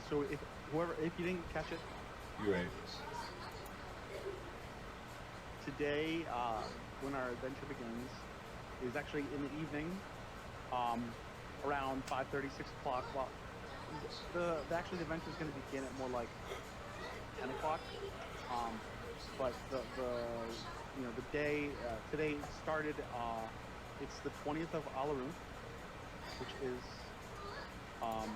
So if you didn't catch it, You're right. today, when our adventure begins, is actually in the evening, um, around 5:30, 6 o'clock. Well, actually the adventure is going to begin at more like 10 o'clock. Um, but the day today started. It's the 20th of Alarun, which is um,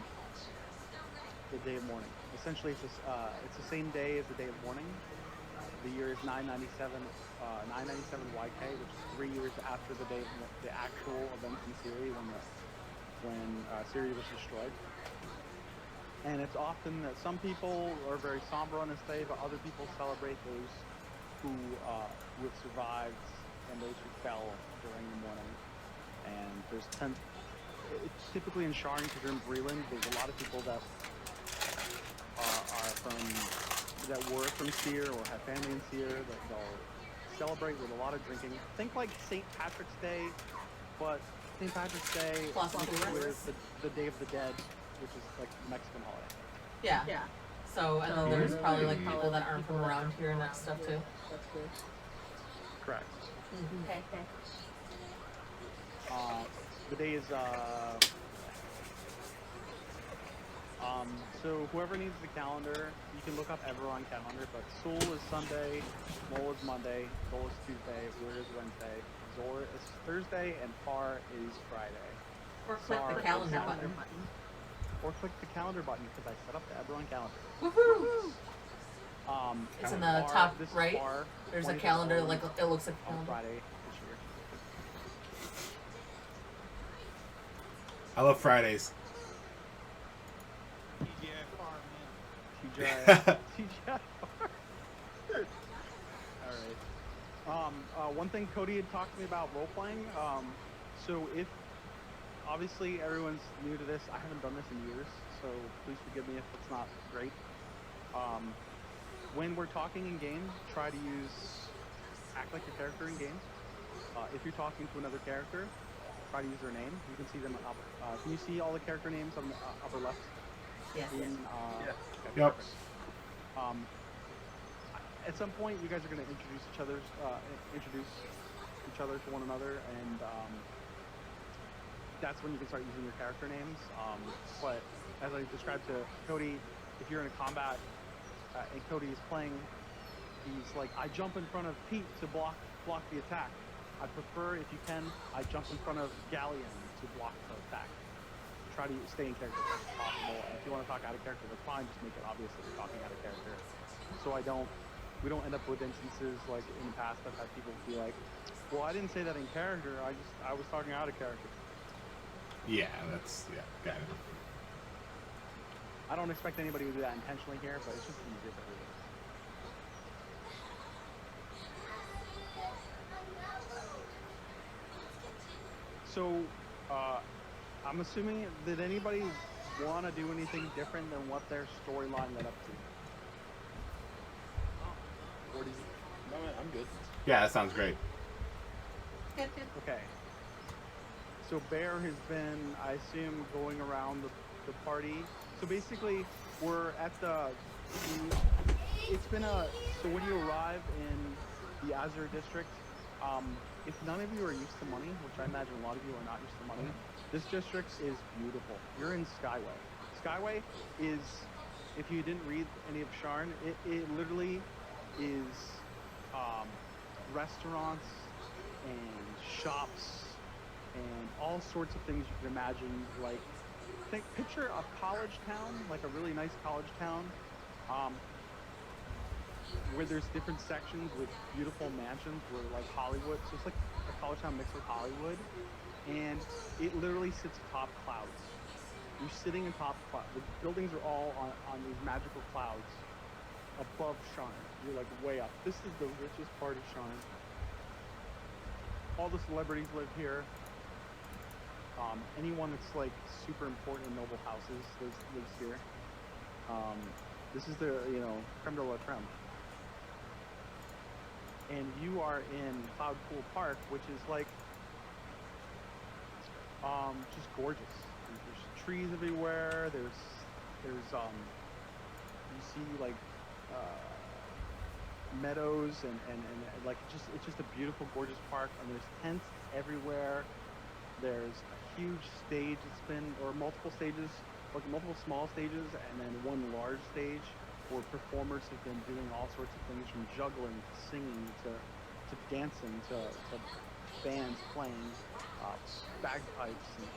the day of mourning. Essentially, it's the same day as the day of mourning. The year is 997 YK, which is 3 years after the day of the actual events in Syria when Syria was destroyed. And it's often that some people are very somber on this day, but other people celebrate those who have survived and those who fell during the morning. And it's typically in Sharn, because you're in Breland, there's a lot of people that were from Seer or have family in Seer that they'll celebrate with a lot of drinking. Think like St. Patrick's Day, but St. Patrick's Day Plus with the Day of the Dead, which is like the Mexican holiday. Yeah. Yeah. So, and then there's probably like people that aren't from around here and that stuff too. Correct. Mm-hmm. Okay. The day is so whoever needs the calendar, you can look up Eberron calendar, but Sul is Sunday, Mol is Monday, Sol is Tuesday, Ur is Wednesday, Zor is Thursday, and Far is Friday. Or click the calendar button. Or click the calendar button, because I set up the Eberron calendar. Woohoo! It's in the top right. Far, there's a calendar, like it looks like a calendar. Friday this year. I love Fridays. TGI Farm. All right. One thing Cody had talked to me about role playing. So if obviously everyone's new to this, I haven't done this in years, so please forgive me if it's not great. When we're talking in game, try to act like your character in game. If you're talking to another character, try to use their name. You can see them up. Can you see all the character names on the upper left? Yes. Yeah. Yep. At some point, you guys are going to introduce each other to one another, and that's when you can start using your character names. But as I described to Cody, if you're in a combat and Cody is playing, he's like, I jump in front of Pete to block the attack. I prefer, if you can, I jump in front of Galleon to block the attack. Try to stay in character as much as possible. And if you want to talk out of character, that's fine. Just make it obvious that you're talking out of character. So we don't end up with instances like in the past I've had people be like, well, I didn't say that in character. I was talking out of character. Yeah, got it. I don't expect anybody to do that intentionally here, but it's just easier for everyone. So, I'm assuming, did anybody want to do anything different than what their storyline led up to? Or do you... No, I'm good. Yeah, that sounds great. Good. Okay. So Bear has been, I assume, going around the party. So basically, we're at it's been so when you arrive in the Azure district, if none of you are used to money, which I imagine a lot of you are not used to money, this district is beautiful. You're in Skyway. Skyway is, if you didn't read any of Sharn, it literally is restaurants and shops and all sorts of things you can imagine. Like, picture a college town, like a really nice college town, where there's different sections with beautiful mansions, where like Hollywood, so it's like a college town mixed with Hollywood, and it literally sits atop clouds. You're sitting atop clouds. The buildings are all on these magical clouds above Sharn. You're like way up. This is the richest part of Sharn. All the celebrities live here. Anyone that's like super important in noble houses lives here. This is the creme de la creme. And you are in Cloud Pool Park, which is like just gorgeous. There's trees everywhere. There's There's you see like uh, meadows and like it's just a beautiful, gorgeous park. And there's tents everywhere. There's a huge stage that's been, or multiple stages, like multiple small stages, and then one large stage where performers have been doing all sorts of things from juggling to singing to dancing to bands playing bagpipes and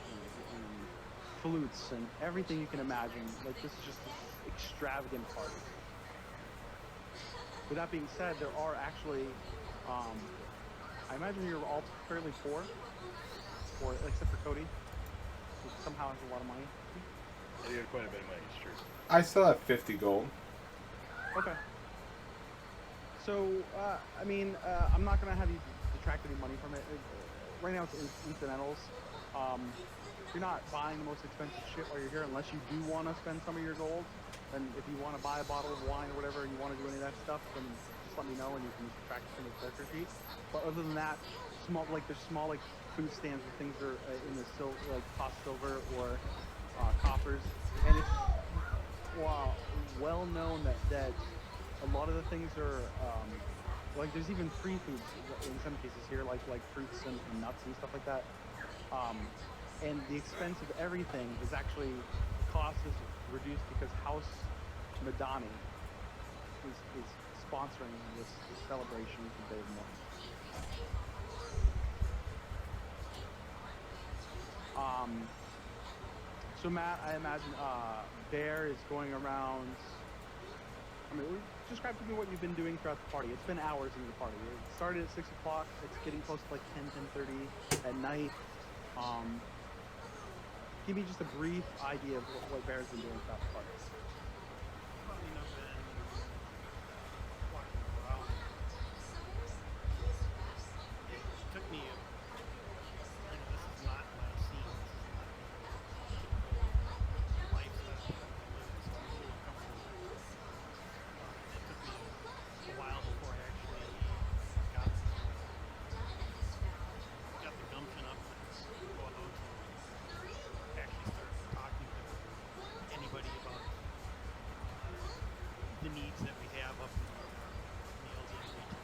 flutes and everything you can imagine. Like this is just this extravagant party. With that being said, there are actually, um, I imagine you're all fairly poor, or except for Cody, who somehow has a lot of money. Yeah, you got quite a bit of money, it's true. I still have 50 gold. Okay. So, I mean, I'm not gonna have you detract any money from it. Right now, it's incidentals. You're not buying the most expensive shit while you're here, unless you do want to spend some of your gold. And if you want to buy a bottle of wine or whatever, and you want to do any of that stuff, then just let me know, and you can subtract it from the character sheet. But other than that, there's small like food stands where things are in the silver, like cost silver or coppers, and it's well known that a lot of the things are like there's even free foods in some cases here, like fruits and nuts and stuff like that. And the expense of everything is actually cost is reduced because House Madani is sponsoring this celebration of the Day of Mourning. So Matt, I imagine Bear is going around. I mean, describe to me what you've been doing throughout the party. It's been hours into the party. It started at 6 o'clock. It's getting close to like 10:30 at night. Give me just a brief idea of what Bear's been doing throughout the party. Well, you know, been walking around. It took me, this is not my scene. This is not the lifestyle that I live. It's a little uncomfortable. It took me a while before I actually got the gumption up to go out and actually start talking to anybody about the needs that we have up in the LDN region.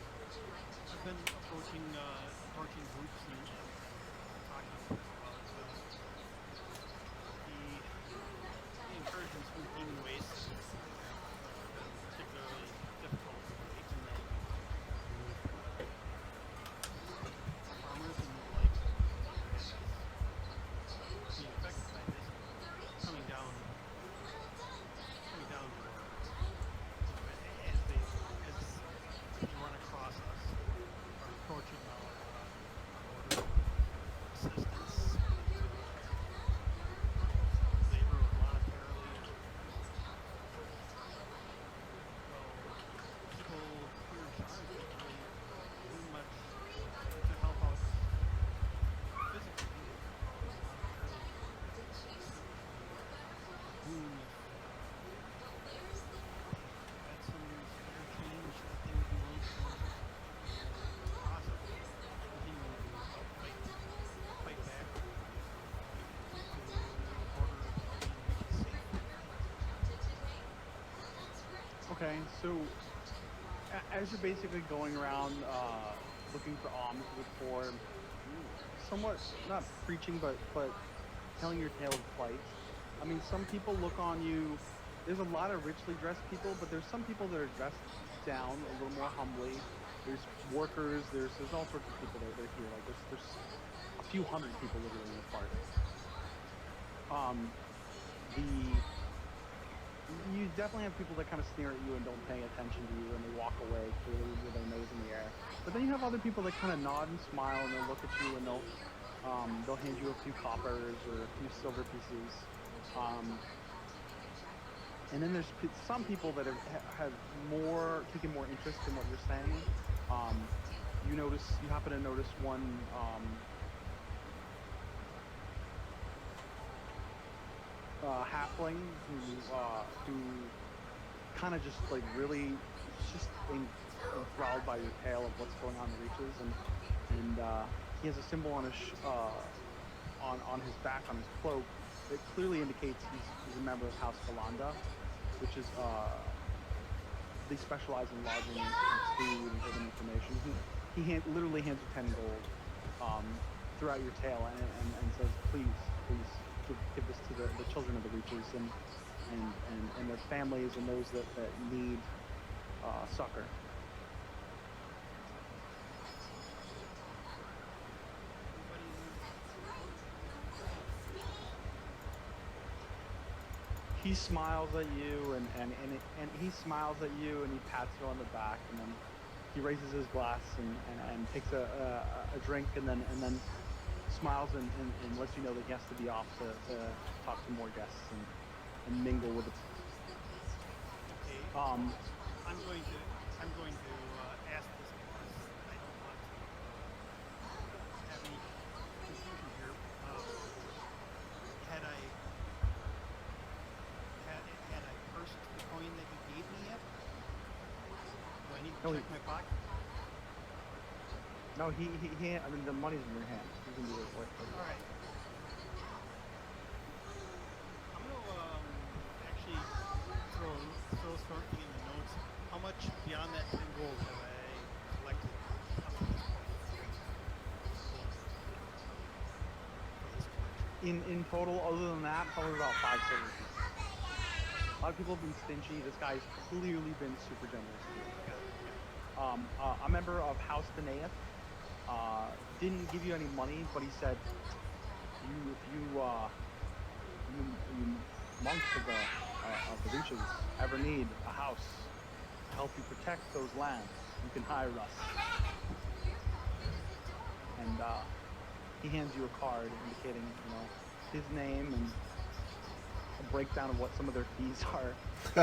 I've been approaching groups and talking to them about the incursions from human waste have been particularly difficult in that farmers and the like being affected by this coming down as they run across us, are approaching our border assistance to labor monetarily. Well, people here in charge don't really do much to help out physically. That's some severe change that they would be willing to possibly continue to fight back to the border being safe. Okay, so as you're basically going around looking for alms to the poor, somewhat not preaching, but telling your tale of plight. I mean, some people look on you. There's a lot of richly dressed people, but there's some people that are dressed down a little more humbly. There's workers. There's all sorts of people that are here. Like there's a few hundred people living in this park. You definitely have people that kind of sneer at you and don't pay attention to you, and they walk away clearly with their nose in the air. But then you have other people that kind of nod and smile, and they'll look at you, and they'll hand you a few coppers or a few silver pieces. And then there's some people that have taken more interest in what you're saying. You happen to notice one. Halfling who kind of just like really just enthralled by your tale of what's going on in the reaches, and he has a symbol on his on his back on his cloak it clearly indicates he's a member of House Galanda, which is they specialize in lodging and food and hidden information. Literally hands you 10 gold throughout your tale and says, please give this to the children of the Reaches and their families and those that need succor. He smiles at you and he smiles at you and he pats you on the back and then he raises his glass and takes a drink and then smiles and lets you know that he has to be off to talk to more guests and mingle with the Okay. um I'm going to ask this because I don't want to have any confusion here. Had I pursed the coin that you gave me yet? Do I need to No, check my pocket? no he I mean the money's in your hand. You can do it with All right. I'm gonna actually throw something in the notes. How much beyond that 10 gold have I collected up to this point? For this collection. in total, other than that, probably about 5 silver pieces. A lot of people have been stingy. This guy's clearly been super generous to you. A member of House Benaeth didn't give you any money, but he said, you monks of the Reaches ever need a house to help you protect those lands, you can hire us. And he hands you a card indicating, his name and a breakdown of what some of their fees are.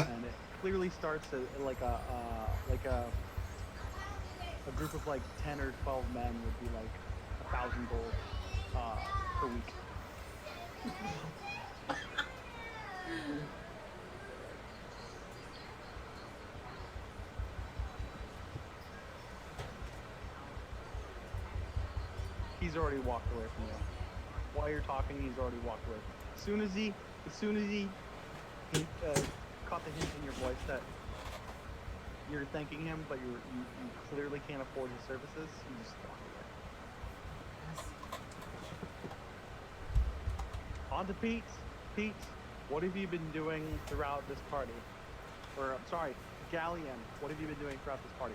And it clearly starts at like a group of like 10 or 12 men would be like 1,000 gold per week. He's already walked away from you. While you're talking, he's already walked away. As soon as he caught the hint in your voice that you're thanking him, but you clearly can't afford his services, he just walked away. On to Pete. Pete, what have you been doing throughout this party? Or, I'm sorry, Galleon, what have you been doing throughout this party?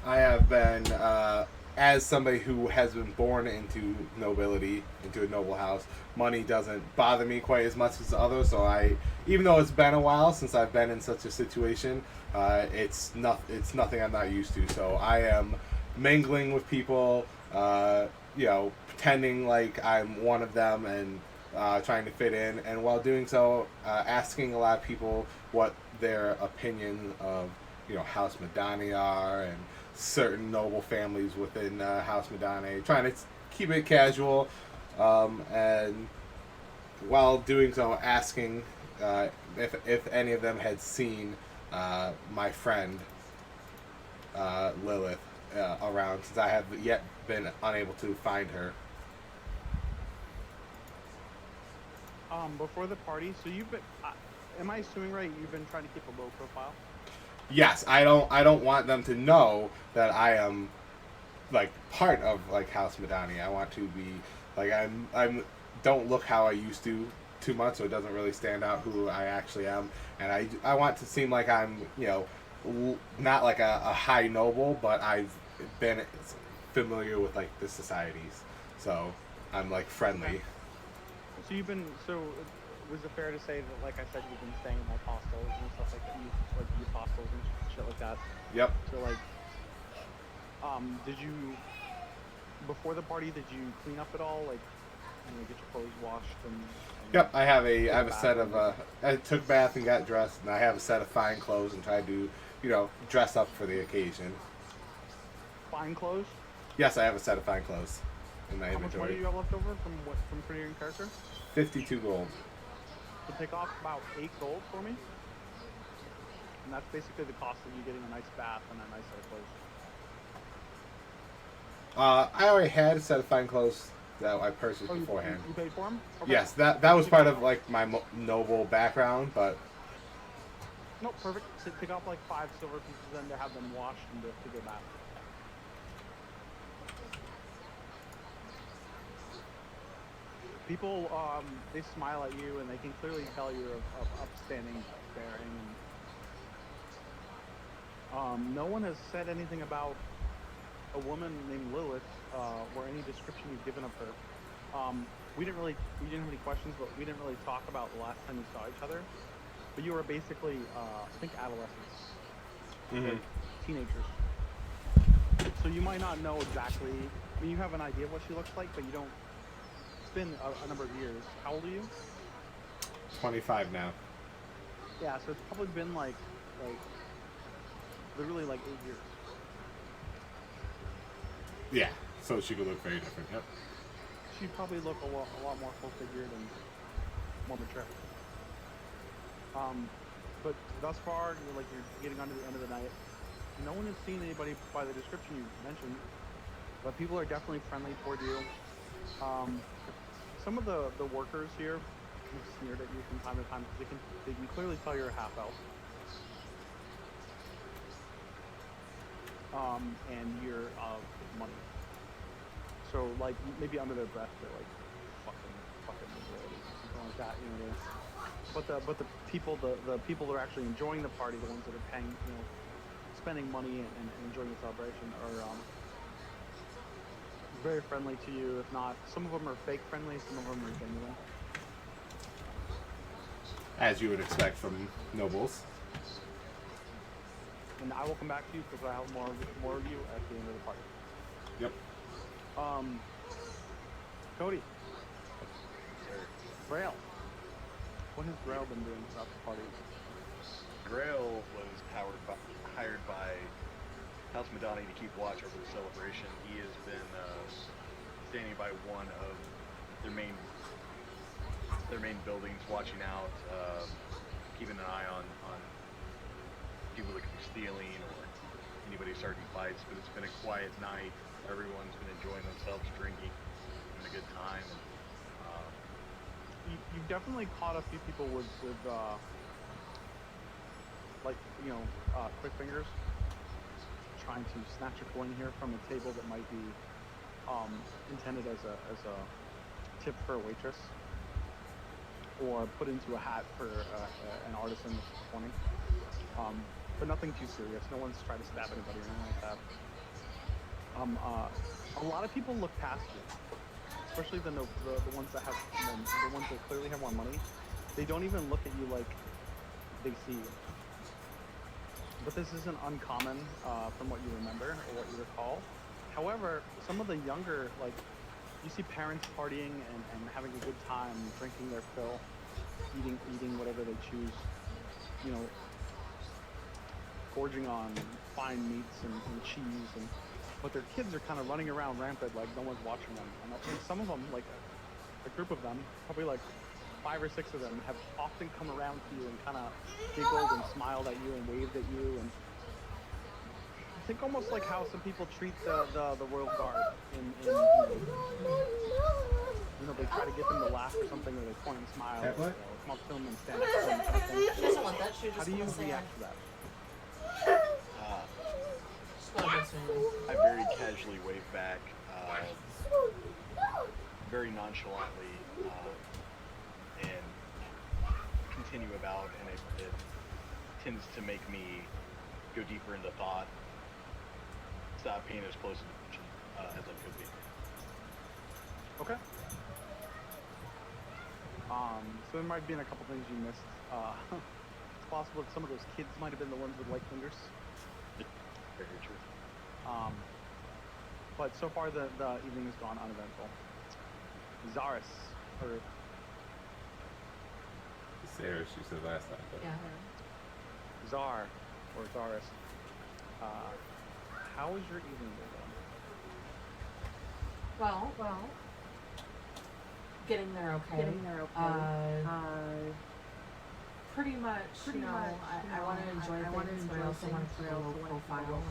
I have been, as somebody who has been born into nobility, into a noble house, money doesn't bother me quite as much as others, so even though it's been a while since I've been in such a situation, it's nothing I'm not used to, so I am mingling with people, pretending like I'm one of them and trying to fit in, and while doing so, asking a lot of people what their opinion of House Madani are and certain noble families within House Madani, trying to keep it casual, and while doing so, asking if any of them had seen my friend Lilith around, since I have yet been unable to find her. Before the party, so you've been, am I assuming right, you've been trying to keep a low profile? Yes, I don't want them to know that I am like part of like House Madani. I want to be like I'm don't look how I used to too much, so it doesn't really stand out who I actually am. And I want to seem like I'm not like a high noble, but I've been familiar with like the societies, so I'm like friendly. So was it fair to say that, like I said, you've been staying in like hostels and stuff like that, like youth hostels and shit like that? Yep. So like, did you, before the party, did you clean up at all? Like, get your clothes washed and Yep, I have a set of I took a bath and got dressed, and I have a set of fine clothes and try to dress up for the occasion. Fine clothes? Yes, I have a set of fine clothes in my How much money do inventory. you have left over from creating your character? 52 gold. So take off about 8 gold for me. And that's basically the cost of you getting a nice bath and a nice set of clothes. I already had a set of fine clothes that I purchased Oh, beforehand. you paid for them? Okay. Yes, that was part of like my noble background, but Nope, perfect. So pick up like 5 silver pieces and to have them washed and to go back. People, they smile at you and they can clearly tell you're of upstanding bearing. And, no one has said anything about a woman named Lilith or any description you've given of her. We didn't have any questions, but we didn't really talk about the last time you saw each other. But you were basically, I think, adolescents, like teenagers. So you might not know exactly. I mean, you have an idea of what she looks like, but you don't. It's been a number of years. How old are you? 25 now. Yeah, so it's probably been like literally like 8 years. Yeah, so she could look very different. Yep. She'd probably look a lot more full-figured and more mature. But thus far, you're getting onto the end of the night. No one has seen anybody by the description you mentioned, but people are definitely friendly toward you. Some of the workers here have sneered at you from time to time because they can clearly tell you're a half elf. And you're of money. So like maybe under their breath they're like fucking mobility, something like that, you know. But the people that are actually enjoying the party, the ones that are paying, you know, spending money and enjoying the celebration are very friendly to you. If not, some of them are fake friendly, some of them are genuine. As you would expect from nobles. And I will come back to you because I have more of you at the end of the party. Yep. Cody. Sir. Grail. What has Grail been doing throughout the party? Grail was hired by House Madani to keep watch over the celebration. He has been standing by one of their main buildings, watching out, keeping an eye on people that could be stealing or anybody starting fights. But it's been a quiet night. Everyone's been enjoying themselves, drinking, having a good time. You've definitely caught a few people with like, you know, quick fingers trying to snatch a coin here from a table that might be intended as a tip for a waitress or put into a hat for an artisan that's performing. But nothing too serious. No one's tried to stab anybody or anything like that. A lot of people look past you, especially the ones that have the ones that clearly have more money. They don't even look at you like they see you. But this isn't uncommon from what you remember or what you recall. However, some of the younger, like, you see parents partying and having a good time, drinking their fill, eating whatever they choose, you know, gorging on fine meats and cheese, but their kids are kind of running around rampant like no one's watching them. And some of them, like a group of them, probably like 5 or 6 of them, have often come around to you and kind of giggled and smiled at you and waved at you. And I think almost like how some people treat the Royal Guard in you know, they try to get them to laugh or something, or they point and smile, or What? come up to them and stand next to them kind of thing. She doesn't want that. She just How do you wants to react to that? Just go to this room. I very casually wave back, very nonchalantly, and continue about, and it tends to make me go deeper into thought, stop paying as close attention as I could be. Okay. So there might have been a couple things you missed. It's possible that some of those kids might have been the ones with white fingers. Very true. But so far the evening has gone uneventful. Zaris, or Sarah, she said last time. But Yeah. Zar, or Zaris, how is your evening going? Well. Getting there okay. Pretty much, you know, I want to enjoy things, but I also want to keep a low profile.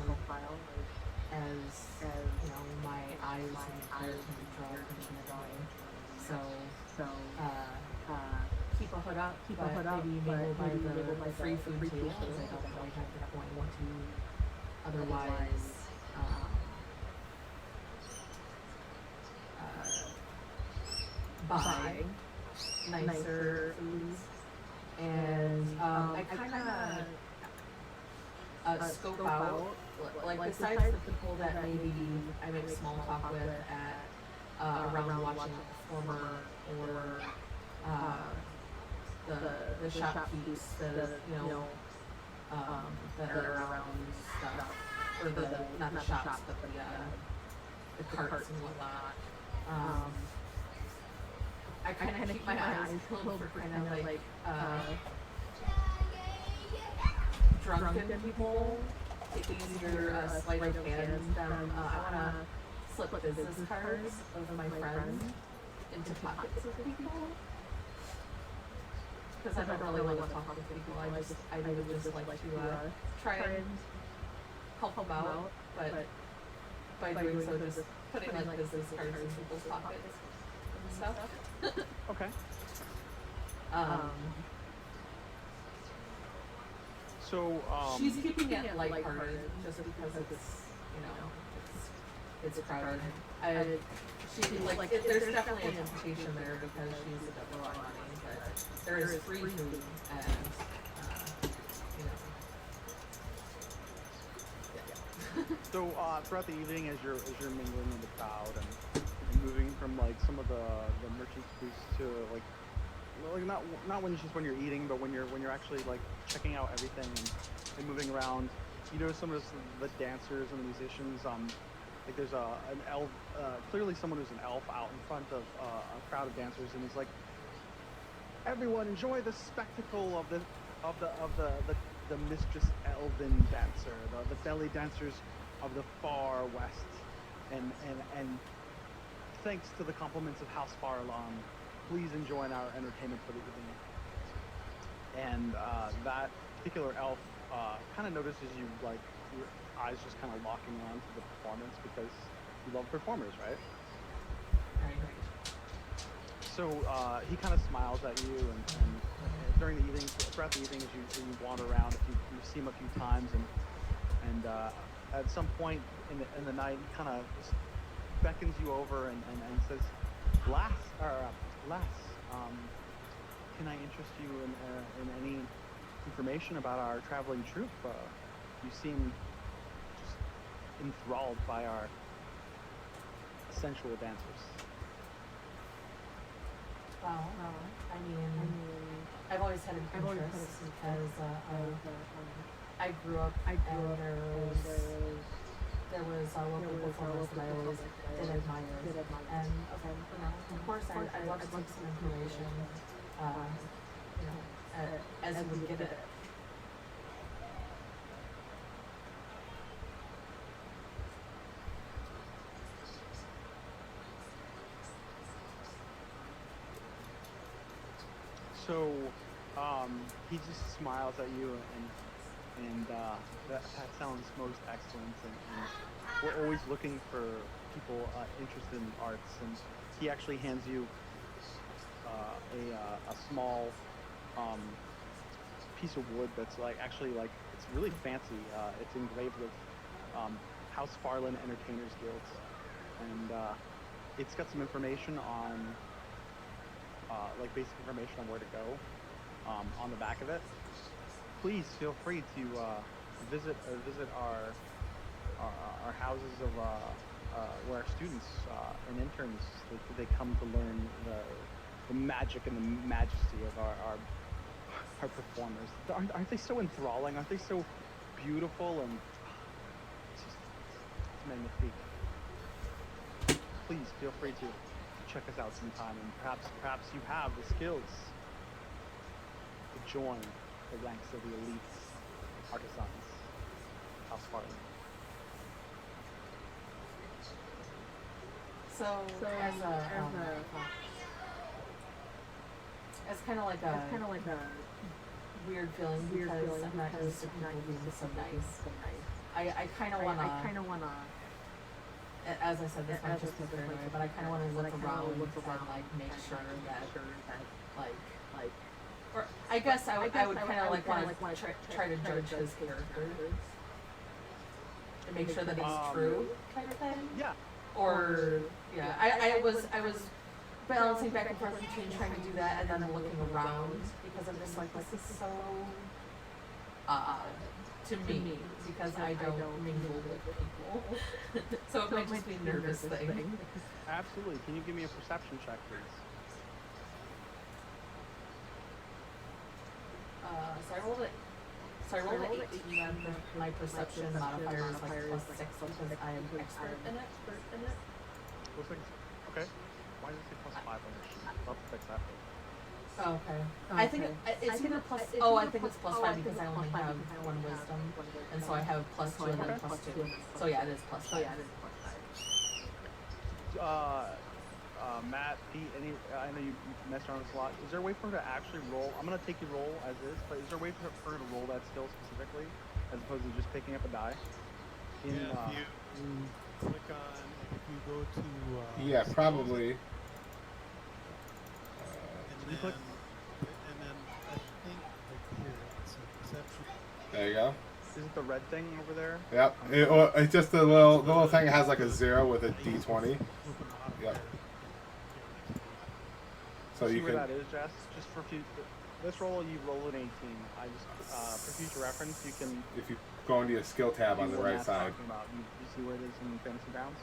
as you know, my eyes and ears can be drawn to drawing. So keep a hood up, but maybe we'll buy the free food too, because I don't really have the point to otherwise buy nicer foods. And I kind of scope out, like besides the people that maybe I make small talk with at around watching a performer, or the shopkeepers that that are around stuff, or the not the shops but the carts and whatnot. I kind of keep my eyes peeled for kind of like drunken people. It's easier sleight of hand than I want to slip business cards of my friends into pockets of people. Because I don't really want to talk with people. I would just like to try and help them out, but by doing so, just putting like business cards in people's pockets and stuff. Okay. So she's keeping it lighthearted just because it's crowded. There's definitely a temptation there because she's a bit low on money, but there is free food and So throughout the evening, as you're mingling in the crowd and moving from like some of the merchants booths to like not when you're eating, but when you're actually like checking out everything and moving around, you notice some of the dancers and the musicians. Like there's an elf, clearly someone who's an elf out in front of a crowd of dancers, and he's like, "Everyone, enjoy the spectacle of the mistress elven dancer, the belly dancers of the far west, and thanks to the compliments of House Farallon, please enjoy our entertainment for the evening." And that particular elf kind of notices you, like your eyes just kind of locking on to the performance because you love performers, right? Right. So he kind of smiles at you, and during the evening, throughout the evening, as you wander around, if you see him a few times, and at some point in the night, he kind of beckons you over and says, "Lass, can I interest you in any information about our traveling troupe? You seem just enthralled by our sensual dancers." Well, I mean, I've always had an interest because I grew up and there was local performers that I always did admire, and of course I'd love to take some information, as you would get it. So he just smiles at you, and that sounds most excellent. And we're always looking for people interested in the arts. And he actually hands you a small piece of wood that's actually it's really fancy. It's engraved with House Farland Entertainers Guild, and it's got some information on. Basic information on where to go on the back of it. Please feel free to visit our houses of where our students and interns they come to learn the magic and the majesty of our performers. Aren't they so enthralling? Aren't they so beautiful? And it's magnifique. Please feel free to check us out sometime, and perhaps you have the skills to join the ranks of the elite artisans, House Farland. So as kind of like a weird feeling because I'm not used to people being so nice. I kind of wanna as I said, this might just be paranoia, but I kind of want to look around and like make sure that like, or I guess I would kind of like want to try to judge his character and make sure that he's true, kind of thing. Yeah. Or yeah, I was balancing back and forth between trying to do that and then looking around because I'm just like, this is so odd to me because I don't mingle with people. So it might just be a nervous thing. Absolutely. Can you give me a perception check, please? So I rolled an 18 and my perception modifier is like +6 because I am expert in it. Looks like okay. Why does it say +5 on the sheet? I'll have to fix that. Oh, okay. I think it's either plus. Oh, I think it's +5 because I only have 1 wisdom, and so I have +2 and then +2. So yeah, it is +5. Matt, Pete, I know you messed around with this a lot. Is there a way for her to actually roll? I'm gonna take your roll as is, but is there a way for her to roll that skill specifically, as opposed to just picking up a die? If you click on, if you go to Yeah, probably. and then I think right here it's a perception. There you go. Is it the red thing over there? Yep. It's just the little thing that has like a 0 with a D20. Yep. So See you where can. that is, Jess? Just for this roll, you roll an 18. I just for future reference, you can. If you go into your skill tab on see the what right Matt's side. talking about. You see where it is in Fantasy Grounds?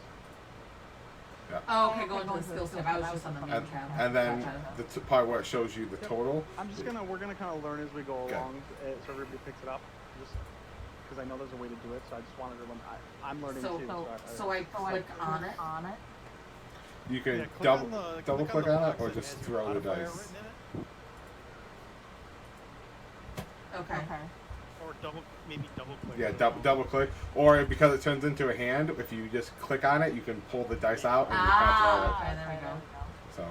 Oh, okay, go into the skills tab. I was just on the main tab. And then Gotcha. the part where it shows you the total. We're gonna kind of learn as we go Okay. along, so everybody picks it up. Just because I know there's a way to do it, so I just wanted to. I'm learning too. So I click on it. You can Yeah, click double on the, double click the on it box or that just has throw the modifier dice. written in it, Okay. or maybe double click. Yeah, I don't know. double click, or because it turns into a hand, if you just click on it, you can pull the dice out and you Ah, can okay, there we go. So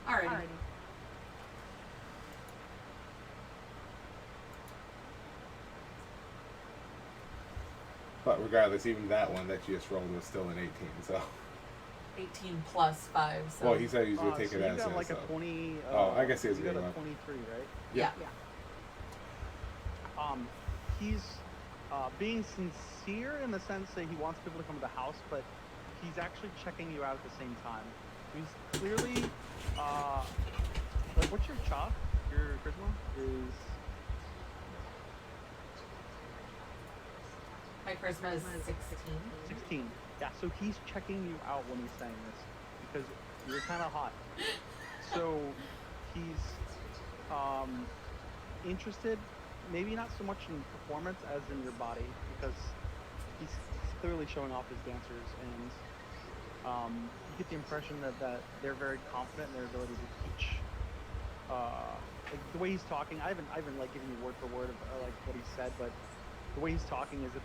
Alrighty. but regardless, even that one that you just rolled was still an 18. So 18 plus 5. So. well, he said he's gonna take so it you as got is. like So. a 20. I guess he has a you got good a one. 23, right? Yeah. He's being sincere in the sense that he wants people to come to the house, but he's actually checking you out at the same time. He's clearly, like, what's your chalk? Your charisma is. My charisma is 16. 16. Yeah, so he's checking you out when he's saying this because you're kind of hot. So he's interested, maybe not so much in performance as in your body, because he's clearly showing off his dancers, and you get the impression that they're very confident in their ability to teach. Like the way he's talking, I haven't like given you word for word of like what he said, but the way he's talking is that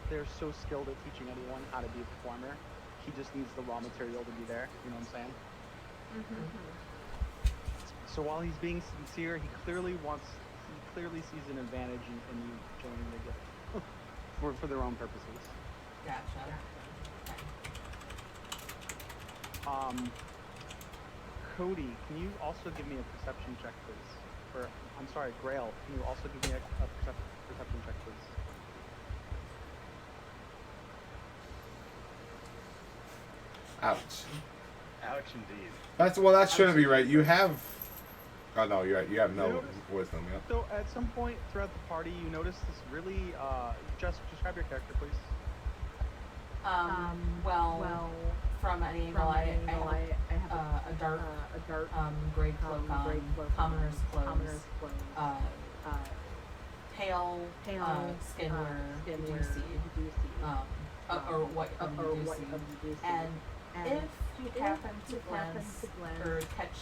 they're so skilled at teaching anyone how to be a performer. He just needs the raw material to be there. You know what I'm saying? Mm-hmm. So while he's being sincere, he clearly sees an advantage in you joining the guild for their own purposes. Gotcha. Cody, can you also give me a perception check, please? Or I'm sorry, Grail, can you also give me a perception check, please? Ouch. Ouch, indeed. That shouldn't be right. You have. Oh no, you're right. You have no You notice- wisdom. Yep. So at some point throughout the party, you notice this really. Just describe your character, please. Well, from any angle, I have a dark gray cloak on, commoner's clothes, pale skin where you do see, or what you do see, and if you happen to glance or catch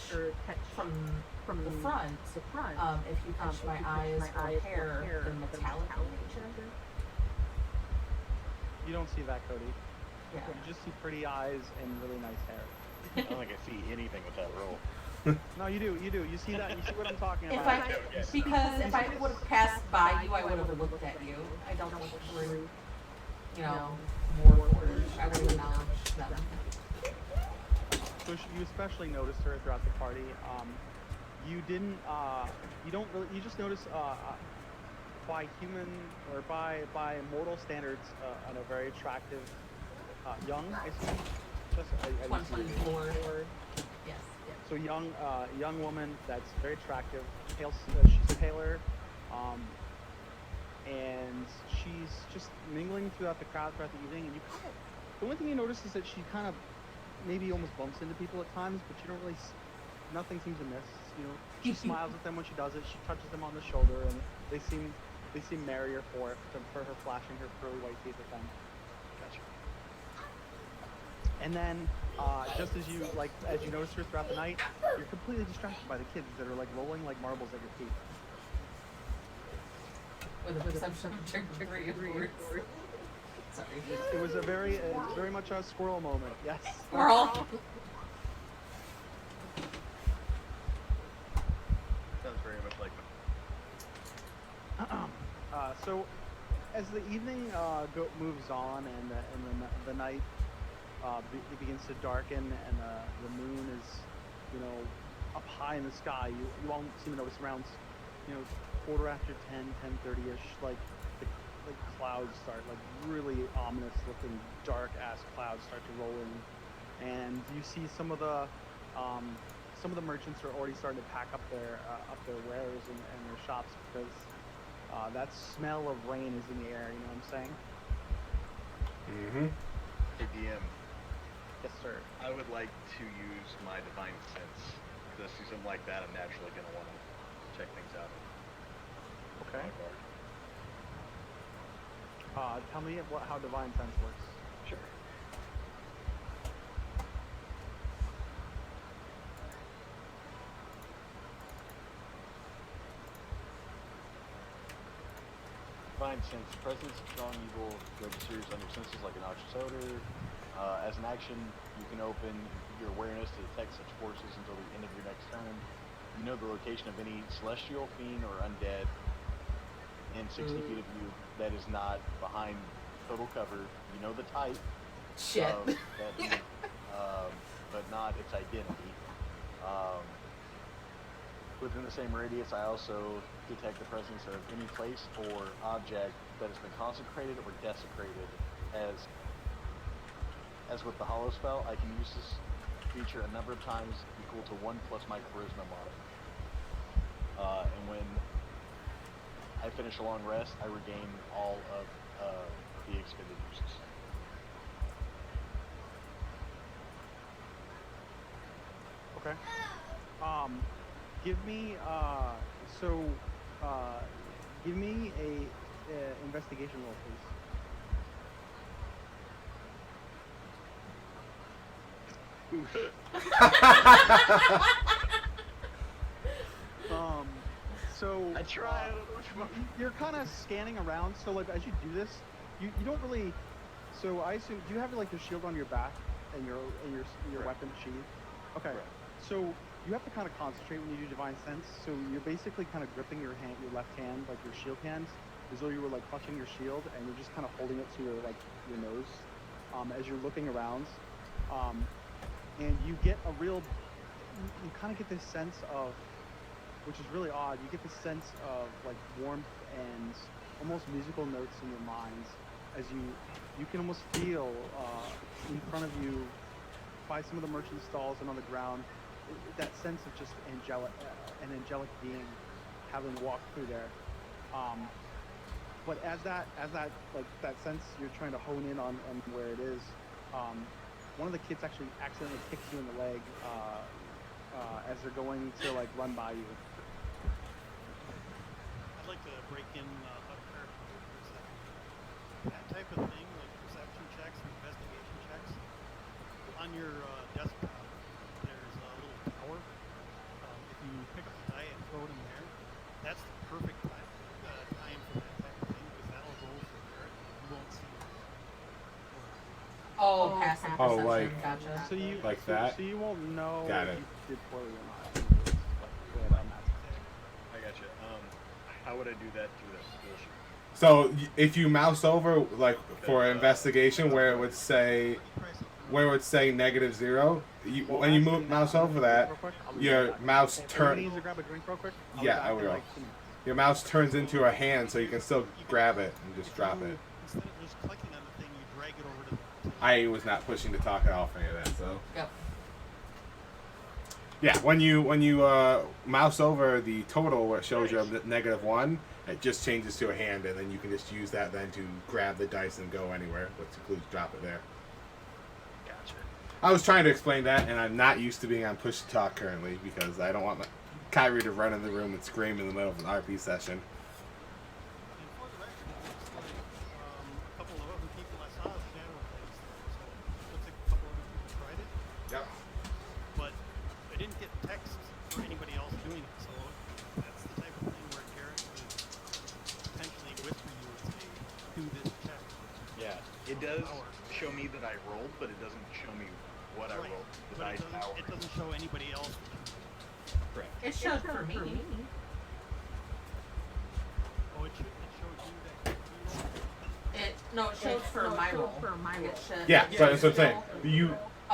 from the front, if you catch my eyes or hair, they're metallic in nature. You don't see that, Cody. Yeah. You just see pretty eyes and really nice hair. I don't think I see anything with that roll. No, you do. You see that? You see what I'm talking If about? I, because if I would have passed by you, I would have looked at you. I don't think we're, you know, more quarters. I would have acknowledged them. So you especially noticed her throughout the party. You didn't. You don't really. You just notice by human or by mortal standards, a very attractive, young. I assume. Just I didn't see your age. 24. Yes, yes. So young woman that's very attractive. Pale, she's paler, and she's just mingling throughout the crowd throughout the evening. And you kind of, the only thing you notice is that she kind of maybe almost bumps into people at times, but you don't really, nothing seems to miss. You know, she smiles at them when she does it. She touches them on the shoulder, and they seem merrier for it, for her flashing her pearly white teeth at them. Gotcha. And then, just as you notice her throughout the night, you're completely distracted by the kids that are like rolling like marbles at your feet. With the exception of trick-or-treat, of course. Sorry. It was very much a squirrel moment. Yes. Squirrel. Sounds very much like So, as the evening moves on and the night it begins to darken and the moon is, you know, up high in the sky, you all seem to notice around, you know, 10:30ish, like the clouds start, like really ominous looking dark ass clouds start to roll in, and you see some of the merchants are already starting to pack up their wares and their shops because that smell of rain is in the air. You know what I'm saying? Mm-hmm. Hey DM, Yes, sir. I would like to use my divine sense. Because I see something like that, I'm naturally going to want to check things out. Okay. My bar. Tell me how divine sense works. Sure. Divine sense. Presence of strong evil registers on your senses like a noxious odor. As an action, you can open your awareness to detect such forces until the end of your next turn. You know the location of any celestial, fiend, or undead in 60 feet of you that is not behind total cover. You know the type Shit. of that being, but not its identity. Within the same radius, I also detect the presence of any place or object that has been consecrated or desecrated. As with the Hollow spell, I can use this feature a number of times equal to 1 plus my charisma mod. And when I finish a long rest, I regain all of the expended uses. Okay. Give me give me a investigation roll, please. So I try. I don't know which one. you're kind of scanning around. So like as you do this, you don't really. So I assume, do you have like your shield on your back and your Correct. weapon sheath? Okay. Correct. So you have to kind of concentrate when you do divine sense. So you're basically kind of gripping your left hand, like your shield hand, as though you were like clutching your shield, and you're just kind of holding it to your nose, as you're looking around, and you get a real, you kind of get this sense of, which is really odd. You get this sense of like warmth and almost musical notes in your minds as you can almost feel in front of you by some of the merchant stalls and on the ground that sense of just an angelic being having walked through there. But as that sense you're trying to hone in on where it is, one of the kids actually accidentally kicks you in the leg as they're going to like run by you. I'd like to break in up there for a second. That type of thing, like perception checks and investigation checks, on your desktop, there's a little tower. If you pick up the die and throw it in there, that's the perfect time for that type of thing, because that'll roll from there and you won't see it. Oh, passive Oh, perception. like- Gotcha. So you Like so, that? So you won't know Got if it. you did poorly or not. I do that to that bullshit? So if you mouse over, like for investigation, where it would say -0, when you mouse over that, your mouse turns. Needs to grab a drink real quick. I'll be Yeah, back I in, will. like, 2 minutes. Your mouse turns into a hand, so you can still grab it and just drop it. Instead of just clicking on the thing, you drag it over to I was not pushing to talk at all for any of that, so. Yep. Yeah, when you mouse over the total where it shows you a -1, it just changes to a hand, and then you can just use that then to grab the dice and go anywhere, which includes drop it there. Gotcha. I was trying to explain that, and I'm not used to being on push to talk currently because I don't want my Kyrie to run in the room and scream in the middle of an RP session. And for the record, it looks like a couple of other people I saw shadow plays there, so it looks like a couple other people tried it, Yep. but I didn't get text for anybody else doing it, so that's the type of thing where Garrett would potentially whisper you and say, do this check. Yeah, it does show me that I rolled, but it doesn't show me what I Right, rolled. The but dice power. it doesn't show anybody else. Correct. It showed for me. Oh, it showed you that you rolled? It showed for my roll. It should, Yeah, so that's what I'm saying.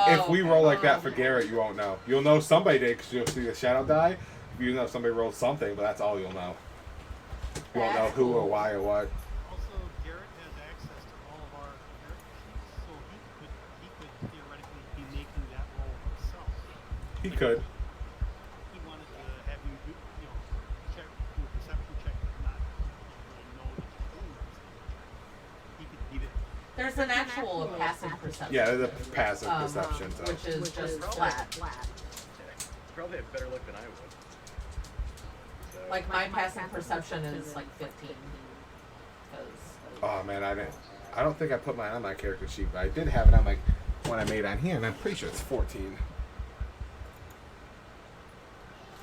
If we okay. roll like that for Garrett, you won't know. You'll know somebody did because you'll see the shadow die. You know somebody rolled something, but that's all you'll know. You won't know That's who or cool. why or what. Also, Garrett has access to all of our character sheets, so he could theoretically be making that roll himself. He Like, could. He wanted to have you do, check, do a perception check, but not really know that you're doing this. He could beat it. There's an actual passive perception. Yeah, there's a passive perception. So. Which is just flat. Probably have better luck than I would. So, Like my passive perception is like 15. 'Cause Oh man, I don't think I put mine on my character sheet, but I did have it on my when I made it on here, and I'm pretty sure it's 14.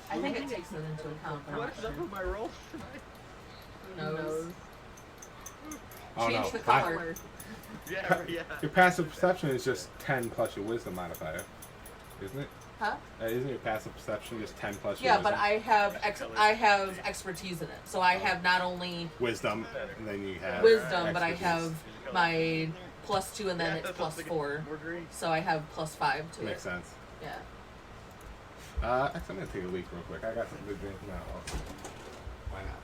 I think it takes it into account. but I'm not what's sure. up with my rolls tonight? Who knows? Oh Change no, the color. Yeah, yeah. your passive perception is just 10 plus your wisdom modifier, isn't it? Huh? Isn't your passive perception just 10 plus your Yeah, wisdom? but I have expertise in it. So I have not only Wisdom, and then you have wisdom, but I expertise. have my +2 and then Yeah, it's that's what I was thinking. +4. More green. So I have +5 to Makes it. sense. Yeah. Actually, I'm gonna take a leak real quick. I got something to drink now. Also. Why not?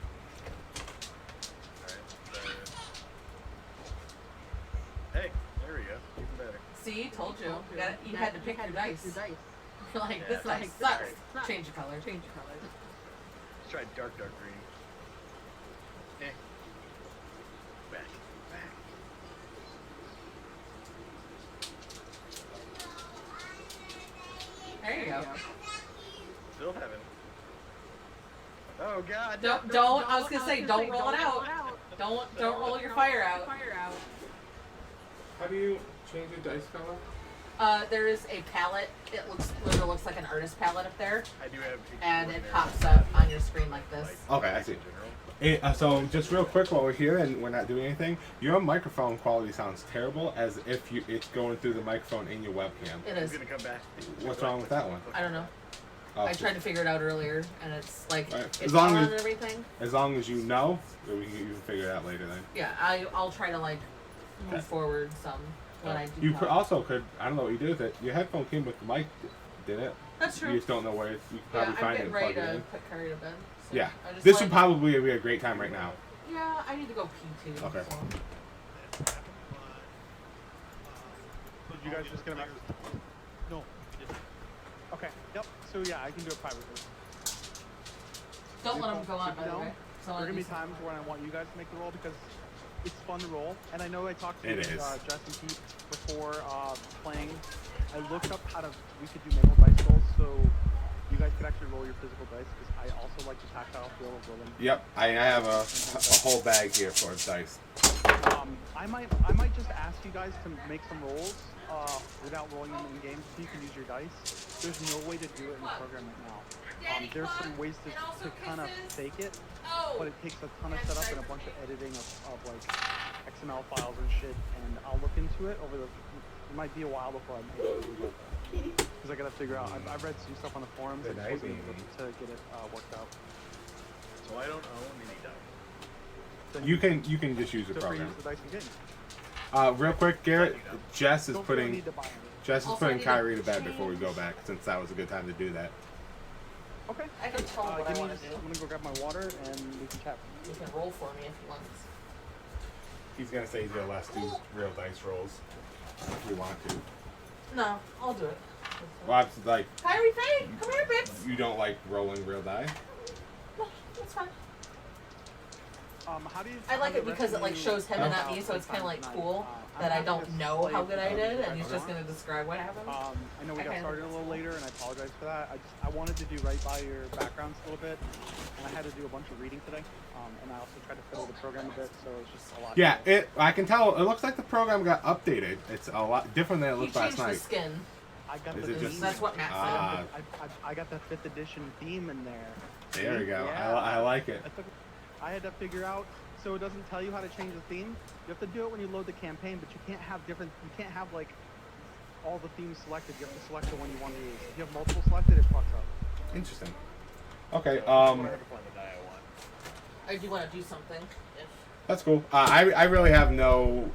Hey, there we go. Even better. See, told you. You had to pick your dice. You're like, Yeah, this dice like, sucks. Change the color. Let's try dark green. Eh. Back. There you go. Still haven't. Oh god. Don't. I was gonna say, don't roll it out. Don't roll your fire out. How do you change your dice color? There is a palette. It literally looks like an artist palette up there, I do have. and it pops up on your screen like this. Okay, I see. In general. So just real quick while we're here and we're not doing anything, your microphone quality sounds terrible as if it's going through the microphone in your webcam. It I'm is. gonna come back. What's wrong with that one? I don't know. Oh, I tried to figure it out earlier, and it's like Right. it's As long on as- and everything. As long as you know, you can figure it out later then. Yeah, I'll try to like move Okay. forward some when I do. You talk. also could, I don't know what you do with it. Your headphone came with the mic, didn't it? That's true. You just don't know where it's, you can Yeah, probably I'm find it getting and ready plug it to in. put Curry to bed. So Yeah. I just This wanted- would probably be a great time right now. Yeah, I need to go pee too. Okay. So. That's happened, but Did you guys just get a message? No, we didn't. Okay. Yep. So yeah, I can do it privately. Don't let them go on, by the No. way. There So are gonna be times when I want you guys to make the roll because it's fun to roll. And I know I talked to It is. Jess and Pete before playing. I looked up how we could do manual dice rolls so you guys could actually roll your physical dice because I also like the tactile feel of rolling. Yep, I have a whole bag here for dice. I might just ask you guys to make some rolls without rolling them in game so you can use your dice. There's no way to do it in the program right now. There's some ways to kind of fake it, but it takes a ton of setup and a bunch of editing of like XML files and shit. And I'll look into it over the. It might be a while before I'm able to do it because I gotta figure out. I've read some stuff on the forums and Good I wasn't night, able to get it worked out. So I don't own any dice. then You can just use the feel free to program. use the dice in game. Real quick, Garrett, Jess is Don't feel the putting need to buy any. Jess is Also, I putting need to Kyrie to bed before we go change. back, since that was a good time to do that. Okay. I can tell him what I give me want to just- do. I'm gonna go grab my water and we can chat. You can roll for me if you want. He's gonna say he's gonna let us do real dice rolls if we want to. No, I'll do it. Well, I'm like, Kyrie Faye, come here, bitch. you don't like rolling real die? No, that's fine. How do you? I like how it do the because rest it of like you shows him feel and not about me, so it's kind of like tonight? cool I'm that I happy to don't know play how good I did, and whatever he's I just want. gonna describe what happened. I know we got Okay. started a little later, and I apologize for that. I wanted to do right by your backgrounds a little bit, and I had to do a bunch of reading today. And I also tried to fiddle the program a bit, so it's just a lot. Yeah, I can tell. It looks like the program got updated. It's a lot different than it He looked last changed the night. skin. I got Is the it theme. just- That's what Matt Ah. said. I got the 5th edition theme in there. There we go. Yeah. I like it. I had to figure out, so it doesn't tell you how to change the theme. You have to do it when you load the campaign, but you can't have different. You can't have like all the themes selected. You have to select the one you want to use. If you have multiple selected, it fucks up. Interesting. Okay. Whatever kind of die I want. I do want to do something. If That's cool. I really have no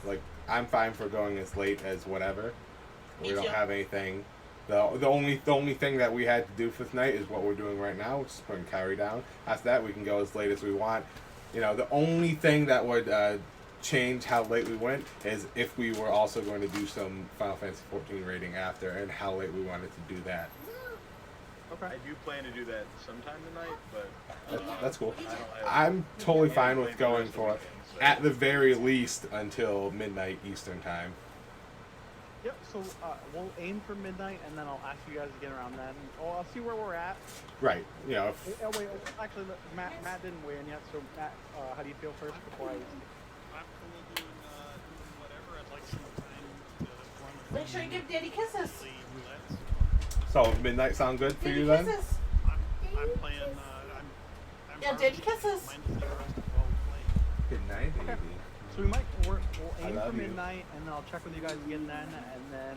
like. I'm fine for going as late as whatever. Me We don't too. have anything. The only thing that we had to do for tonight is what we're doing right now, which is putting Kyrie down. After that, we can go as late as we want. You know, the only thing that would change how late we went is if we were also going to do some Final Fantasy 14 rating after, and how late we wanted to do that. Okay. I do plan to do that sometime tonight, but That's cool. I don't have. I'm totally I fine don't with plan going the for, rest of the weekend, so- at the very least, until midnight Eastern time. Yep. So we'll aim for midnight, and then I'll ask you guys again around then. Oh, I'll see where we're at. Right. You know, if, Oh wait, actually, Matt didn't weigh in yet. So Matt, how do you feel first before I? I'm cool doing whatever. I'd like some time to run Make sure you give Daddy kisses. the roulettes. so midnight sound good for Daddy you then? kisses. I'm playing. I'm Yeah, already Daddy kisses. minded to the rest of while we play. Good night, baby. So we'll I aim love for you. midnight, and then I'll check with you guys again then, and then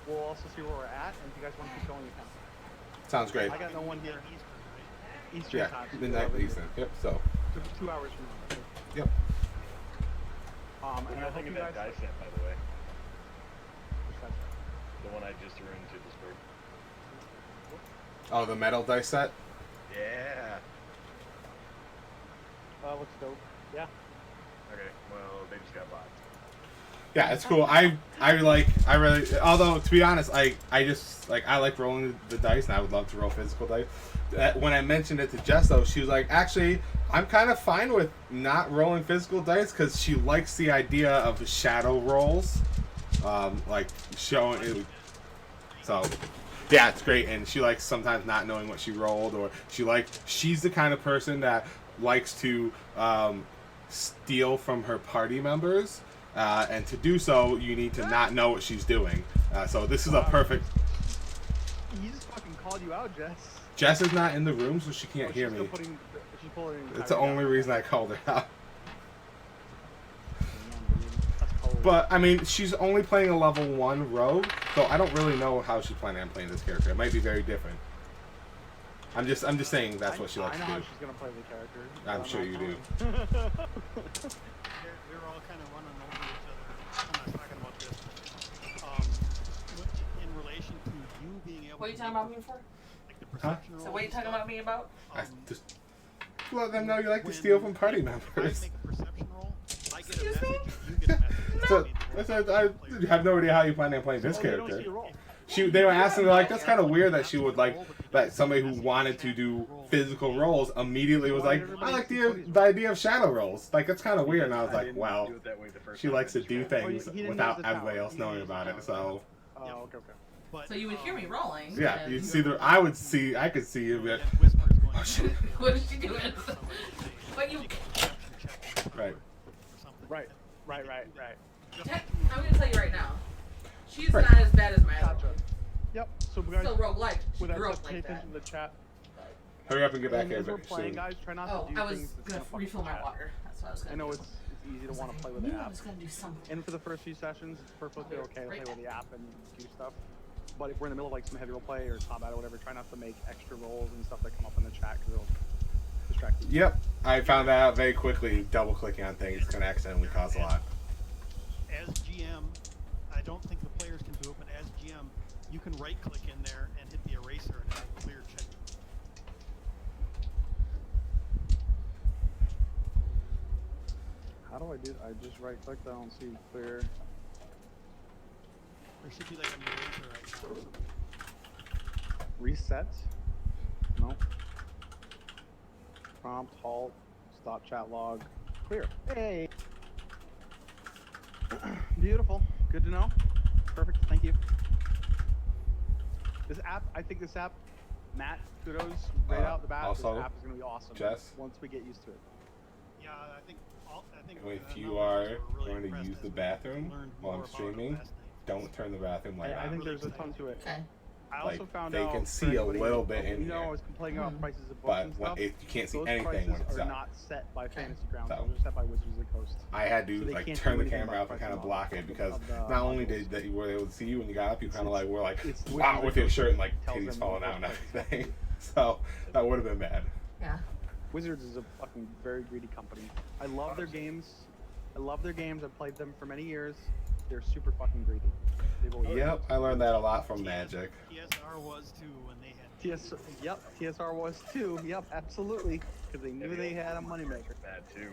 we'll also see where we're at. And if you guys want to keep going, you can. Sounds great. I got no one here. Eastern, right? Eastern Yeah, time. so midnight 2 hours. Eastern. Yep. So. 2 hours from now. Yep. What do And you I hope think you of that guys. die set, by the way? Which dice set? The one I just threw into Discord. Oh, the metal dice set. Yeah. Looks dope. Yeah. Okay. Well, they just got bots. Yeah, it's cool. I really, although to be honest, I just like, I like rolling the dice, and I would love to roll physical dice. When I mentioned it to Jess, though, she was like, actually, I'm kind of fine with not rolling physical dice, because she likes the idea of the shadow rolls, like showing it. So yeah, it's great, and she likes sometimes not knowing what she rolled, or she's the kind of person that likes to steal from her party members. And to do so, you need to not know what she's doing. So this is a perfect. He just fucking called you out, Jess. Jess is not in the room, so she can't hear She's me. still she's pulling. It's the only reason I called her out. That's cold. But I mean, she's only playing a level 1 rogue, so I don't really know how she's planning on playing this character. It might be very different. I'm just saying that's what she likes I know to how do. she's gonna play the character. I'm but sure not you do. telling. They're all kind of running over each other. I'm not talking about this. In relation to you being able What are you to talking make about me for? like the perception So rolls what are you and talking stuff, about me about? I um, just let them know you like to when steal from party I members. make a perception roll, I get a Excuse me? message, you get a message. So That that's means I have no idea how you plan on playing this Oh, they don't see character. your roll. They were asking, like, that's kind of weird that she would like that somebody who wanted to do physical rolls immediately was like, I like the idea of shadow rolls. Like, that's kind of weird. And I was I like, didn't well, do it that way the first she time, I likes to just do ran. things he didn't without use the everybody tower. else He knowing used the about it. tower. So Oh, okay. But, So you would hear me rolling. yeah, and- you see the I could see you. and But, whispers going oh shit! What is she doing? somebody say, But you. make a perception check Right. or something. Right. Just I'm gonna tell you right now. She's Right. not as bad as my other Gotcha. one. Yep. So we guys, Still roguelike. She with that grew stuff, up pay like that. attention to the chat. Hurry up and get back And here as we're soon. playing, guys, try not Oh, to do I was things that's gonna fuck refill with the my chat. water. That's what I was gonna I know do. it's easy to I was want to like, play I with the knew I app. was gonna do something. And for the first few sessions, it's perfectly okay to Right play with the app and do stuff. But if we're in the middle of like some heavy role play or combat or whatever, try not to make extra rolls and stuff that come up in the chat because it'll distract distracted. Yep, I found that out very quickly. Double clicking on things can accidentally cause a lot. As GM, I don't think the players can do it, but as GM, you can right click in there and hit the eraser and it'll clear check. How do I do? I just right clicked. I don't see clear. There should be like an eraser right now. Reset. No. Prompt, halt, stop chat log, clear. Hey! Beautiful. Good to know. Perfect. Thank you. This app, I think this app, Matt, kudos, right out the bat. Also, this app is going to be awesome. Jess? Once we get used to it. Yeah, I think If you none of are us were really going to impressed use as the we bathroom learned while more I'm about it streaming, last night. don't turn the bathroom light I on. think really there's a ton to it. Okay. I also Like, found they out can for see a anybody- little bit in You know, I here. was complaining about prices of books But and when stuff. you can't see Those anything prices when it's are done. not set by Fantasy Grounds. So. Those are set by Wizards of the Coast. I had to So they like can't turn do the anything camera about up and kind of pricing block of it because the not only modules. did you were able to see you when you got up, you kind of like were like It's wow Wizards of with the your Coast shirt and like tells titties them falling what out and prices are. everything. So that would have been bad. Yeah. Wizards is a fucking very greedy company. I love their games. I've played them for many years. They're super fucking greedy. They've always Yep, I learned that a lot from Magic. TSR was too when they had. TSR was too. Yep, absolutely. Because they knew they had a moneymaker. Bad too.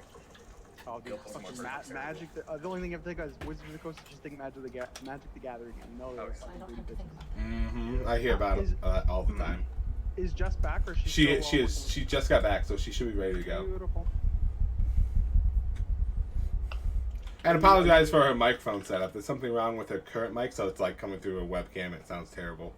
Oh, dude, Yep, fucking someone's Magic. The only thing I think is Wizards of the Coast is just think Magic the Gathering. And no, they're Okay. So I fucking don't greedy have to think bitches. about I hear about it all the time. Is Jess back or She just got back, so she should be ready to go. Beautiful. And apologize for her microphone setup. There's something wrong with her current mic, so it's like coming through a webcam and it sounds terrible.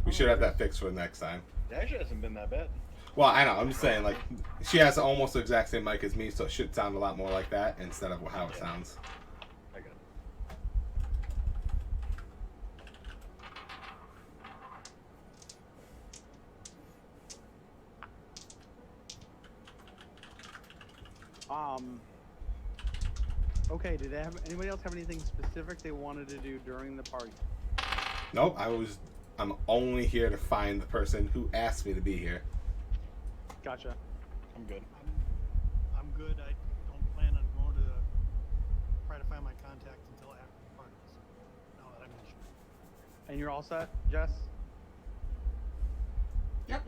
We should have that fixed for the next time. It actually hasn't been that bad. Well, I know. I'm just saying, like, she has almost the exact same mic as me, so it should sound a lot more like that instead of how it sounds. I got it. Okay, did anybody else have anything specific they wanted to do during the party? Nope, I'm only here to find the person who asked me to be here. Gotcha. I'm good. I'm good. I don't plan on going to try to find my contacts until after the party. So now that I'm in shape. And you're all set, Jess? Yep.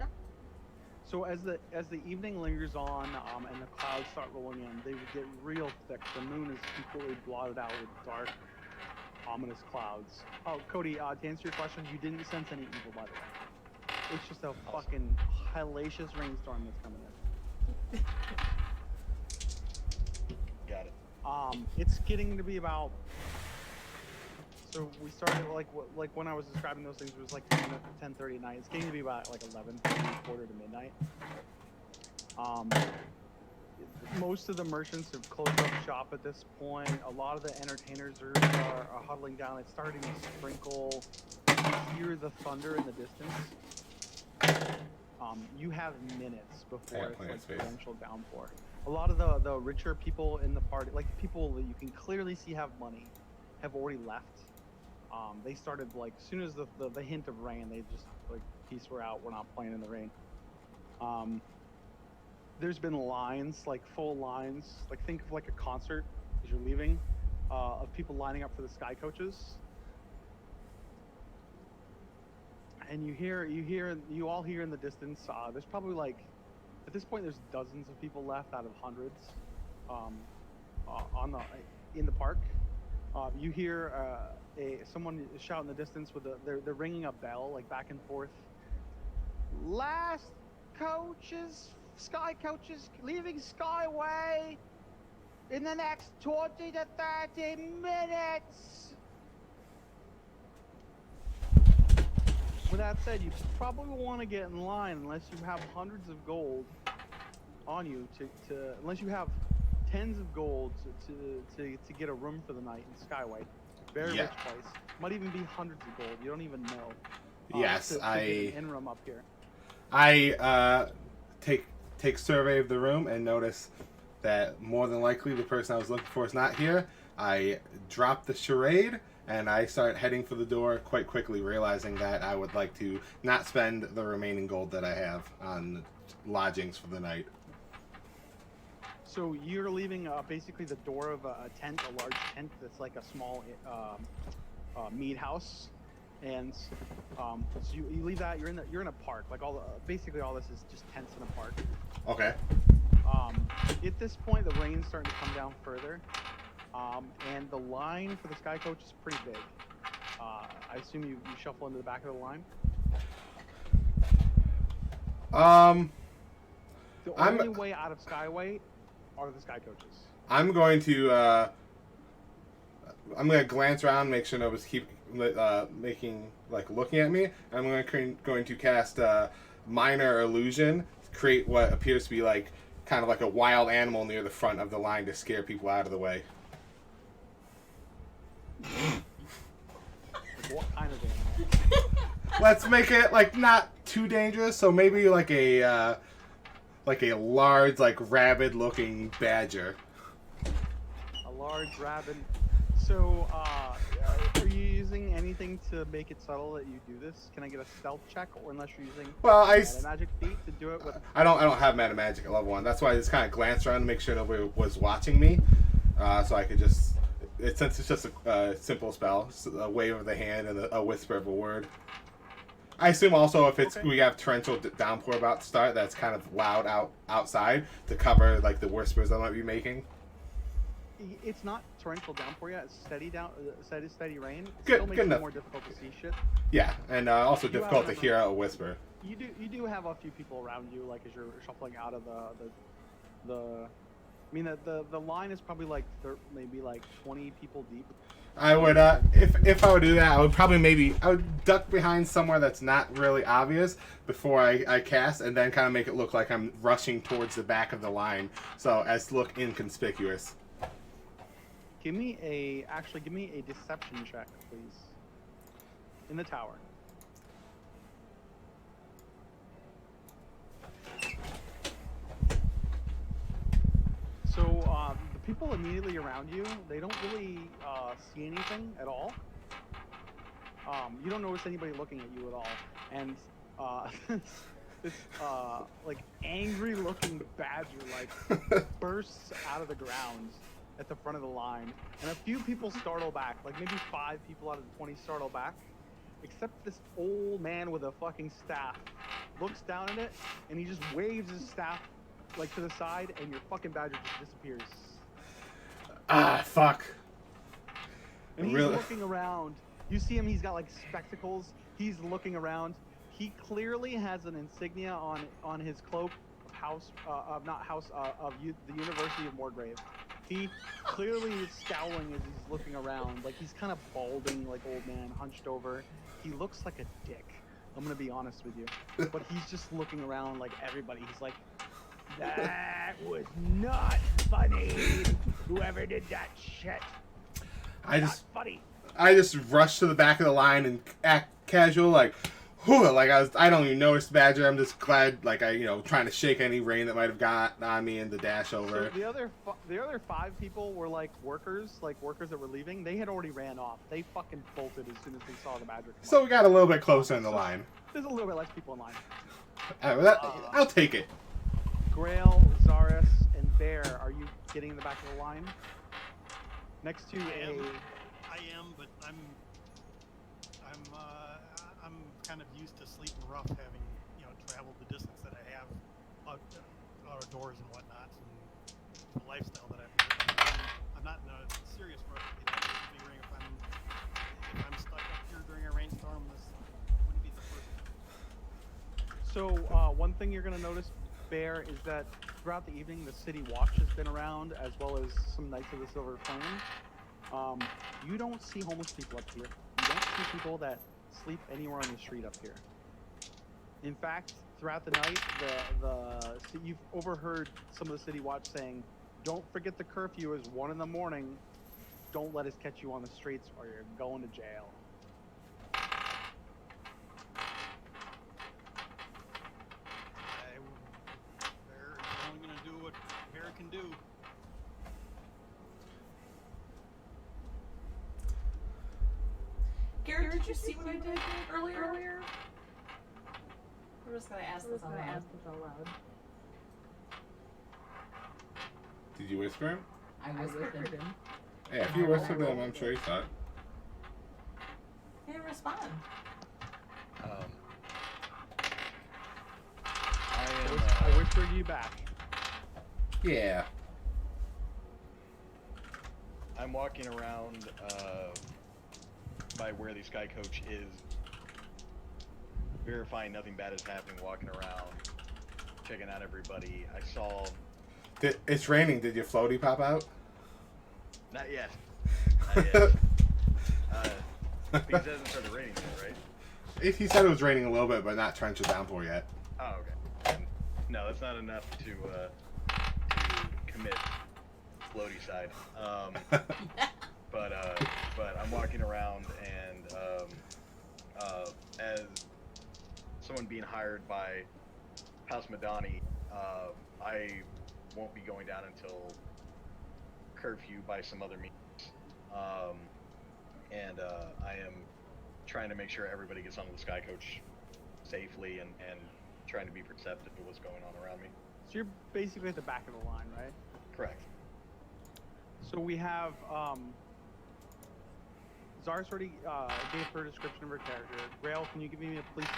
So as the evening lingers on and the clouds start rolling in, they would get real thick. The moon is completely blotted out with dark, ominous clouds. Oh, Cody, to answer your question, you didn't sense any evil, by the way. It's just a fucking hellacious rainstorm that's coming in. Got it. It's getting to be about. So we started like when I was describing those things, it was like 10:30 at night. It's getting to be about like 11, quarter to midnight. Most of the merchants have closed up shop at this point. A lot of the entertainers are huddling down. It's starting to sprinkle. You hear the thunder in the distance. You have minutes before Yeah, it's plenty of like space. torrential downpour. A lot of the richer people in the party, like the people that you can clearly see have money, have already left. They started like as soon as the hint of rain, they just like, peace, we're out, we're not playing in the rain. There's been lines, like full lines, like think of like a concert as you're leaving, of people lining up for the sky coaches. And you all hear in the distance, there's probably like, at this point there's dozens of people left out of hundreds, in the park. You hear someone shout in the distance with they're ringing a bell like back and forth. Last sky coaches leaving Skyway in the next 20 to 30 minutes. With that said, you probably want to get in line unless you have hundreds of gold on you unless you have tens of gold to get a room for the night in Skyway. Very rich place. Might even be hundreds of gold. You don't even know. Yes, to get an in-room up here. I take survey of the room and notice that more than likely the person I was looking for is not here. I drop the charade and I start heading for the door, quite quickly realizing that I would like to not spend the remaining gold that I have on lodgings for the night. So you're leaving basically the door of a tent, a large tent that's like a small mead house, and so you leave that. You're in a park. Like basically all this is just tents in a park. Okay. At this point, the rain's starting to come down further, and the line for the Sky Coach is pretty big. I assume you shuffle into the back of the line. The only way out of Skyway are the Sky Coaches. I'm going to glance around, make sure nobody's looking at me. I'm going to cast minor illusion, create what appears to be like kind of like a wild animal near the front of the line to scare people out of the way. What kind of animal? Let's make it like not too dangerous, so maybe like a large, like rabid-looking badger. A large rabid. So, are you using anything to make it subtle that you do this? Can I get a stealth check, or unless you're using a magic feat to do it with? I don't have meta magic at level 1. That's why I just kind of glanced around to make sure nobody was watching me, so I could just. Since it's just a simple spell, a wave of the hand and a whisper of a word. I assume also if it's we have torrential downpour about to start, that's kind of loud outside to cover like the whispers I might be making. It's not torrential downpour yet. It's steady rain. It Good, still makes good it enough. more difficult to see shit. Yeah, and also difficult to hear a whisper. You do have a few people around you, like as you're shuffling out of the. I mean the line is probably like maybe like 20 people deep. I would if I would do that, I would duck behind somewhere that's not really obvious before I cast, and then kind of make it look like I'm rushing towards the back of the line, so as to look inconspicuous. Give me a deception check, please. In the tower. So the people immediately around you, they don't really see anything at all. You don't notice anybody looking at you at all, and this like angry-looking badger like bursts out of the ground at the front of the line, and a few people startle back, like maybe 5 people out of the 20 startle back, except this old man with a fucking staff looks down at it, and he just waves his staff like to the side, and your fucking badger just disappears. Ah, fuck. And he's looking around. You see him, he's got like spectacles. He's looking around. He clearly has an insignia on his cloak of the University of Morgrave. He clearly is scowling as he's looking around. Like he's kind of balding, like old man, hunched over. He looks like a dick. I'm gonna be honest with you. But he's just looking around like everybody. He's like, that was not funny. Whoever did that shit. I just rushed to the back of the line and act casual, like, whew, like I don't even notice the badger. I'm just glad, like trying to shake any rain that might have got on me and the dash over. So the other 5 people were like workers that were leaving. They had already ran off. They fucking bolted as soon as they saw the badger come So up. we got a little bit closer in the line. There's a little bit less people in line. I'll take it. Grail, Zaris, and Bear, are you getting in the back of the line? Next to I am, but I'm kind of used to sleeping rough, having traveled the distance that I have outdoors and whatnot, and the lifestyle that I've lived. I'm not in a serious rush to get out. Just figuring if I'm stuck up here during a rainstorm, this wouldn't be the first. So one thing you're gonna notice, Bear, is that throughout the evening the city watch has been around, as well as some Knights of the Silver Flame. You don't see homeless people up here. You don't see people that sleep anywhere on the street up here. In fact, throughout the night, you've overheard some of the city watch saying, "Don't forget the curfew is 1 a.m. Don't let us catch you on the streets, or you're going to jail." They're only gonna do what Bear can do. Did you see what I did earlier? We're just gonna ask this out loud. Did you whisper him? I whispered him. Yeah, if you whispered him, I'm sure he saw it. He didn't respond. I whispered you back. Yeah. I'm walking around by where the Sky Coach is, verifying nothing bad is happening, walking around, checking out everybody. I saw... It's raining. Did your floaty pop out? Not yet. Not yet. Because it hasn't started raining yet, right? He said it was raining a little bit, but not torrential downpour yet. Oh, okay. No, that's not enough to commit floaty side. But I'm walking around, and as someone being hired by House Madani, I won't be going down until curfew by some other means. I am trying to make sure everybody gets onto the Sky Coach safely and trying to be perceptive of what's going on around me. So you're basically at the back of the line, right? Correct. So we have Zara's already gave her a description of her character. Grail, can you give me a police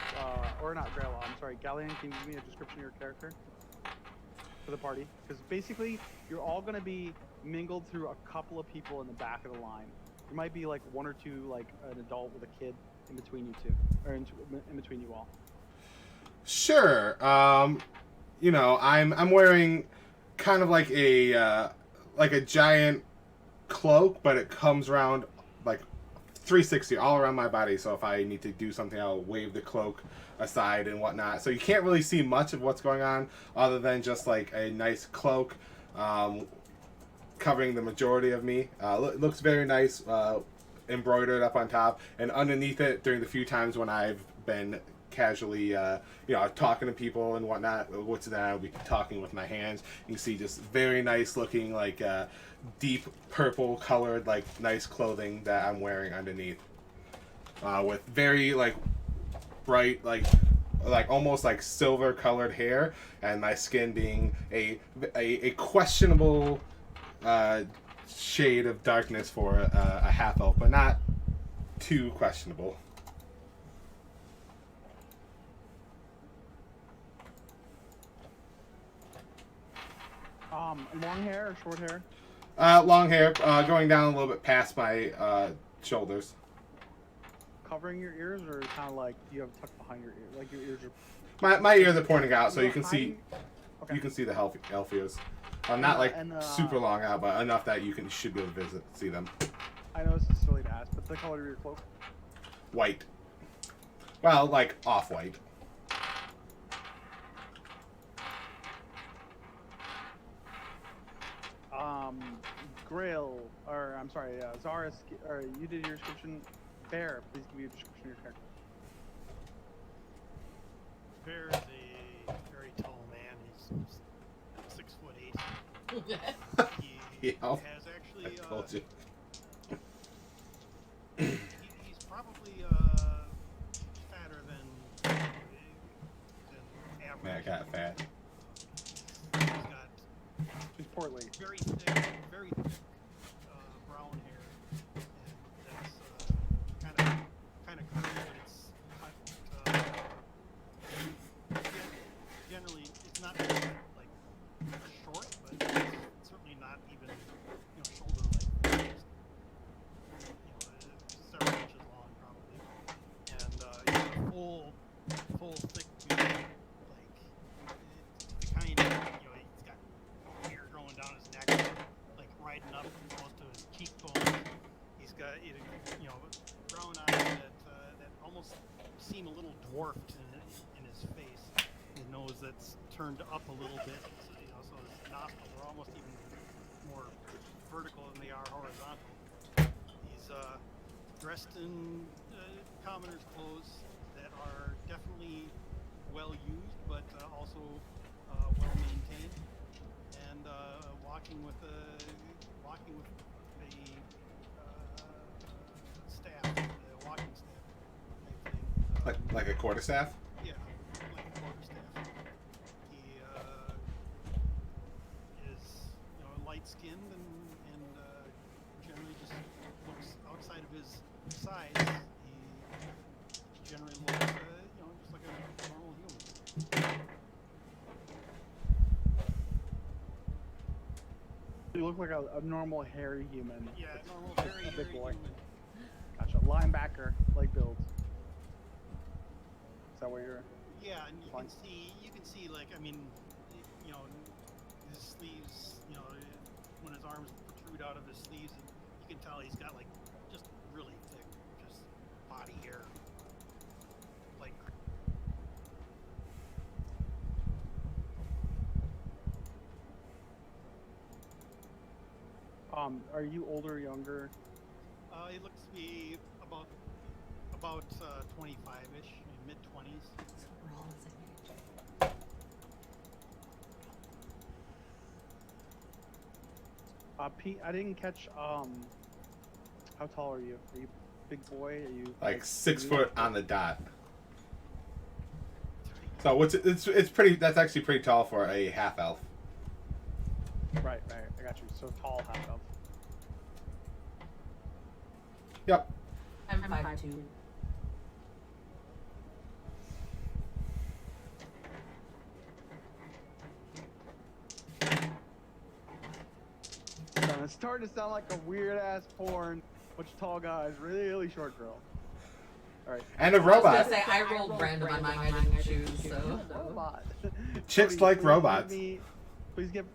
or not Grail? I'm sorry, Galleon, can you give me a description of your character for the party? Because basically, you're all gonna be mingled through a couple of people in the back of the line. There might be like one or two, like an adult with a kid in between you two, or in between you all. Sure. You know, I'm wearing kind of like a giant cloak, but it comes around like 360 all around my body. So if I need to do something, I'll wave the cloak aside and whatnot. So you can't really see much of what's going on, other than just like a nice cloak covering the majority of me. Looks very nice, embroidered up on top, and underneath it, during the few times when I've been casually, talking to people and whatnot, which then I'll be talking with my hands. You can see just very nice looking, like deep purple colored, like nice clothing that I'm wearing underneath, with very like bright, like almost like silver colored hair, and my skin being a questionable shade of darkness for a half elf, but not too questionable. Long hair or short hair? Long hair, going down a little bit past my shoulders. Covering your ears, or kind of like you have tucked behind your ear, like your ears are. My ears are pointing out, so you can see. Okay. You can see the elf ears. Not like super long out, but enough that you should be able to see them. I know this is silly to ask, but the color of your cloak? White. Well, like off-white. Grail, or I'm sorry, Zara, or you did your description. Bear, please give me a description of your character. Bear is a very tall man. He's 6'8". He Yeah, has actually. I told you. He's probably fatter than average. Man, I got fat. He's got She's portly. very thick brown hair, and that's kind of curly, but it's cut. Generally, it's not like short, but it's certainly not even shoulder length. Several inches long probably, and he's got full thick beard, like the kind he's got hair growing down his neck, like riding up close to his cheekbones. He's got brown eyes that almost seem a little dwarfed in his face. His nose that's turned up a little bit, so his nostrils are almost even more vertical than they are horizontal. He's dressed in commoner's clothes that are definitely well used, but also well maintained, and walking with a staff, a walking staff. Like a quarterstaff? Yeah, like a quarterstaff. He is, light-skinned and generally just looks outside of his size. He generally looks, just like a normal human. You look like a normal hairy human. Yeah, It's normal, a very, big very boy. human. Gotcha. Linebacker, like builds. Is that what you're? Yeah, and you Fine. can see, like, I mean, his sleeves, when his arms protrude out of his sleeves, and you can tell he's got like just really thick, just body hair. Like, Are you older or younger? he looks to be about 25-ish, mid 20s. So we're all the same age. Pete, I didn't catch. How tall are you? Are you big boy? Are you Like 6 you- foot on the dot. So it's pretty. That's actually pretty tall for a half elf. Right. I got you. So tall, half elf. Yep. I'm 5'2". It's starting to sound like a weird ass porn. Bunch of tall guys, really short girl. All right. And a I was robot. gonna say I rolled random on mine. I didn't choose, so. Robot. Chicks Cody, like please robots. Please give.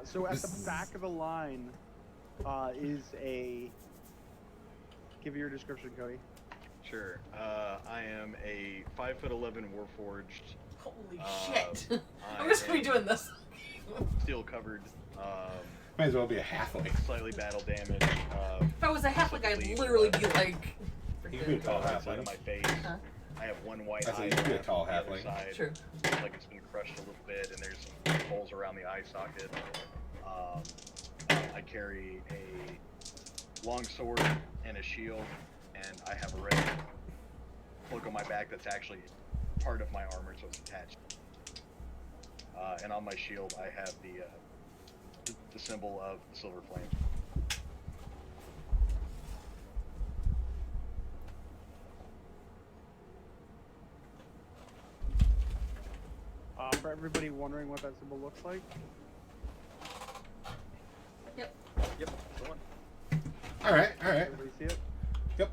So at the back of the line is a. Give your description, Cody. Sure. I am a 5'11" warforged, Holy Uh, shit! I I'm just gonna be am- doing this. steel covered, Might as well be a halfling. slightly battle damaged. If I was a halfling, I'd Specifically, literally be like. You could be a tall right side halfling. of my face. Huh? I have one white I said eye. you could be a left, tall the other halfling. side True. looks like it's been crushed a little bit, and there's holes around the eye socket. I carry a long sword and a shield, and I have a red cloak on my back that's actually part of my armor, so it's attached. And on my shield, I have the symbol of the silver flame. For everybody wondering what that symbol looks like, Yep. Yep, that's the one. All right. everybody see it? Yep.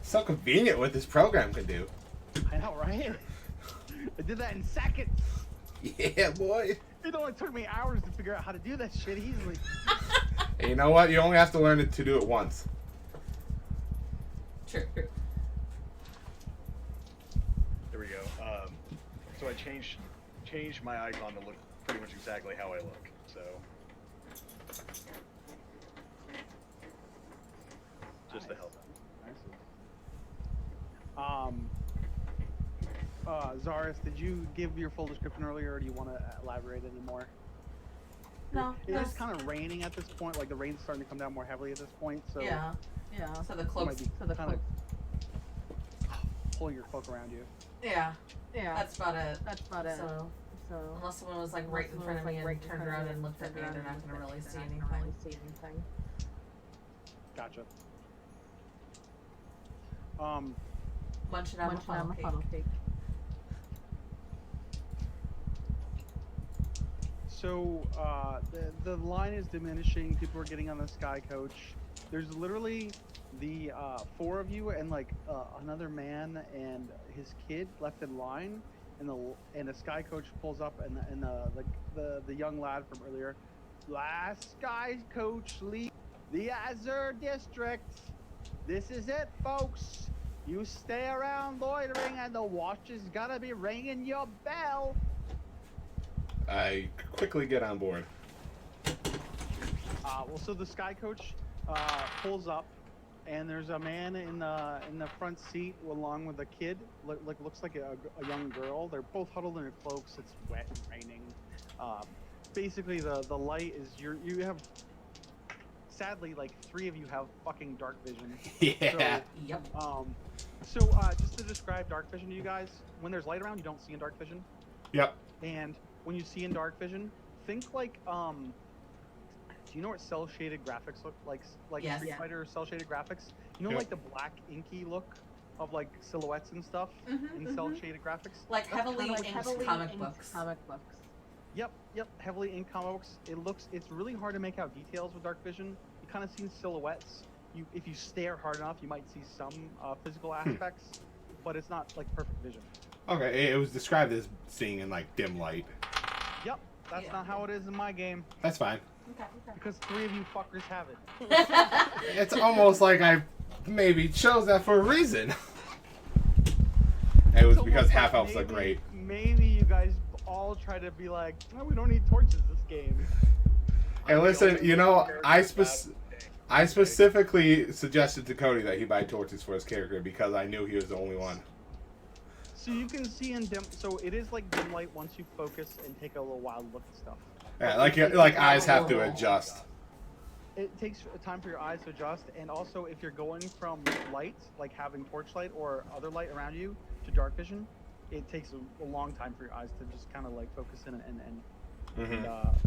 So convenient what this program can do. I know, right? I did that in seconds. Yeah, boy. It only took me hours to figure out how to do that shit easily. Hey, you know what? You only have to learn to do it once. True. There we go. So I changed my icon to look pretty much exactly how I look. So just to help. Zaris, did you give your full description earlier, or do you want to elaborate anymore? No. It is that's- kind of raining at this point. Like the rain's starting to come down more heavily at this point. So Yeah. So the you cloaks. might be So the kind of cloaks. pulling your cloak around you. Yeah. Yeah, That's about it. that's about it. So So unless someone was like right in front of me and turned around and looked at me, they're not gonna really see anything. Gotcha. Munching on a funnel cake. So the line is diminishing. People are getting on the Sky Coach. There's literally the 4 of you and like another man and his kid left in line, and the Sky Coach pulls up, and the young lad from earlier, last Sky Coach leave the Azure District. This is it, folks. You stay around loitering, and the watch is gonna be ringing your bell. I quickly get on board. Well, so the Sky Coach pulls up, and there's a man in the front seat along with a kid. Looks like a young girl. They're both huddled in their cloaks. It's wet and raining. Basically, the light is you have sadly, like 3 of you have fucking dark vision. Yeah. Yep. Just to describe dark vision to you guys, when there's light around, you don't see in dark vision. Yep. And when you see in dark vision, think like do you know what cell shaded graphics look like? Like Yes. Street Fighter cell shaded graphics. You know, Yep. like the black inky look of like silhouettes and stuff in cell shaded graphics. Like That's heavily kinda inked comic books. Yep, heavily inked comic books. It's really hard to make out details with dark vision. You kind of see silhouettes. If you stare hard enough, you might see some physical aspects, but it's not like perfect vision. Okay, it was described as seeing in like dim light. Yep, that's not how it is in my game. That's fine. Okay. Because 3 of you fuckers have it. It's almost like I maybe chose that for a reason. It was It's because almost half like elves are great. Maybe you guys all try to be like, oh, we don't need torches this game. Hey, listen, you know, I specifically suggested to Cody that he buy torches for his character because I knew he was the only one. So you can see in dim. So it is like dim light once you focus and take a little wild look at stuff. Yeah, like eyes have to adjust. It takes time for your eyes to adjust, and also if you're going from light, like having torchlight or other light around you, to dark vision, it takes a long time for your eyes to just kind of like focus in and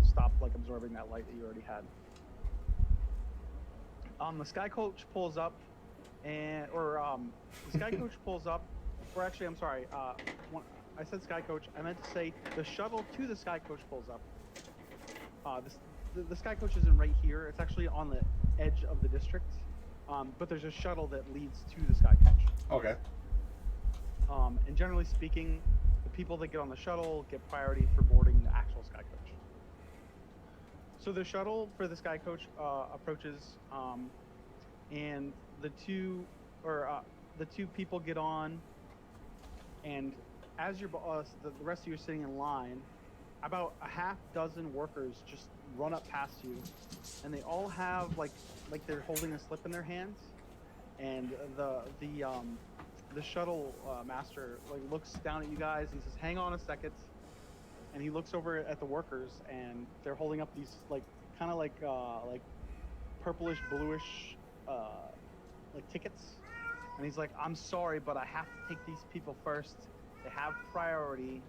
stop like absorbing that light that you already had. The Sky Coach pulls up, the Sky Coach pulls up, or actually, I'm sorry, I said Sky Coach. I meant to say the shuttle to the Sky Coach pulls up. The Sky Coach isn't right here. It's actually on the edge of the district, but there's a shuttle that leads to the Sky Coach. Okay. And generally speaking, the people that get on the shuttle get priority for boarding the actual Sky Coach. So the shuttle for the Sky Coach approaches, and the two people get on, and as the rest of you are sitting in line, about a half dozen workers just run up past you, and they all have like they're holding a slip in their hands, and the shuttle master like looks down at you guys and says, "Hang on a second," and he looks over at the workers, and they're holding up these like kind of like purplish bluish like tickets, and he's like, "I'm sorry, but I have to take these people first. They have priority.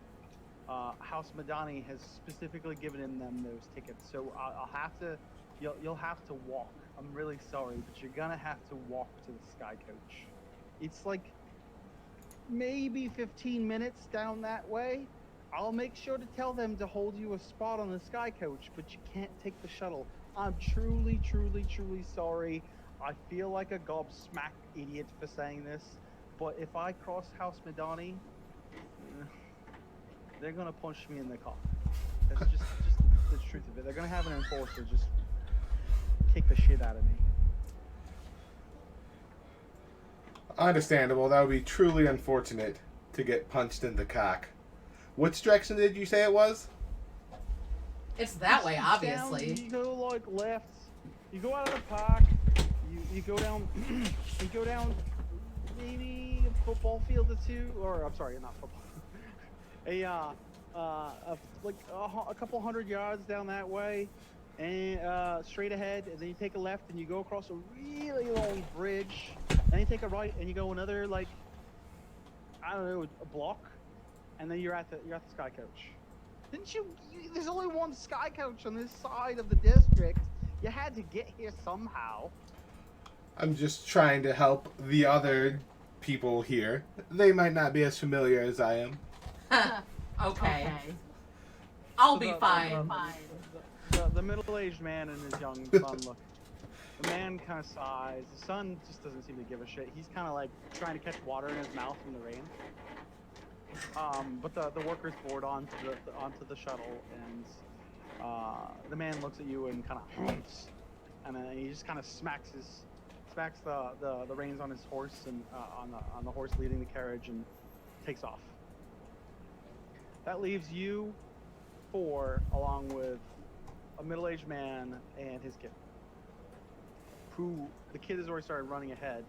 House Madani has specifically given them those tickets, so I'll have to. You'll have to walk. I'm really sorry, but you're gonna have to walk to the Sky Coach. It's like maybe 15 minutes down that way. I'll make sure to tell them to hold you a spot on the Sky Coach, but you can't take the shuttle. I'm truly, truly, truly sorry. I feel like a gobsmacked idiot for saying this, but if I cross House Madani, they're gonna punch me in the cock. That's just the truth of it. They're gonna have an enforcer just kick the shit out of me." Understandable. That would be truly unfortunate to get punched in the cock. Which direction did you say it was? It's that way, obviously. You go like left. You go out of the park. You go down. You go down maybe a football field or two, or I'm sorry, not football. A couple 100 yards down that way, and straight ahead, and then you take a left and you go across a really long bridge, and you take a right and you go another like I don't know, a block, and then you're at the Sky Coach. Didn't you there's only one Sky Coach on this side of the district. You had to get here somehow. I'm just trying to help the other people here. They might not be as familiar as I am. Okay. I'll be fine. The middle-aged man and his young son look. The man kind of sighs. The son just doesn't seem to give a shit. He's kind of like trying to catch water in his mouth from the rain. But the workers board onto the shuttle, and the man looks at you and kind of hums, and then he just kind of smacks the reins on his horse and on the horse leading the carriage and takes off. That leaves you 4, along with a middle-aged man and his kid. The kid has already started running ahead,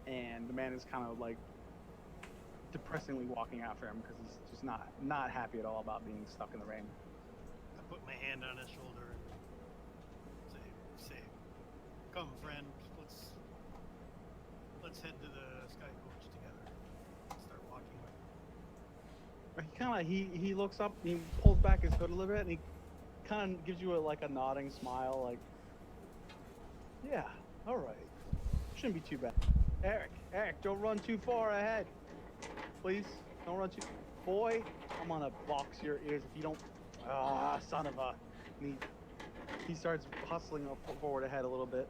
and the man is kind of like depressingly walking after him because he's just not happy at all about being stuck in the rain. I put my hand on his shoulder and say, Come, friend. Let's head to the Sky Coach together. Start walking with. He looks up, he pulls back his hood a little bit, and he kind of gives you a nodding smile, like, yeah, all right, shouldn't be too bad. Eric, don't run too far ahead, please. Don't run too. Boy, I'm gonna box your ears if you don't. Ah, son of a. And he starts hustling forward ahead a little bit.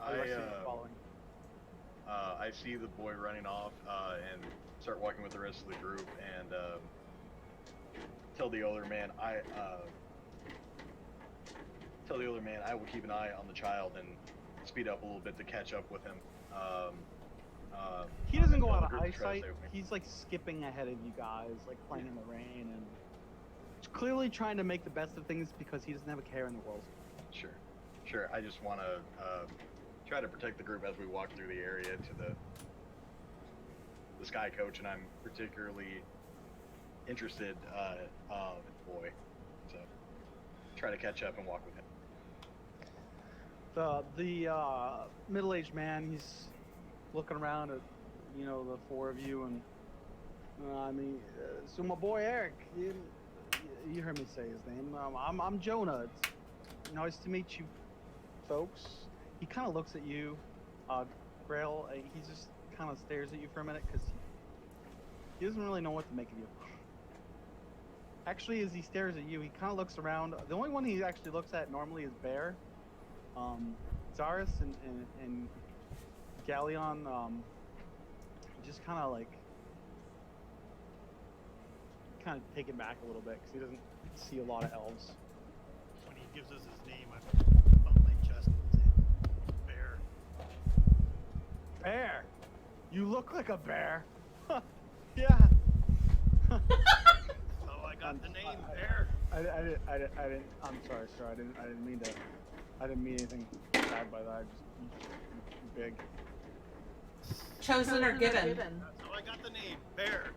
The rest of you are following. I see the boy running off and start walking with the rest of the group and tell the older man I will keep an eye on the child and speed up a little bit to catch up with him. He doesn't go out of eyesight. He's like skipping ahead of you guys, like playing in the rain and clearly trying to make the best of things because he doesn't have a care in the world. Sure. I just want to try to protect the group as we walk through the area to the Sky Coach, and I'm particularly interested in the boy, so try to catch up and walk with him. The middle-aged man, he's looking around at the four of you, and so my boy Eric, you heard me say his name. I'm Jonah. It's nice to meet you, folks. He kind of looks at you, Grail. He just kind of stares at you for a minute because he doesn't really know what to make of you. Actually, as he stares at you, he kind of looks around. The only one he actually looks at normally is Bear. Zaris and Galleon just kind of taken back a little bit because he doesn't see a lot of elves. When he gives us his name, I bump my chest and say, Bear. Bear? You look like a bear. Yeah. Oh, I got the name, Bear. I didn't. I'm sorry, sir. I didn't mean anything bad by that. I just big. Chosen or given? That's how I got the name, Bear.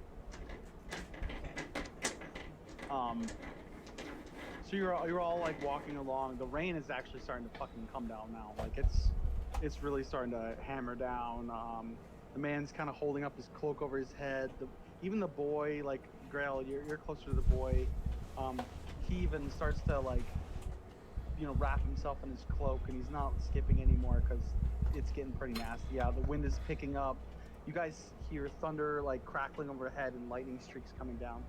So you're all like walking along. The rain is actually starting to fucking come down now. Like it's really starting to hammer down. The man's kind of holding up his cloak over his head. Even the boy, like Grail, you're closer to the boy. He even starts to wrap himself in his cloak, and he's not skipping anymore because it's getting pretty nasty out. The wind is picking up. You guys hear thunder like crackling overhead and lightning streaks coming down.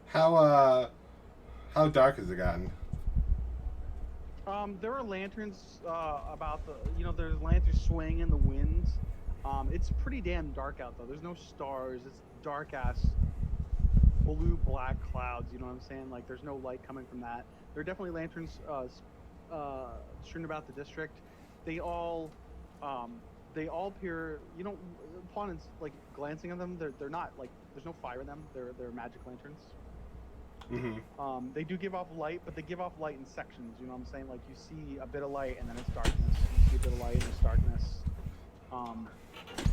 How dark has it gotten? There are lanterns about there's lanterns swaying in the wind. It's pretty damn dark out though. There's no stars. It's dark ass blue-black clouds. You know what I'm saying? Like there's no light coming from that. There are definitely lanterns strewn about the district. They all appear. Upon like glancing at them, they're not like there's no fire in them. They're magic lanterns. Mm-hmm. They do give off light, but they give off light in sections. You know what I'm saying? Like you see a bit of light and then it's darkness. You see a bit of light and it's darkness.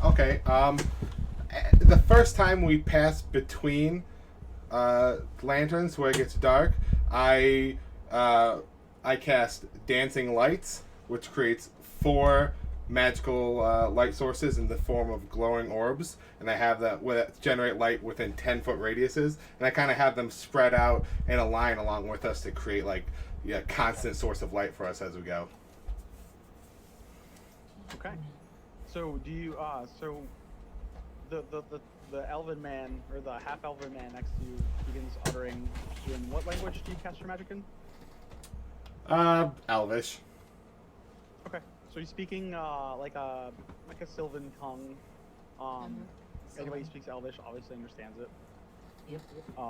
Okay. The first time we pass between lanterns where it gets dark, I cast Dancing Lights, which creates 4 magical light sources in the form of glowing orbs, and I have that generate light within 10-foot radiuses, and I kind of have them spread out in a line along with us to create a constant source of light for us as we go. Okay. So do you so the elven man or the half elven man next to you begins uttering in what language do you cast your magic in? Elvish. Okay. So he's speaking like a Sylvan tongue. Anybody who speaks Elvish obviously understands it. Yep.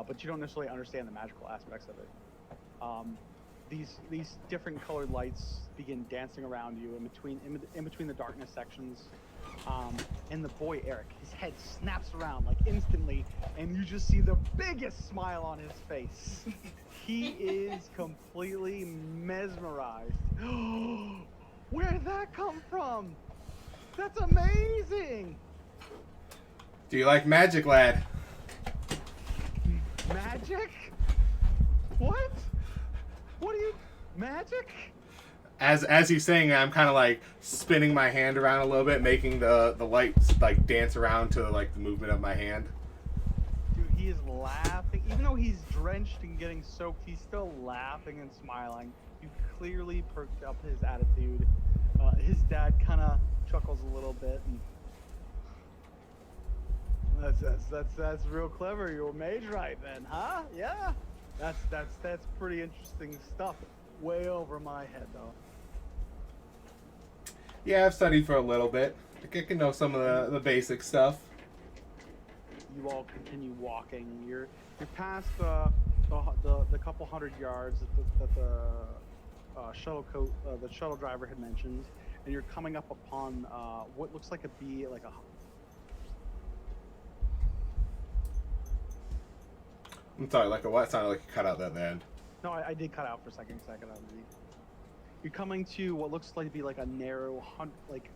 But you don't necessarily understand the magical aspects of it. These different colored lights begin dancing around you in between the darkness sections. And the boy Eric, his head snaps around like instantly, and you just see the biggest smile on his face. He is completely mesmerized. Where'd that come from? That's amazing! Do you like magic, lad? Magic? What? What are you... Magic? as he's saying, I'm kind of like spinning my hand around a little bit, making the lights like dance around to like the movement of my hand. Dude, he is laughing. Even though he's drenched and getting soaked, he's still laughing and smiling. You clearly perked up his attitude. His dad kind of chuckles a little bit, and that's real clever. You're a mage right then, huh? Yeah. That's pretty interesting stuff. Way over my head though. Yeah, I've studied for a little bit. I can know some of the basic stuff. You all continue walking. You're past the couple hundred yards that the shuttle driver had mentioned, and you're coming up upon what looks like a I'm sorry, like a what? It sounded like you cut out that end. No, I did cut out for a second. You're coming to what looks like to be like a narrow, like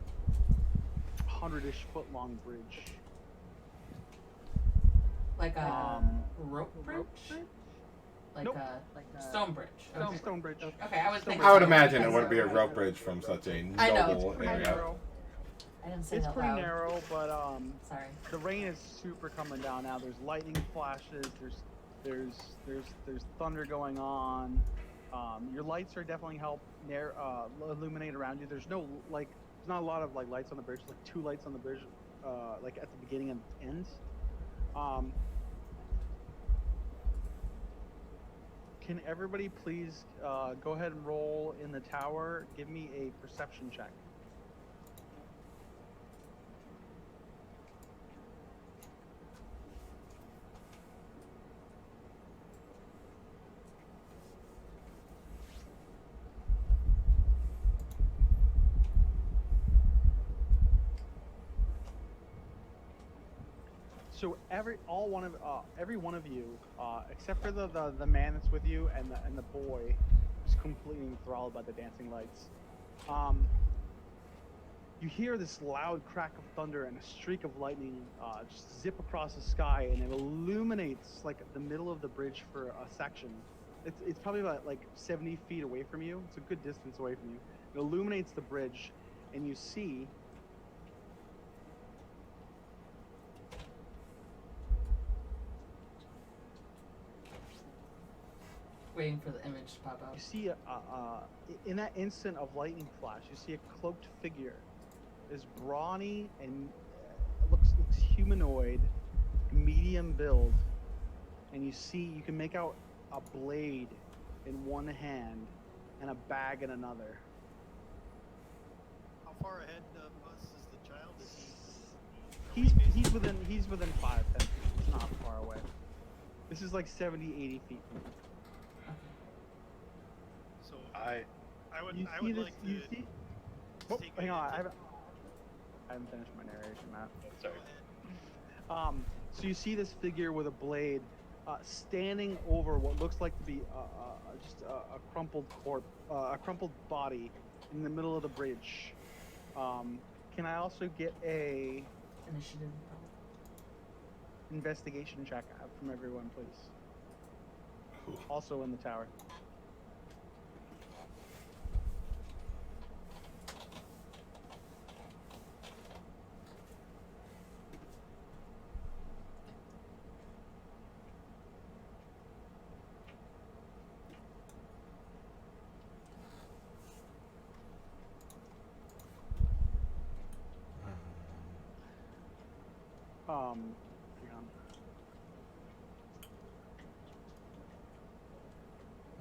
100-ish foot long bridge. Like a rope bridge? Like Nope. a stone bridge. It's a stone bridge. Okay, I was thinking. I would imagine it would be a rope bridge from such a I know. noble area. Narrow. I didn't say It's that pretty loud. narrow, but Sorry. the rain is super coming down now. There's lightning flashes. There's thunder going on. Your lights are definitely help illuminate around you. There's not a lot of like lights on the bridge. Like 2 lights on the bridge, like at the beginning and end. Can everybody please go ahead and roll in the tower? Give me a perception check. So every one of you, except for the man that's with you and the boy, who's completely enthralled by the dancing lights, you hear this loud crack of thunder and a streak of lightning just zip across the sky, and it illuminates like the middle of the bridge for a section. It's probably about like 70 feet away from you. It's a good distance away from you. It illuminates the bridge, and you see. Waiting for the image to pop out. You see, in that instant of lightning flash, you see a cloaked figure, is brawny and looks humanoid, medium build, and you can make out a blade in one hand and a bag in another. How far ahead of us is the child? Is he? He's within 5-10 feet. He's not far away. This is like 70-80 feet from him. So I I would You I see would this? like You to see? Oh, take hang on. advantage- I haven't finished my narration, Matt. sorry. Go ahead. So you see this figure with a blade standing over what looks like to be just a crumpled a crumpled body in the middle of the bridge. Can I also get a Initiative. investigation check from everyone, please? Ooh. Also in the tower. Hang on.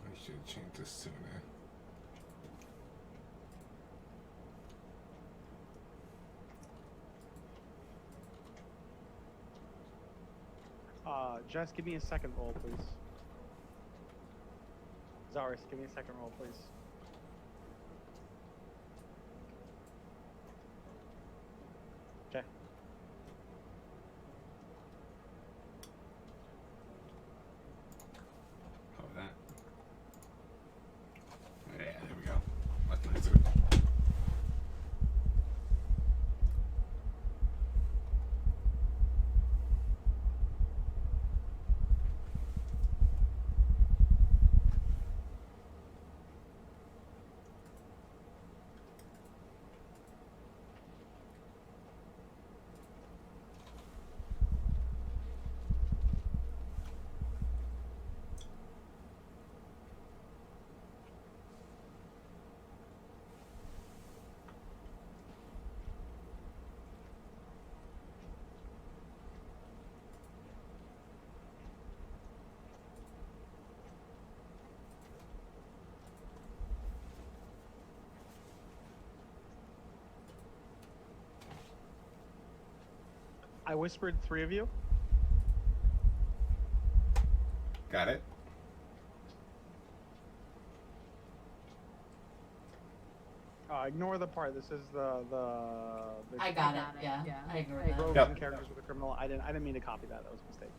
I should have changed this sooner. Jess, give me a second roll, please. Zaris, give me a second roll, please. Okay. How about that? Yeah, there we go. Much nicer. I whispered 3 of you. Got it. Ignore the part. This is the I got it. Yeah, I ignored that. rogues Yep. and characters with a criminal. I didn't mean to copy that. That was a mistake.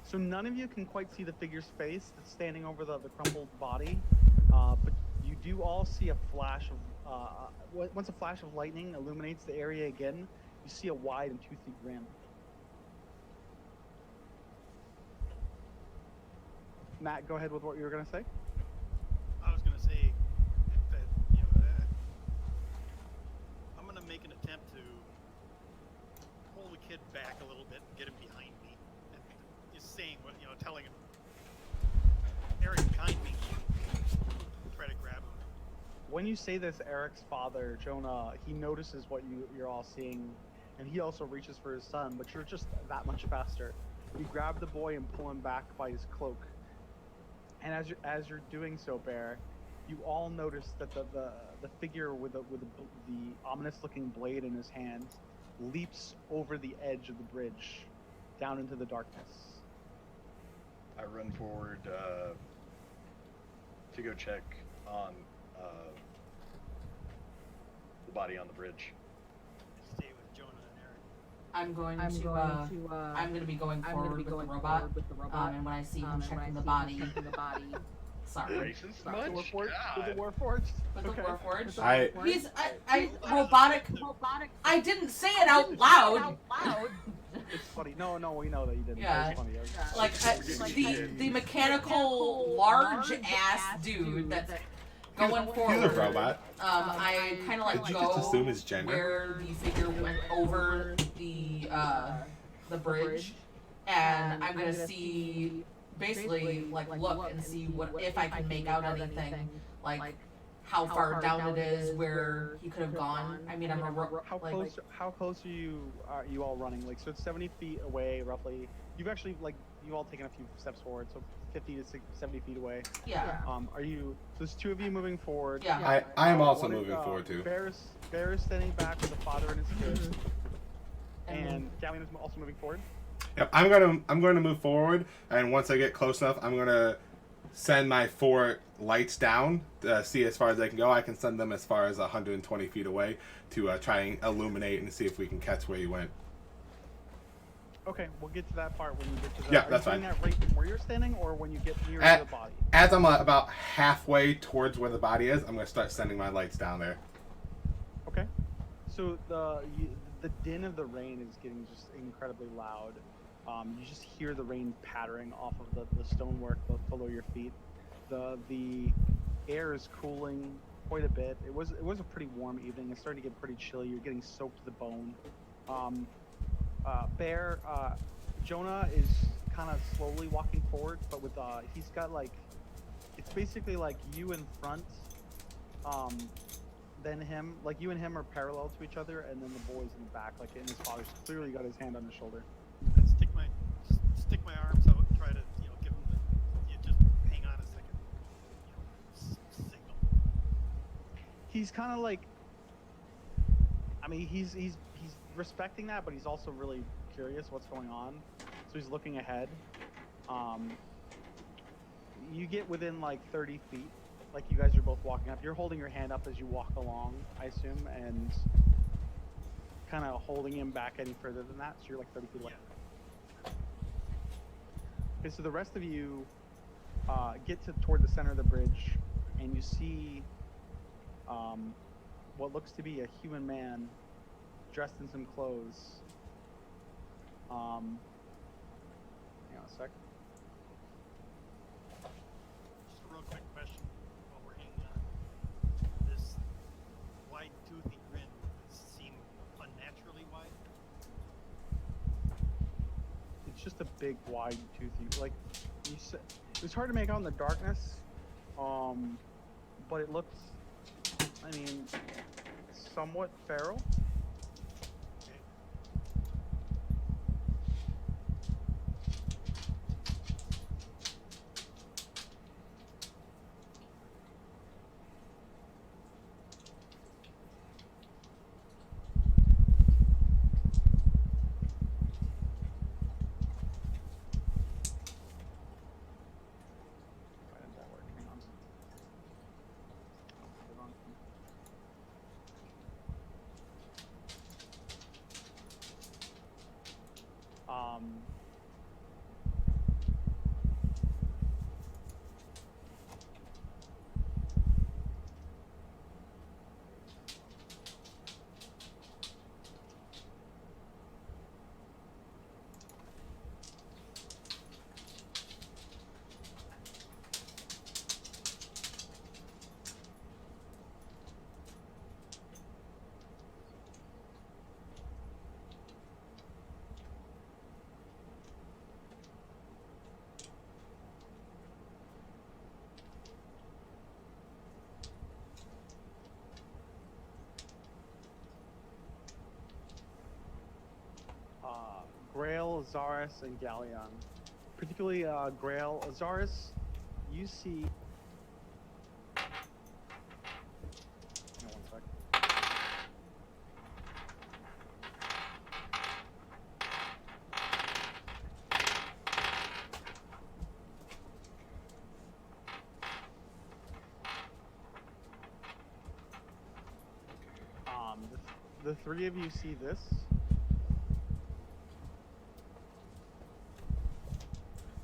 So none of you can quite see the figure's face that's standing over the crumpled body, but you do all see a flash of once a flash of lightning illuminates the area again, you see a wide and toothy grin. Matt, go ahead with what you were gonna say. I was gonna say that I'm gonna make an attempt to pull the kid back a little bit and get him behind me, and just saying what telling him, Eric, behind me. Try to grab him. When you say this, Eric's father, Jonah, he notices what you're all seeing, and he also reaches for his son, but you're just that much faster. You grab the boy and pull him back by his cloak. And as you're doing so, Bear, you all notice that the figure with the ominous-looking blade in his hands leaps over the edge of the bridge, down into the darkness. I run forward to go check on the body on the bridge. Stay with Jonah and Eric. I'm going to be going forward with the robot. And when I see him checking the body, sorry. Racist? With the Much? Warforged? With the Okay. Warforged. I I robotic. I didn't say it out loud. It's funny. No, we know that you didn't. Yeah. It's funny. Like the mechanical large ass dude that's going forward. he's a robot. I kind of like Did you go just assume his gender? where the figure went over the bridge, and I'm gonna see basically like look and see what if I can make out anything, like how far down it is, where he could have gone. I mean, I'm a How close are you all running? Like, so it's 70 feet away, roughly. You've actually you all taken a few steps forward, so 50 to 70 feet away. Yeah. Are you? So there's 2 of you moving forward. Yeah. I am also One is, moving forward too. Bear is standing back with the father and his kid, and Galleon is also moving forward. Yep, I'm gonna move forward, and once I get close enough, I'm gonna send my 4 lights down to see as far as I can go. I can send them as far as 120 feet away to try and illuminate and see if we can catch where you went. Okay, we'll get to that part when you get to the. Yeah, are that's you doing fine. that right from where you're standing, or when you get near At- to the body? As I'm about halfway towards where the body is, I'm gonna start sending my lights down there. Okay. So the din of the rain is getting just incredibly loud. You just hear the rain pattering off of the stonework below your feet. The air is cooling quite a bit. It was a pretty warm evening. It's starting to get pretty chilly. You're getting soaked to the bone. Bear, Jonah is kind of slowly walking forward, but with he's got it's basically like you in front, then him. Like you and him are parallel to each other, and then the boy's in the back. Like, and his father's clearly got his hand on his shoulder. I stick my arms out and try to give him just hang on a second. Signal. He's kind of like, I mean, he's respecting that, but he's also really curious what's going on, so he's looking ahead. You get within 30 feet, like you guys are both walking up. You're holding your hand up as you walk along, I assume, and kind of holding him back any further than that, so you're 30 feet away. Okay, so the rest of you get toward the center of the bridge, and you see what looks to be a human man dressed in some clothes. Hang on a sec. Just a real quick question while we're hanging on. This wide toothy grin seem unnaturally wide. It's just a big, wide, toothy. It's hard to make out in the darkness, but it looks, I mean, somewhat feral. Okay. Grail, Azaris, and Galleon. Particularly Grail, Azaris, you see. Hang on one sec. The three of you see this.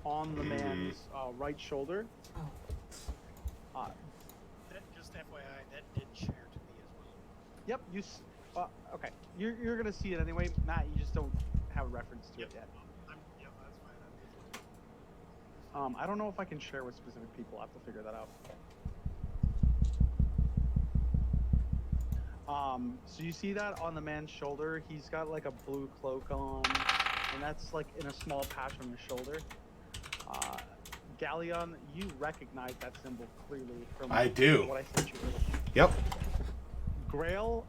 On the man's right shoulder. Oh. That, just FYI, that did share to me as well. Yep, okay. You're gonna see it anyway, Matt. You just don't have a reference to it yet. Yeah, that's fine. I don't know if I can share with specific people. I have to figure that out. So you see that on the man's shoulder? He's got like a blue cloak on, and that's like in a small patch on his shoulder. Galleon, you recognize that symbol clearly from I do. what I sent you. Yep. Grail,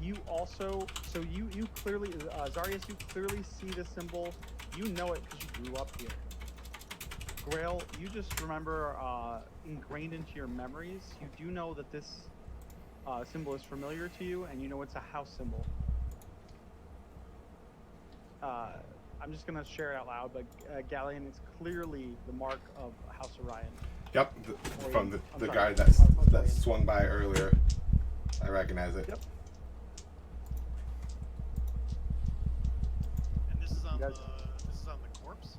you also, so you clearly, Zarius, you clearly see the symbol. You know it because you grew up here. Grail, you just remember, ingrained into your memories, you do know that this symbol is familiar to you, and you know it's a house symbol. I'm just gonna share it out loud, but Galleon is clearly the mark of House Orion. Yep. From the sorry, guy House that Orion. swung by earlier. I recognize it. Yep. And this is on guys- the corpse.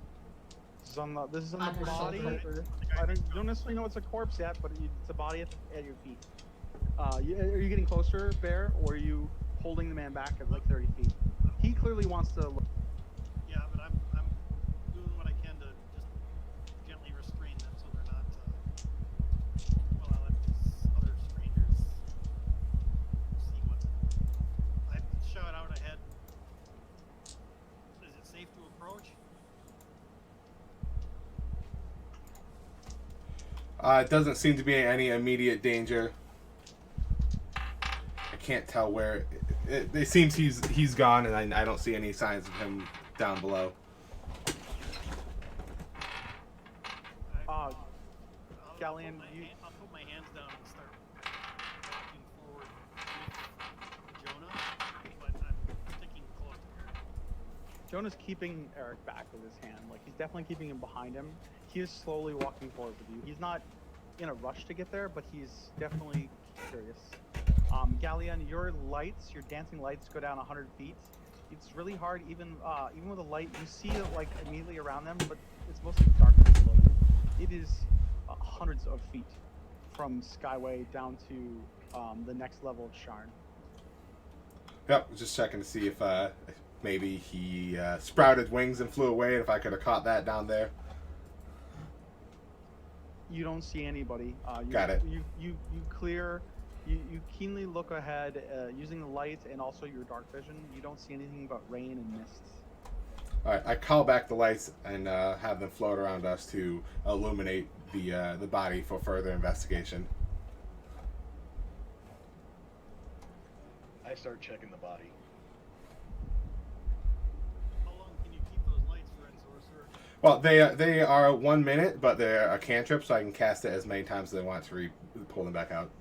This is on the On his body. shoulder. I don't necessarily know it's a corpse yet, but it's a body at your feet. Are you getting closer, Bear, or are you holding the man back at like 30 feet? He clearly wants to look. Yeah, but I'm doing what I can to just gently restrain them so they're not. Well, I'll let these other strangers see what. I shout out ahead. Is it safe to approach? It doesn't seem to be any immediate danger. I can't tell where. It seems he's gone, and I don't see any signs of him down below. I'll Galleon, I'll put my hands down and start walking forward with Jonah, but I'm sticking close to her. Jonah's keeping Eric back with his hand. Like, he's definitely keeping him behind him. He is slowly walking forward with you. He's not in a rush to get there, but he's definitely curious. Galleon, your lights, your dancing lights go down 100 feet. It's really hard, even with a light, you see it like immediately around them, but it's mostly darkness below you. It is hundreds of feet from Skyway down to the next level of Sharn. Yep, just checking to see if maybe he sprouted wings and flew away, and if I could have caught that down there. You don't see anybody. Got it. You keenly look ahead using the light and also your dark vision. You don't see anything but rain and mists. All right, I call back the lights and have them float around us to illuminate the body for further investigation. I start checking the body. How long can you keep those lights for, Sorcerer? Well, they are 1 minute, but they're a cantrip, so I can cast it as many times as I want to pull them back out.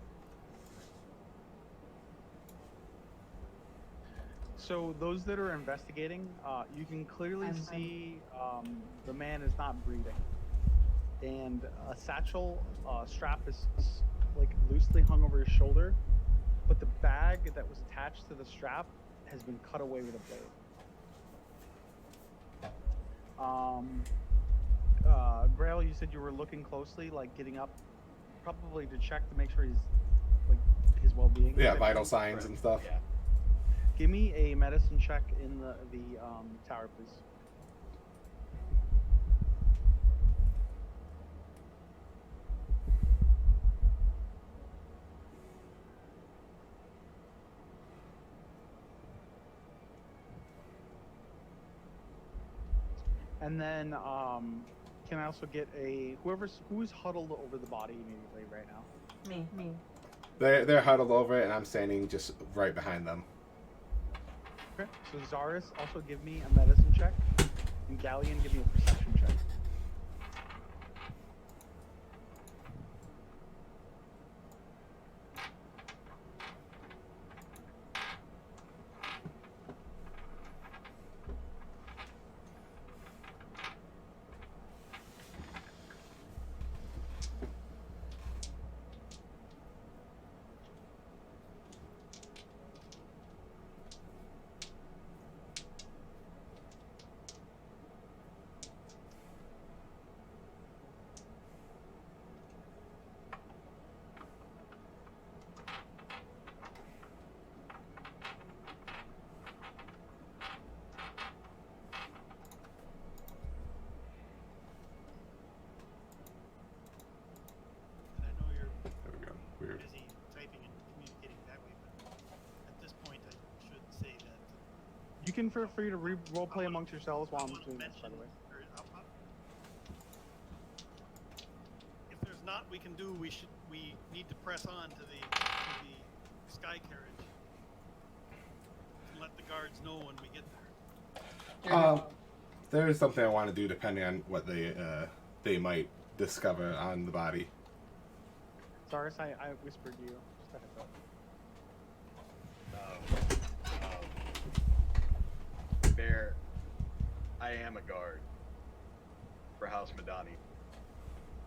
So those that are investigating, you can clearly see the man is not breathing, and a satchel strap is like loosely hung over his shoulder, but the bag that was attached to the strap has been cut away with a blade. Grail, you said you were looking closely, like getting up, probably to check to make sure he's like his well-being. Yeah, vital signs and stuff. Yeah. Give me a medicine check in the tower, please. And then, can I also get who's huddled over the body immediately right now? Me. They're huddled over it, and I'm standing just right behind them. Okay. So Zaris, also give me a medicine check, and Galleon, give me a perception check. And I know you're There we go. Weird. busy typing and communicating that way, but at this point, I should say that You can feel free to role play I amongst yourselves while I I'm want to doing this, by mention, the way. or if there's not we can do, we need to press on to the sky carriage and let the guards know when we get there. There is something I want to do depending on what they might discover on the body. Zaris, I whispered you. Just a heads up. Bear, I am a guard for House Madani.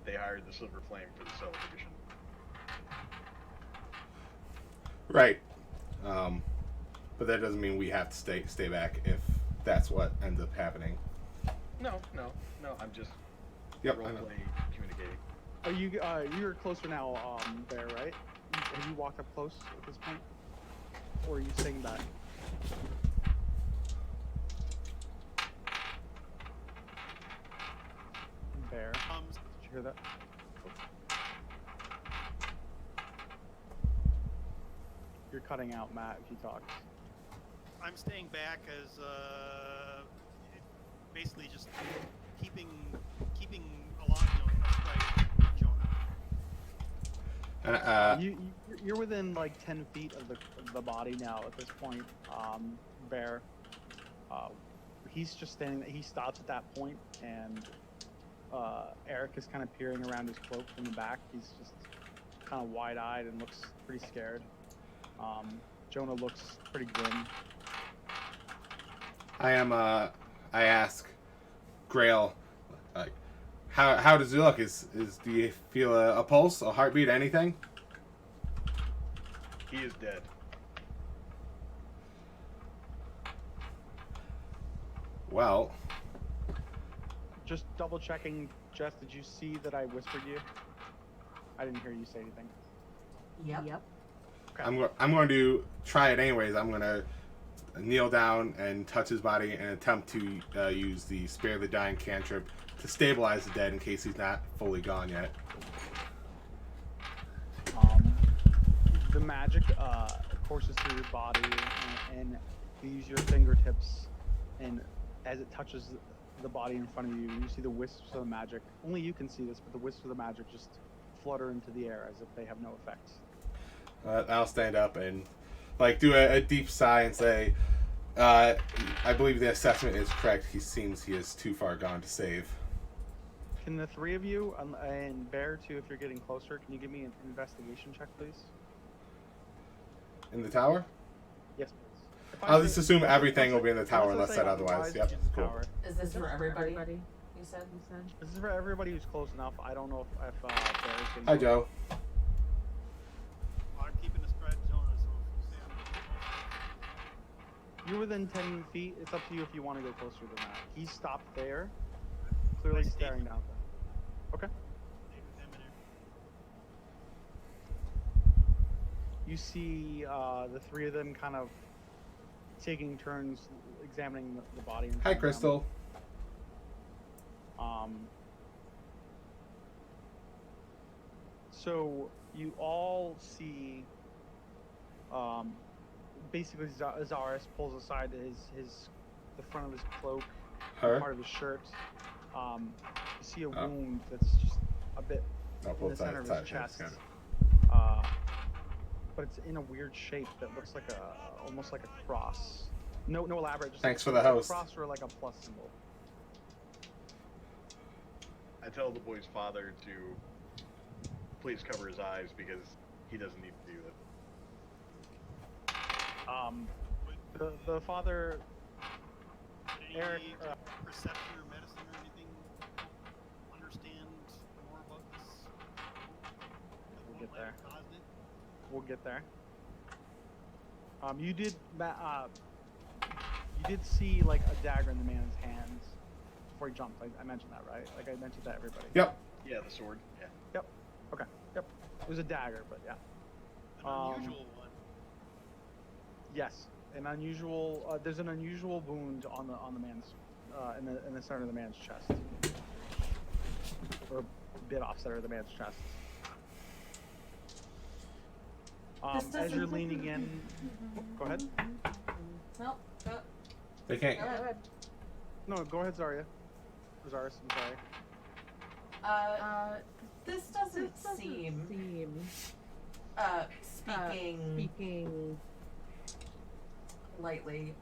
They hired the Silver Flame for the celebration. Right. But that doesn't mean we have to stay back if that's what ends up happening. No. I'm just Yep, I know. role-play communicating. Are you you're closer now, Bear, right? Have you walked up close at this point, or are you staying back? Bear, did you hear that? You're cutting out, Matt, if you talk. I'm staying back as basically just keeping alive, Jonah. And, You're within like 10 feet of the body now at this point, Bear. He's just standing. He stops at that point, and Eric is kind of peering around his cloak from the back. He's just kind of wide-eyed and looks pretty scared. Jonah looks pretty grim. I ask Grail, like, how does he look? Do you feel a pulse, a heartbeat, anything? He is dead. Well, Just double checking, Jess, did you see that I whispered you? I didn't hear you say anything. Yep. Okay. I'm going to try it anyways. I'm going to kneel down and touch his body and attempt to use the Spare the Dying cantrip to stabilize the dead in case he's not fully gone yet. The magic courses through your body, and you use your fingertips, and as it touches the body in front of you, you see the wisps of the magic. Only you can see this, but the wisps of the magic just flutter into the air as if they have no effects. I'll stand up and do a deep sigh and say, I believe the assessment is correct. He seems he is too far gone to save. Can the three of you, and Bear too, if you're getting closer, can you give me an investigation check, please? In the tower? Yes, please. If I'll I just say- assume everything will be in the unless tower I unless say said otherwise. Yep, use the cool. tower. Is this for everybody? You said. This is for everybody who's close enough. I don't know if Bear is getting Hi, Joe. Well, I'm keeping a spread, Jonah, so if you say You're within 10 feet. It's up to you if you want to go closer than that. He's stopped there, clearly staring down there. Okay. Stay with him and You see the three of them kind of taking turns examining the body. In Hi, front of them. Crystal. So you all see, basically Zaris pulls aside the front of his cloak, Her? part of his shirt. You see a Oh. wound that's just a bit No, in the both center of sides. his chest. Kind But it's in a weird shape that looks like almost like a cross. No elaborate. Just Thanks for like the a host. cross or like a plus symbol. I tell the boy's father to please cover his eyes because he doesn't need to do it. The father, any Eric. perception or medicine or anything understand more about this? We'll What get might there. have caused it? We'll get there. You did see like a dagger in the man's hands before he jumped. I mentioned that, right? Like I mentioned that to everybody. Yep. Yeah, the sword. Yeah. Yep. Okay. Yep. It was a dagger, but yeah. An unusual one. Yes. An unusual. There's an unusual wound on the man's in the center of the man's chest, or a bit off center of the man's chest. As you're leaning in, go ahead. Nope. They can't. Go ahead. No, go ahead, Zarya. Zaris, I'm sorry. This doesn't seem speaking lightly.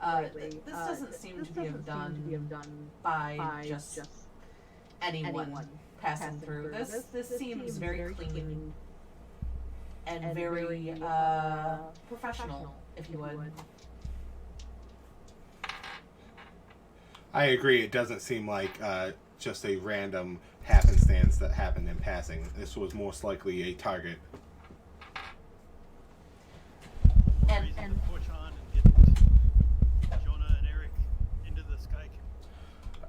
This doesn't seem to be done by just anyone passing through. This seems very clean and very professional, if you would. I agree. It doesn't seem like just a random happenstance that happened in passing. This was most likely a target. More And- reason and- to push on and get Jonah and Eric into the sky.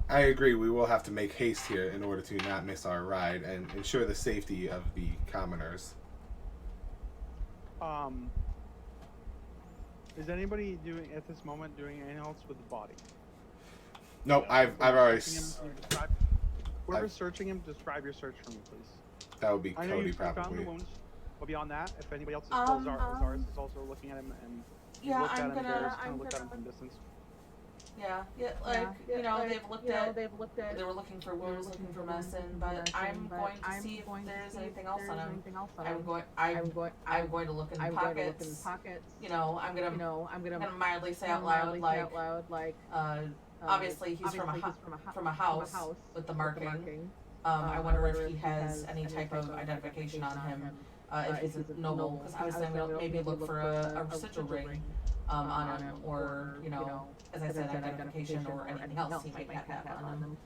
I agree. We will have to make haste here in order to not miss our ride and ensure the safety of the commoners. Is anybody doing at this moment doing anything else with the body? Nope. I've already. Searching him, can you describe- Whoever's searching him, describe your search for me, please. That would be I know Cody you found the probably. wounds. But beyond that, if anybody else is Zaris is also looking at him and Yeah, looked at I'm him, gonna. Bear's kind of looked at him from distance. Yeah, you know, they've looked at. They were looking for wounds, looking for medicine, but I'm going to see if there's anything else on him. I'm going to look in the pockets. You know, I'm gonna mildly say out loud, like, obviously he's from a house with the marking. I wonder if he has any type of identification on him. If he's a noble, because obviously I'm gonna maybe look for a residual ring on him, or you know, as I said, identification or anything else he might have on him.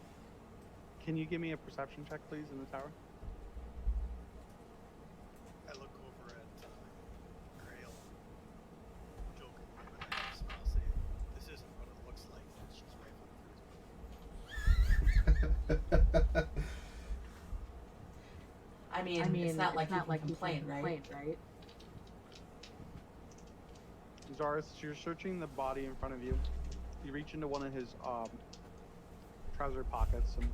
Can you give me a perception check, please, in the tower? I look over at Grail, jokingly, but I have a smile, say, "This isn't what it looks like. It's just rifle." I mean, it's not like you can complain, right? Zaris, you're searching the body in front of you. You reach into one of his trouser pockets and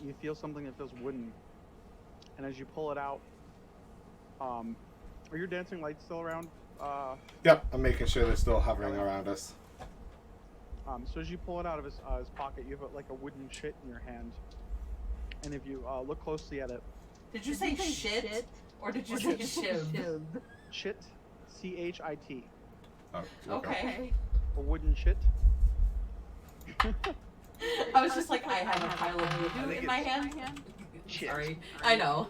you feel something that feels wooden. And as you pull it out, are your dancing lights still around? Yep. I'm making sure they're still hovering around us. So as you pull it out of his pocket, you have like a wooden shit in your hand. And if you look closely at it, Did you say shit? Or did you say shib? chit, C-H-I-T, Oh, Okay. a wooden shit. I was just like, I have a pile of voodoo in my hand. Shit. Sorry. I know.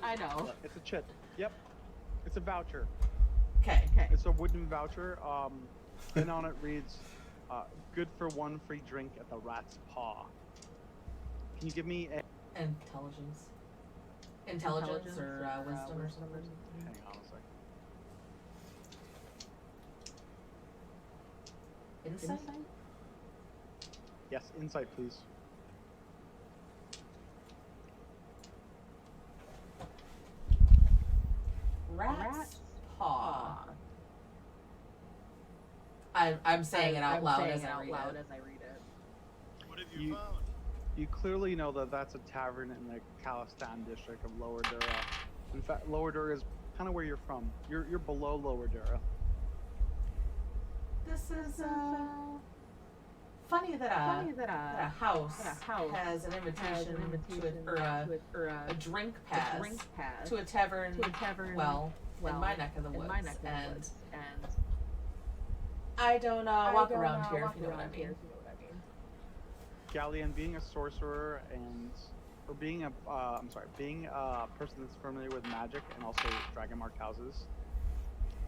It's a chit. Yep. It's a voucher. Okay. It's a wooden voucher. And on it reads, "Good for one free drink at the Rat's Paw." Can you give me a? Intelligence or wisdom or something. Hang on a sec. Insight? Yes, insight, please. Rat's paw. I'm saying it out loud as I read it. What have you found? You clearly know that that's a tavern in the Khalistan district of Lower Dura. In fact, Lower Dura is kind of where you're from. You're below Lower Dura. This is funny that a house has an invitation to a drink pass to a tavern. Well, in my neck of the woods, and I don't walk around here, if you know what I mean. Galleon, being a sorcerer being a person that's familiar with magic and also dragon marked houses,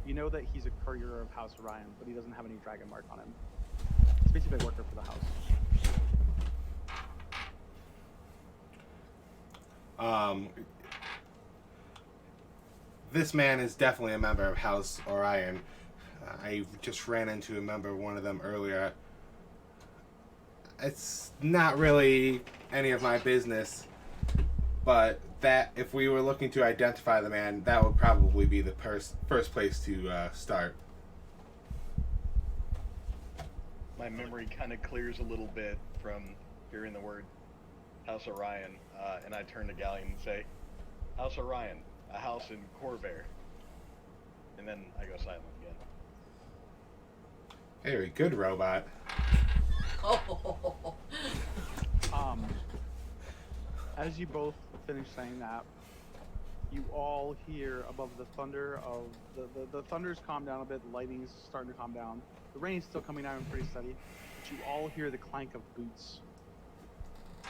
you know that he's a courier of House Orion, but he doesn't have any dragon mark on him. He's basically a worker for the house. This man is definitely a member of House Orion. I just ran into a member of one of them earlier. It's not really any of my business, but that if we were looking to identify the man, that would probably be the first place to start. My memory kind of clears a little bit from hearing the word House Orion, and I turn to Galleon and say, House Orion, a house in Corvair. And then I go silent again. Very good, robot. As you both finish saying that, you all hear above the thunder of the thunder's calmed down a bit, the lightning's starting to calm down. The rain's still coming down pretty steady, but you all hear the clank of boots.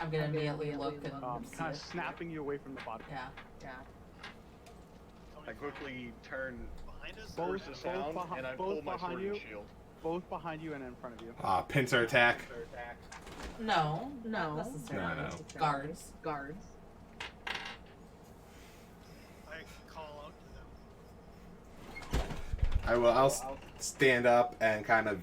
I'm gonna immediately look and kind of snapping you away from the body. Yeah. I quickly turn Behind us? Both- towards the sound, both and I both pull my behind sword you. and shield. Both behind you and in front of you. Pincer attack. No, not necessarily. No. Guards. I call out to them. I'll stand up and kind of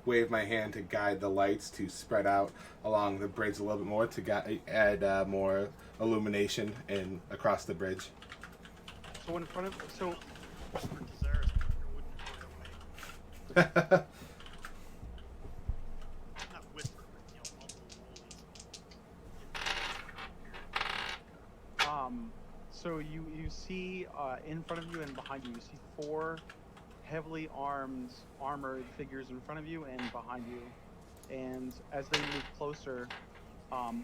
wave my hand to guide the lights to spread out along the bridge a little bit more to add more illumination across the bridge. So in front of Whisper to Zaris, but I wouldn't go away. Not whisper, but mumble. so you see in front of you and behind you, you see 4 heavily armored figures in front of you and behind you. And as they move closer,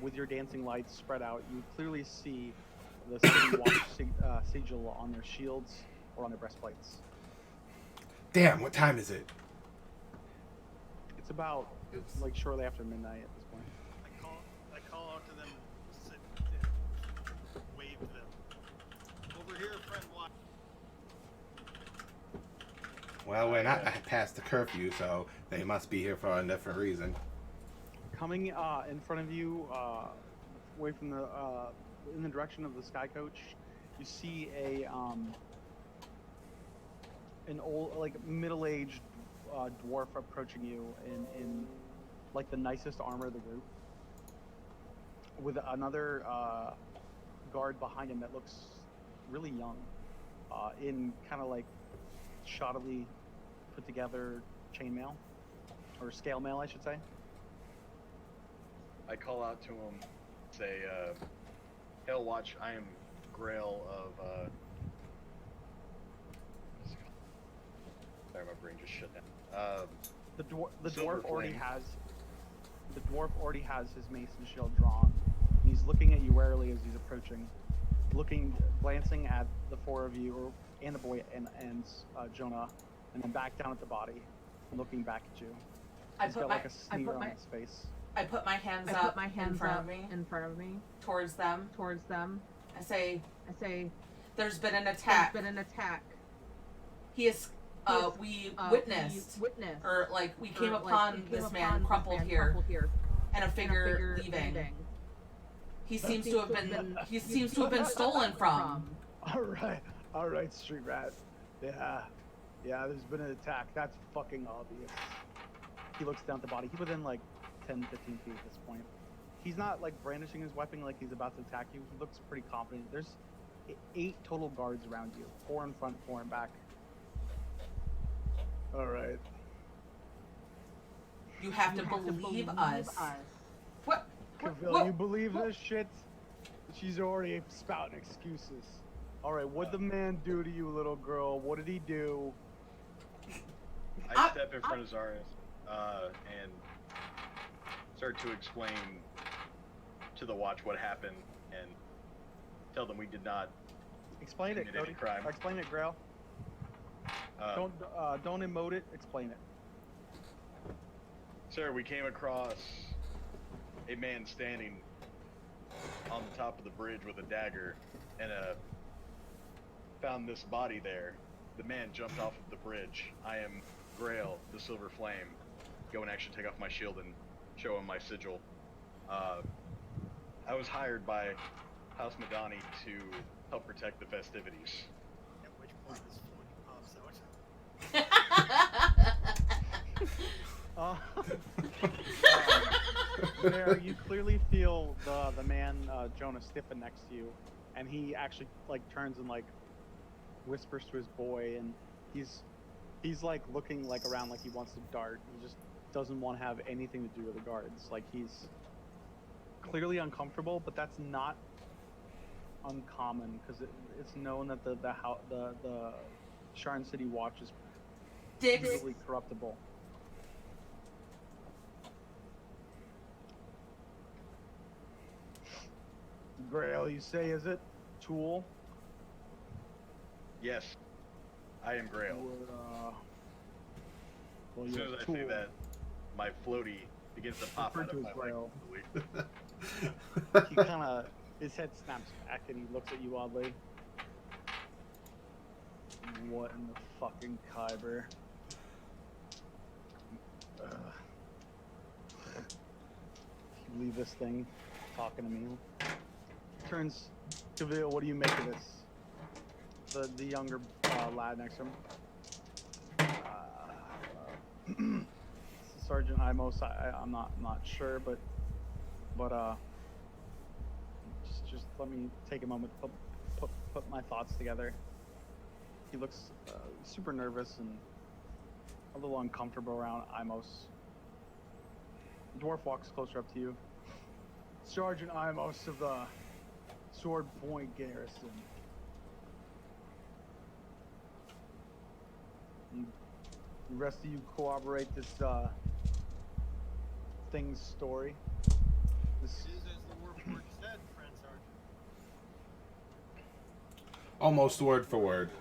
with your dancing lights spread out, you clearly see the City Watch sigil on their shields or on their breastplates. Damn, what time is it? It's about like shortly after midnight at this point. I call out to them, sit and wave to them. Over here, friend, watch. Well, we're not past the curfew, so they must be here for a different reason. Coming in front of you, away from in the direction of the sky coach, you see an old, like middle-aged dwarf approaching you in like the nicest armor of the group, with another guard behind him that looks really young, in kind of like shoddily put together chainmail or scale mail, I should say. I call out to him, say, Hail Watch, I am Grail of, sorry, my brain just shut down. The Silver dwarf already Flame. has his mace and shield drawn. And he's looking at you warily as he's approaching, glancing at the 4 of you, and the boy and Jonah, and then back down at the body, and looking back at you. He's got like a sneer on his face. I put my hands up in front of me towards them. I say, there's been an attack. He is we witnessed, or like we came upon this man crumpled here, and a figure leaving. He seems to have been stolen from. All right, Street Rat. Yeah, there's been an attack. That's fucking obvious. He looks down at the body. He's within like 10, 15 feet at this point. He's not like brandishing his weapon like he's about to attack you. He looks pretty confident. There's 8 total guards around you. 4 in front, 4 in back. All right. You have to believe us. What? Cavill, you believe this shit? She's already spouting excuses. All right, what'd the man do to you, little girl? What did he do? I step in front of Zarius and start to explain to the watch what happened and tell them we did not Explain it, commit any Cody. crime. Explain it, Grail. Don't emote it. Explain it. Sir, we came across a man standing on the top of the bridge with a dagger and found this body there. The man jumped off of the bridge. I am Grail, the Silver Flame. Go and actually take off my shield and show him my sigil. I was hired by House Madani to help protect the festivities. At which point this floaty pops out. There, you clearly feel the man Jonah stiffen next to you, and he actually like turns and like whispers to his boy, and he's like looking like around like he wants to dart. He just doesn't want to have anything to do with the guards. Like he's clearly uncomfortable, but that's not uncommon because it's known that the Sharn City Watch is Dicks. easily corruptible. Grail, you say, is it? Tool? Yes, I am Grail. Well, As soon you're as a I tool. say that, my floaty begins to pop Refer out to of as my Grail. leg. He kind of, his head snaps back and he looks at you oddly. What in the fucking Kyber? If you leave this thing talking to me. Turns, Cavill, what do you make of this? The younger lad next to him. Sergeant Imos, I'm not sure, but just let me take a moment to put my thoughts together. He looks super nervous and a little uncomfortable around Imos. The dwarf walks closer up to you. Sergeant Imos of the Sword Point Garrison. The rest of you corroborate this thing's story. This It is as the word said, friend sergeant. Almost word for word.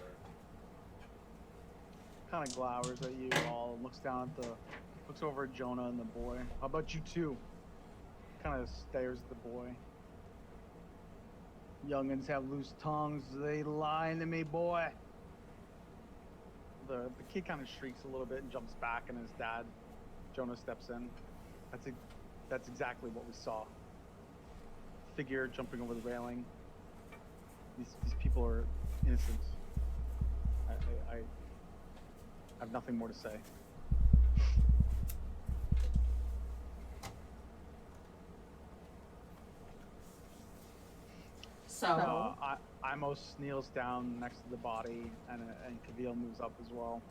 kind of glowers at you all and looks over at Jonah and the boy. How about you two? Kind of stares at the boy. Youngins have loose tongues. They lying to me, boy. The kid kind of shrieks a little bit and jumps back, and his dad, Jonah, steps in. That's exactly what we saw. Figure jumping over the railing. These people are innocent. I have nothing more to say. So, Imos kneels down next to the body, and Cavill moves up as well.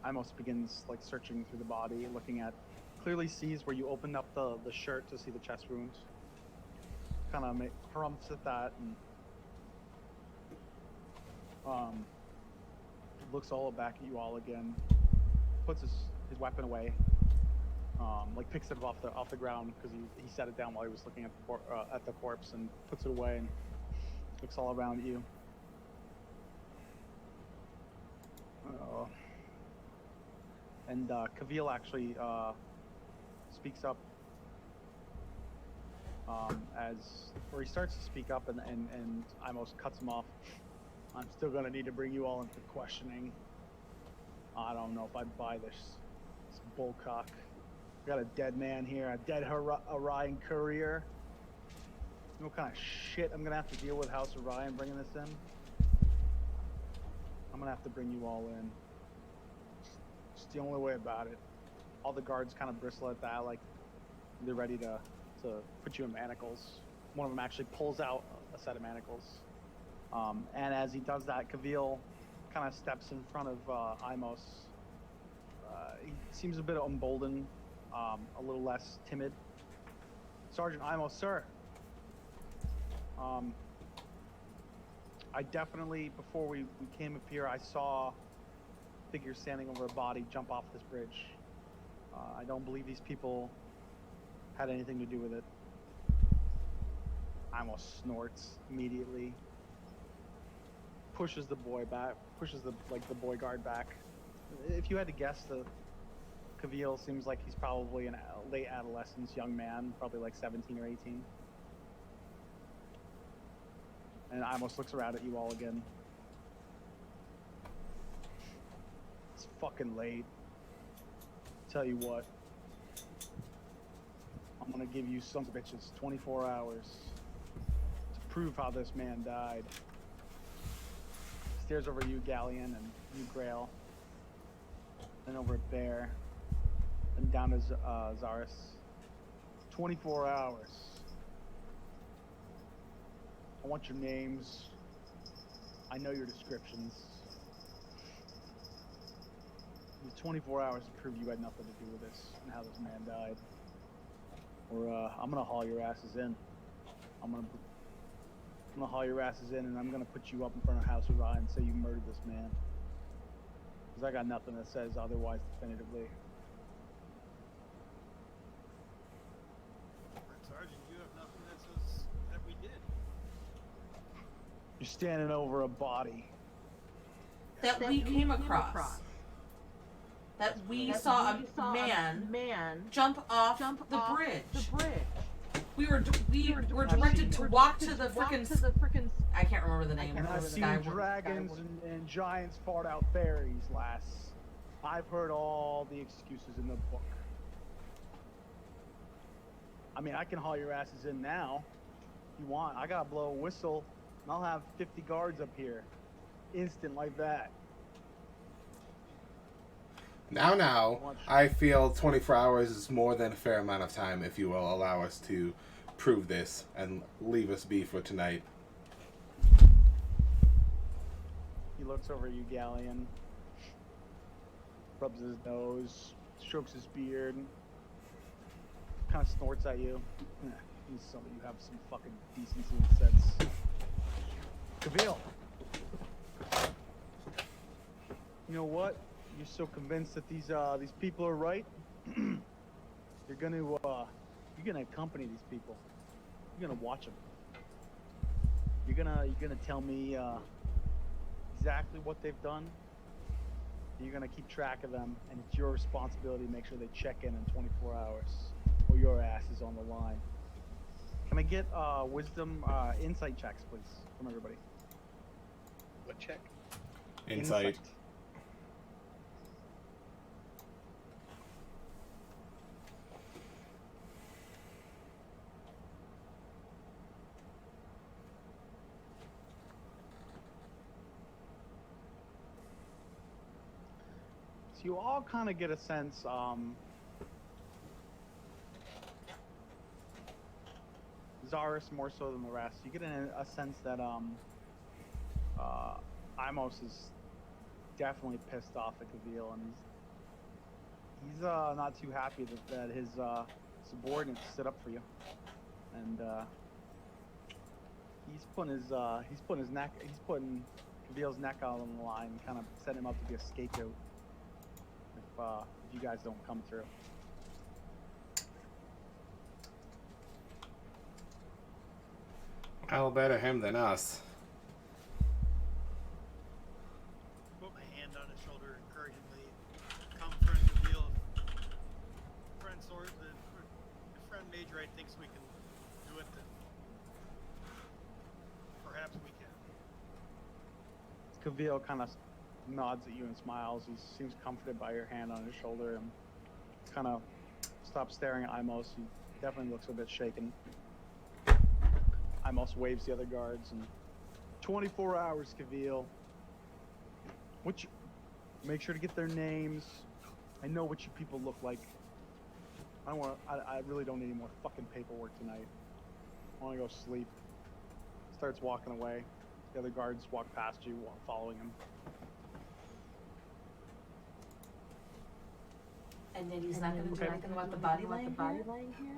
Imos begins like searching through the body, looking at, clearly sees where you opened up the shirt to see the chest wounds. Kind of crumps at that and looks all back at you all again. Puts his weapon away. Like picks it off the ground because he set it down while he was looking at the corpse, and puts it away and looks all around at you. And Cavill actually speaks up or he starts to speak up, and Imos cuts him off. I'm still gonna need to bring you all in for questioning. I don't know if I buy this bullcock. We got a dead man here, a dead Orion courier. You know what kind of shit I'm gonna have to deal with House Orion bringing this in? I'm gonna have to bring you all in. Just It's the only way about it. All the guards kind of bristle at that, like they're ready to put you in manacles. One of them actually pulls out a set of manacles. And as he does that, Kavil kind of steps in front of Imos. He seems a bit emboldened, a little less timid. Sergeant Imos, sir. I definitely, before we came up here, I saw figures standing over a body jump off this bridge. I don't believe these people had anything to do with it. Imos snorts immediately. Pushes the boy back, pushes the boy guard back. If you had to guess, the Kavil seems like he's probably a late adolescence young man, probably like 17 or 18. And Imos looks around at you all again. It's fucking late. Tell you what, I'm gonna give you some bitches 24 hours to prove how this man died. Stares over you, Galleon, and you, Grail. Then over at Bear. And down to Zaris. 24 hours. I want your names. I know your descriptions. You have 24 hours to prove you had nothing to do with this and how this man died. Or I'm gonna haul your asses in. I'm gonna haul your asses in, and I'm gonna put you up in front of House of Rye and say you murdered this man. Because I got nothing that says otherwise definitively. Sergeant, you have nothing that says that we did. You're standing over a body. That we came across. That we saw a man jump off the bridge. We were directed to walk to the frickin' I can't remember the name. And I've seen Skyway. dragons and giants fart out fairies, lass. I've heard all the excuses in the book. I mean, I can haul your asses in now if you want. I gotta blow a whistle, and I'll have 50 guards up here. Instant like that. Now, I feel 24 hours is more than a fair amount of time if you will allow us to prove this and leave us be for tonight. He looks over at you, Galleon. Rubs his nose, strokes his beard, kind of snorts at you. Some of you have some fucking decency and sense. Kavil! You know what? You're so convinced that these people are right. You're gonna accompany these people. You're gonna watch them. You're gonna tell me exactly what they've done. You're gonna keep track of them, and it's your responsibility to make sure they check in 24 hours, or your ass is on the line. Can I get wisdom insight checks, please, from everybody? What check? Insight. So you all kind of get a sense, Zaris more so than the rest. You get a sense that Imos is definitely pissed off at Kavil, and he's not too happy that his subordinates stood up for you, and he's putting Kavil's neck out on the line, kind of setting him up to be a scapegoat if you guys don't come through. Well, better him than us. Put my hand on his shoulder encouragingly. Come, friend Reveal. Friend Sword, if friend Mage Right thinks we can do it, then perhaps we can. Kavil kind of nods at you and smiles. He seems comforted by your hand on his shoulder and kind of stops staring at Imos. He definitely looks a bit shaken. Imos waves the other guards and 24 hours, Kavil. Make sure to get their names, I know what you people look like. I really don't need any more fucking paperwork tonight. I want to go sleep. Starts walking away. The other guards walk past you, following him. And then he's not gonna do anything about the body laying here?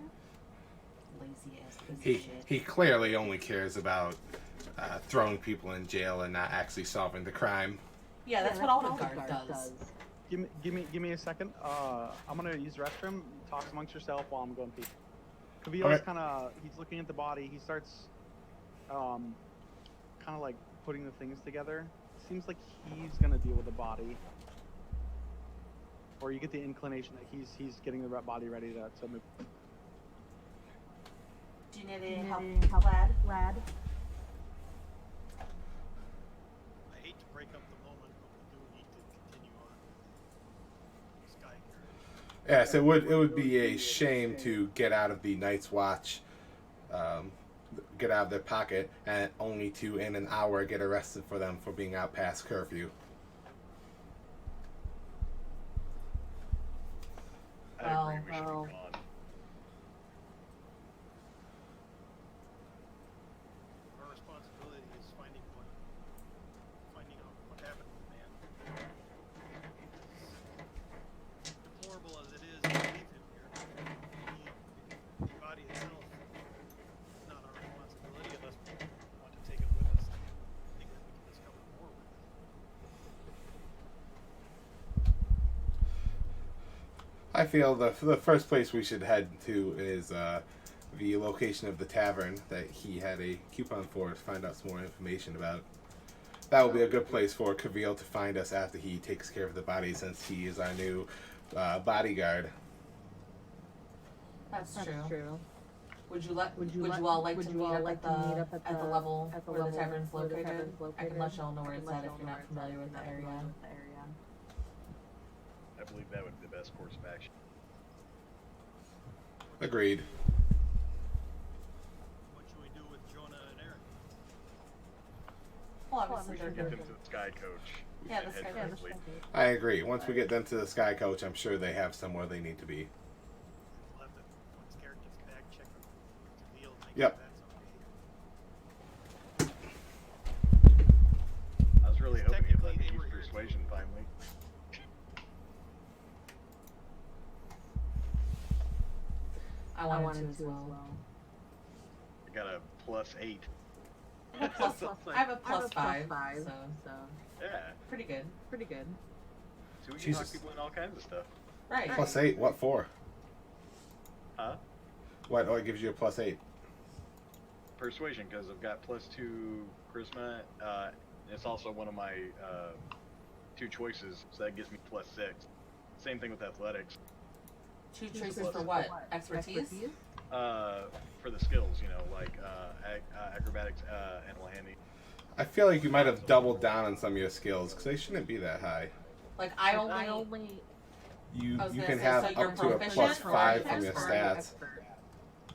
Lazy ass piece of He shit. he clearly only cares about throwing people in jail and not actually solving the crime. Yeah, that's what all the guard does. Give me a second. I'm gonna use the restroom. Talk amongst yourself while I'm going pee. Cavillo's Okay. kind of, he's looking at the body. He starts, kind of like putting the things together. Seems like he's gonna deal with the body, or you get the inclination that he's getting the body ready to move. Do you need any help, lad? I hate to break up the moment, but we do need to continue on Sky here. Yes, it would be a shame to get out of the Night's Watch, get out of their pocket, and only to in an hour get arrested for them for being out past curfew. I agree. We should be gone. Our responsibility is finding out what happened to the man. Deplorable as it is to leave him here, the body itself is not our responsibility unless we want to take it with us and think that we can discover more with it. I feel the first place we should head to is the location of the tavern that he had a coupon for to find out some more information about. That will be a good place for Cavill to find us after he takes care of the body, since he is our new bodyguard. That's true. Would you all like to meet up at the level where the tavern's located? I can let y'all know where it's at if you're not familiar with the area. I believe that would be the best course of action. Agreed. What should we do with Jonah and Eric? Well, obviously they're Get good. them to the Sky Coach. Yeah, and the head Sky for Coach. sleep. I agree. Once we get them to the Sky Coach, I'm sure they have somewhere they need to be. We'll have to, once Garrett gets back, check with Camille, make Yep. sure that's okay. I was really hoping you'd let me Technically, they use were here persuasion finally. I wanted to as well. I got a +8. I have a plus five, so Yeah. pretty good. So we can Jesus. talk people in all kinds of stuff. Right. +8. What for? Huh? What gives you a +8? Persuasion, because I've got +2 charisma. It's also one of my 2 choices, so that gives me +6. Same thing with athletics. 2 choices for what? Expertise? For the skills, like acrobatics, animal handling. I feel like you might have doubled down on some of your skills because they shouldn't be that high. Like I only You I was you gonna can say, have so you're up to a proficient or +5 from your expert? stats.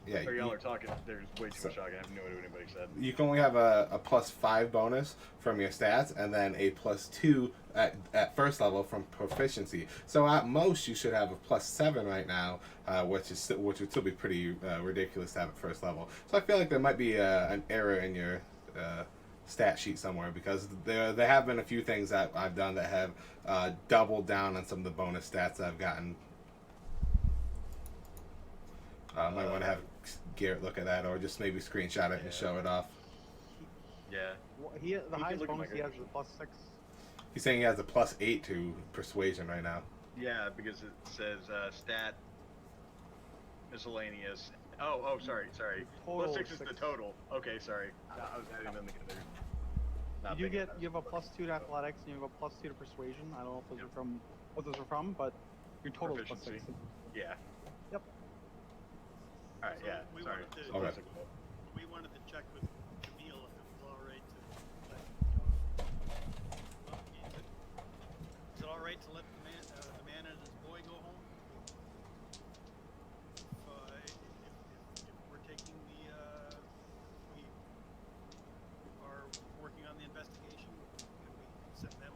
Yeah, So y'all you, are talking. There's way too much talking. I have no idea what anybody said. you can only have a +5 bonus from your stats, and then a +2 at first level from proficiency. So at most you should have a +7 right now, which would still be pretty ridiculous to have at first level. So I feel like there might be an error in your stat sheet somewhere, because there have been a few things that I've done that have doubled down on some of the bonus stats that I've gotten. Might want to have Garrett look at that, or just maybe screenshot it and show it off. Yeah. The can highest look at my bonus he has character is a +6. He's saying he has a +8 to persuasion right now. Yeah, because it says stat miscellaneous. Oh, sorry. Total +6 is the 6. total. Okay, sorry. I was adding them together. Not You thinking have a +2 to athletics, and you have a +2 to persuasion. I don't know if those are from what those are from, but your total is Proficiency. +6. Yeah. Yep. All right. So Yeah. we Sorry. wanted to- So Okay. let's go. We wanted to check with Camille if it was alright to let is it alright to let the man and his boy go home? If we're taking we are working on the investigation, can we send them?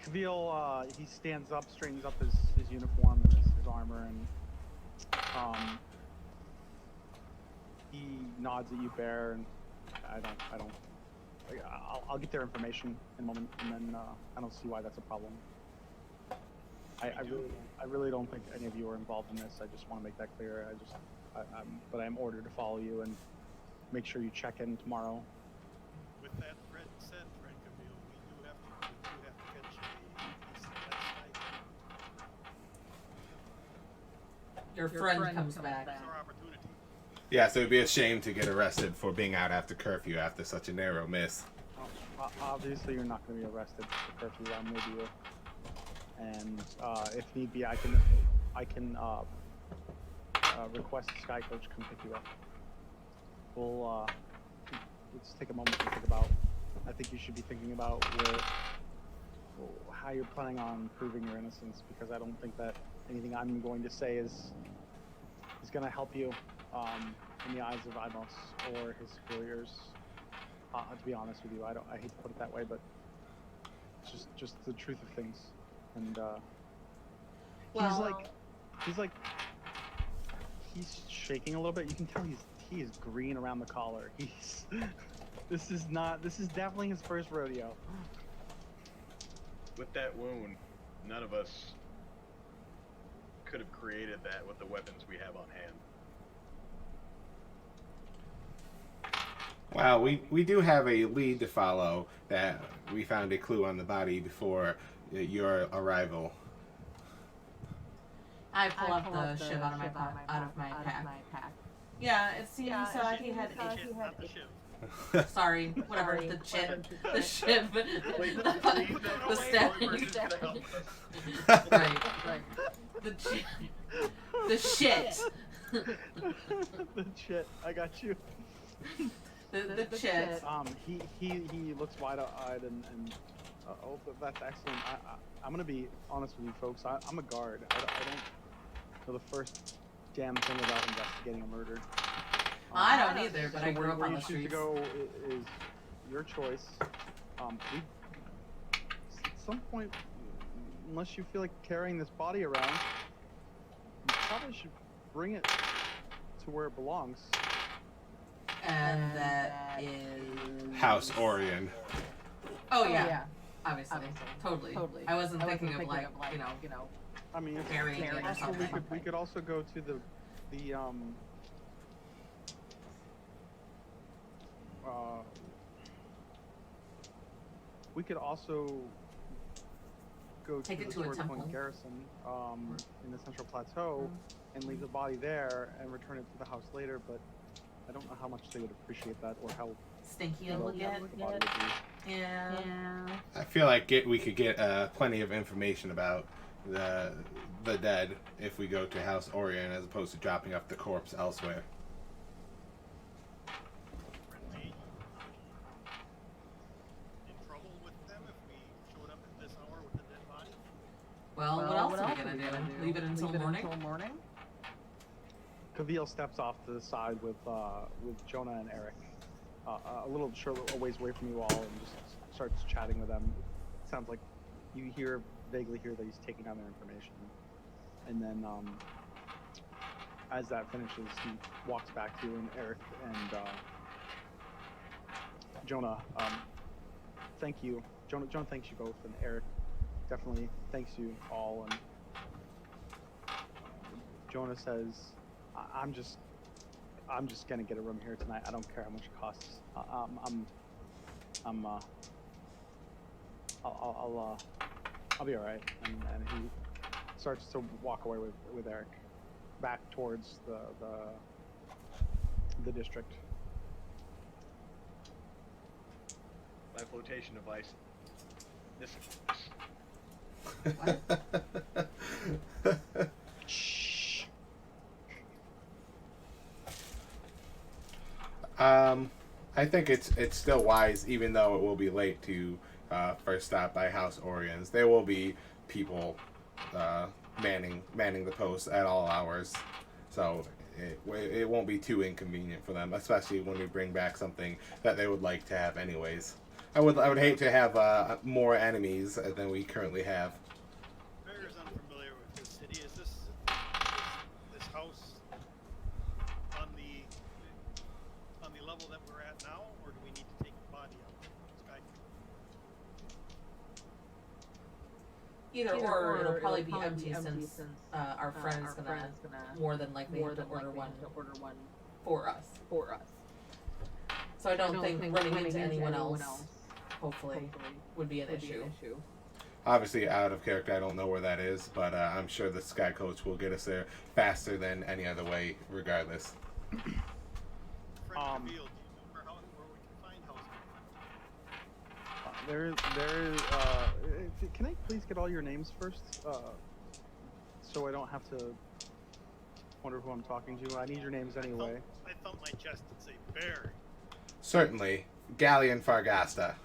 Kavil, he stands up, straightens up his uniform and his armor, and he nods at you, Bear, and I don't. I'll get their information in a moment, and then I don't see why that's a problem. I really don't think any of you are involved in this. I just want to make that clear. But I'm ordered to follow you and make sure you check in tomorrow. With that said, Frank Camille, we do have to catch a decent night. Your friend comes back. That's our opportunity. Yeah, so it'd be a shame to get arrested for being out after curfew after such a narrow miss. Obviously, you're not going to be arrested for curfew. I'm with you, and if need be, I can request a Sky Coach come pick you up. We'll let's take a moment to think about. I think you should be thinking about how you're planning on proving your innocence, because I don't think that anything I'm going to say is going to help you in the eyes of Imos or his superiors. To be honest with you, I hate to put it that way, but it's just the truth of things. And he's shaking a little bit. You can tell he is green around the collar. This is definitely his first rodeo. With that wound, none of us could have created that with the weapons we have on hand. Wow, we do have a lead to follow, that we found a clue on the body before your arrival. I pull up the shiv out of my pack. Yeah, it seems he had. Not the shiv. Sorry, whatever. The chip, the shiv, Wait, the step. Right. The shit. The shit. I got you. The shit. He looks wide-eyed and that's excellent. I'm gonna be honest with you folks. I'm a guard. I don't know the first damn thing about investigating a murder. I don't either, but so I grew up where on you the choose streets. to go is your choice. At some point, unless you feel like carrying this body around, you probably should bring it to where it belongs. And that is House Orion. Oh yeah. Obviously. Totally. I wasn't thinking of like, you know. I mean, Carrying it or also, something. we could also go to the we could also go Take to it the to a Sword temple. Point Garrison in the Central Plateau and leave the body there and return it to the house later, but I don't know how much they would appreciate that or how Stinky it well will get. the body would be. Yeah. I feel like we could get plenty of information about the dead if we go to House Orion as opposed to dropping off the corpse elsewhere. Are we in trouble with them if we showed up at this hour with the dead body? Well, what else are we gonna do? Leave it until morning? Kavil steps off to the side with Jonah and Eric, a little a ways away from you all, and just starts chatting with them. It sounds like you vaguely hear that he's taking down their information, and then as that finishes, he walks back to you, and Eric and Jonah thank you. Jonah thanks you both, and Eric definitely thanks you all. And Jonah says, I'm just gonna get a room here tonight. I don't care how much it costs. I'll be all right. And he starts to walk away with Eric back towards the district. My flotation device. This. Shh. I think it's still wise, even though it will be late to first stop by House Orions. There will be people manning the post at all hours, so it won't be too inconvenient for them, especially when we bring back something that they would like to have anyways. I would hate to have more enemies than we currently have. Bear is unfamiliar with this city. Is this house on the level that we're at now, or do we need to take the body out? Sky. Either or, it'll probably be empty since our friend is gonna more than likely have to order one for us. So I don't think running into anyone else, hopefully, would be an issue. Obviously, out of character, I don't know where that is, but I'm sure the Sky Coach will get us there faster than any other way, regardless. Friend revealed. Do you remember where we can find housing? Can I please get all your names first? So I don't have to wonder who I'm talking to. I need your names anyway. I thump my chest and say, Bear. Certainly, Galleon Fargasta.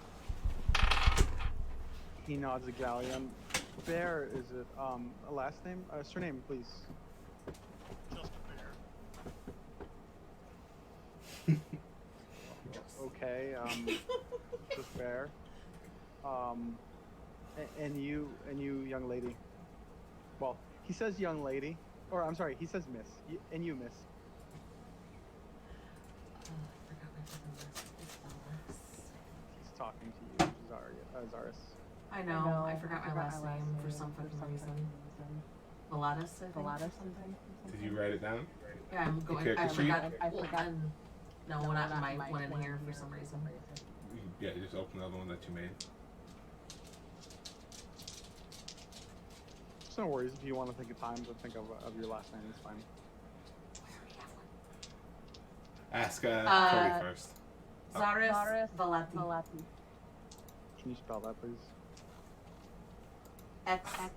He nods at Galleon. Bear, is it a last name? Surname, please. Just a bear. Okay, just Bear. And you, young lady. Well, he says young lady, or I'm sorry, he says miss. And you, miss. He's talking to you, Zaris. I know, I forgot my last name for some fucking reason. Pilatus, I think? Something. Did you write it down? Yeah, I'm going. character I sheet? forgot. No, not in my one in here for some reason. Yeah, just open the other one that you made. It's no worries if you want to think of time to think of your last name. It's fine. Ask Cody first. Zaris Valati. Can you spell that, please? Xaris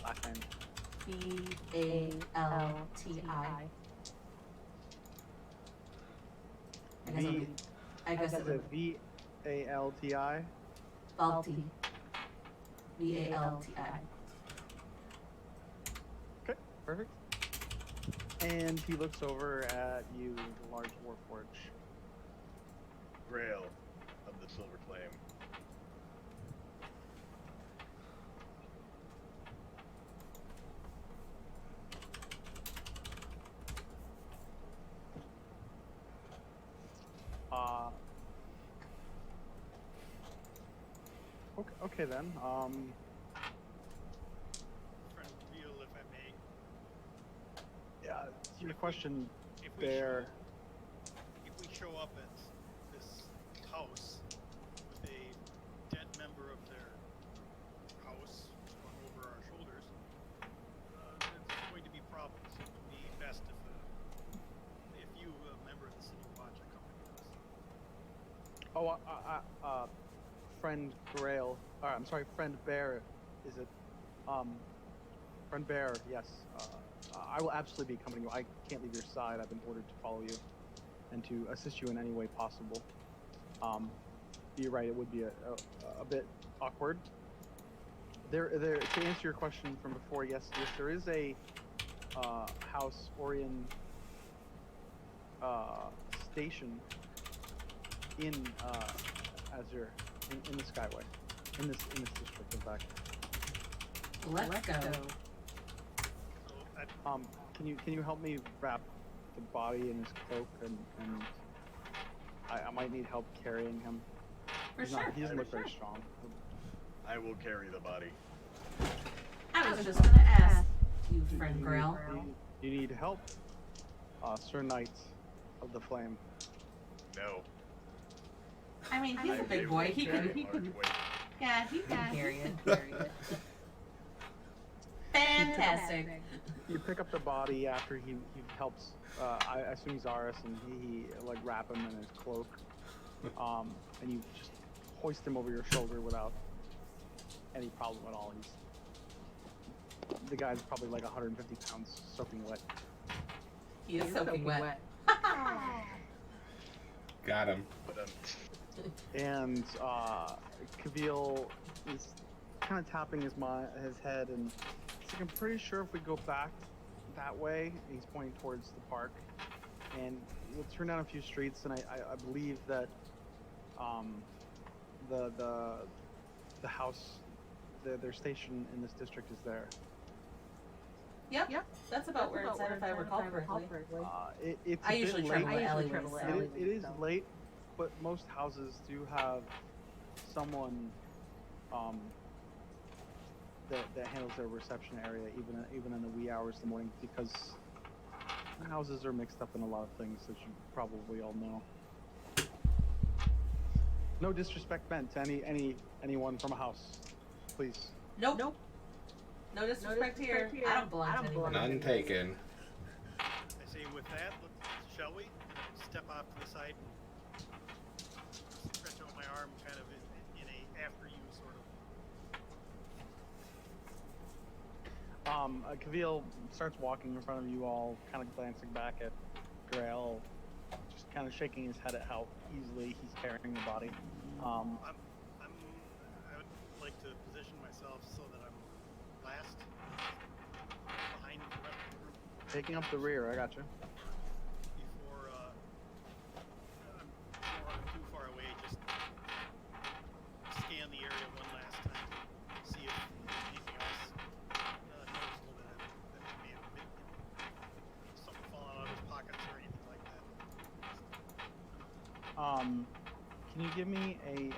Last name. Balti. I guess Is it V-A-L-T-I? Balti. Valti. Okay, perfect. And he looks over at you, the large warforge. Grail of the Silver Flame. Okay then. Friend reveal, if I may. Yeah, to your question, If Bear. we show up at this house with a dead member of their house hung over our shoulders, there's going to be problems. It would be best if you, a member of the City Watch, accompany us. Oh, friend Grail. I'm sorry, friend Bear. Is it? Friend Bear. Yes. I will absolutely be accompanying you. I can't leave your side. I've been ordered to follow you and to assist you in any way possible. You're right. It would be a bit awkward. To answer your question from before, yes, there is a House Orion station in Azure, in the Skyway, in this district, in fact. Let's go. So Can you help me wrap the body in his cloak, and I might need help carrying him. He doesn't look very strong. I will carry the body. I was just gonna ask you, friend Grail. You need help, Sir Knight of the Flame. No. I mean, he's a big boy. He can carry it. Fantastic. You pick up the body after he helps. I assume Zaris, and he like wrap him in his cloak, and you just hoist him over your shoulder without any problem at all. The guy's probably like 150 pounds, soaking wet. He is soaking wet. Got him. But And Kavil is kind of tapping his head, and he's like, I'm pretty sure if we go back that way, he's pointing towards the park, and we'll turn down a few streets, and I believe that the the house, their station in this district is there. Yep, that's about where it's at if I recall correctly. It's I a bit usually late. travel the alleyways, so. It is late, but most houses do have someone that handles their reception area even in the wee hours of the morning, because houses are mixed up in a lot of things, as you probably all know. No disrespect meant to anyone from a house, please. Nope. No disrespect here. I don't belong to anyone. None taken. I say with that, shall we? Step off to the side and stretch out my arm kind of in a after you sort of. Kavil starts walking in front of you all, kind of glancing back at Grail, just kind of shaking his head at how easily he's carrying the body. I would like to position myself so that I'm last behind the rest of the group Taking up the rear, I gotcha. before I'm too far away. Just scan the area one last time, see if anything else noticeable that may have been something falling out of his pockets or anything like that. Can you give me a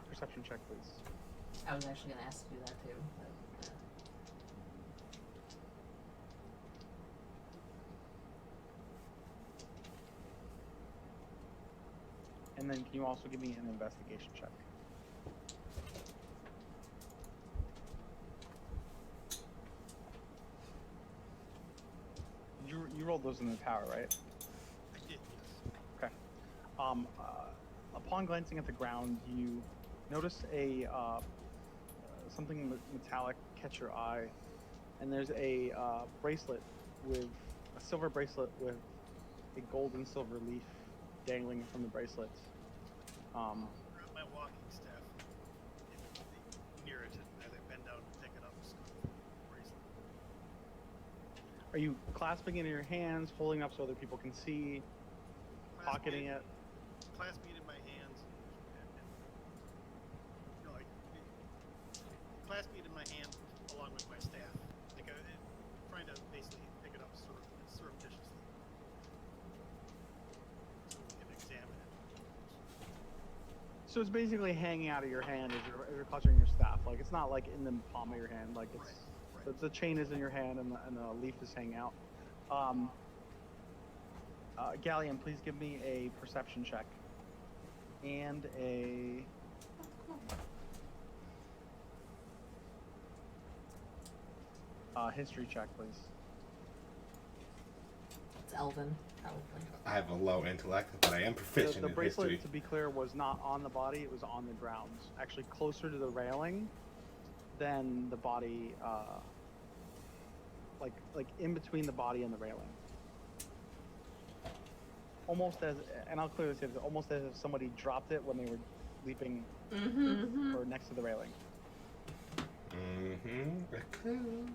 perception check, please? I was actually gonna ask to do that too. But, And then can you also give me an investigation check? You rolled those in the tower, right? I did, yes. Okay. Upon glancing at the ground, you notice something metallic catch your eye, and there's a bracelet with a silver bracelet with a gold and silver leaf dangling from the bracelet. Grab my walking staff near it as I bend down and pick it up. Bracelet. Are you clasping it in your hands, holding it up so other people can see, pocketing it? Clasping it in my hands, and you know, like clasping it in my hand along with my staff, like trying to basically pick it up surreptitiously, so we can examine it. So it's basically hanging out of your hand as you're clutching your staff. Like, it's not like in the palm of your hand. Like, it's Right. the chain is in your hand and the leaf is hanging out. Galleon, please give me a perception check and a history check, please. it's Elvin, probably. I have a low intellect, but I am proficient The in bracelet, history. to be clear, was not on the body; it was on the ground, actually closer to the railing than the body. Like in between the body and the railing. Almost as, and I'll clearly say this, almost as if somebody dropped it when they were leaping or next to the railing. Mm-hmm. A clue.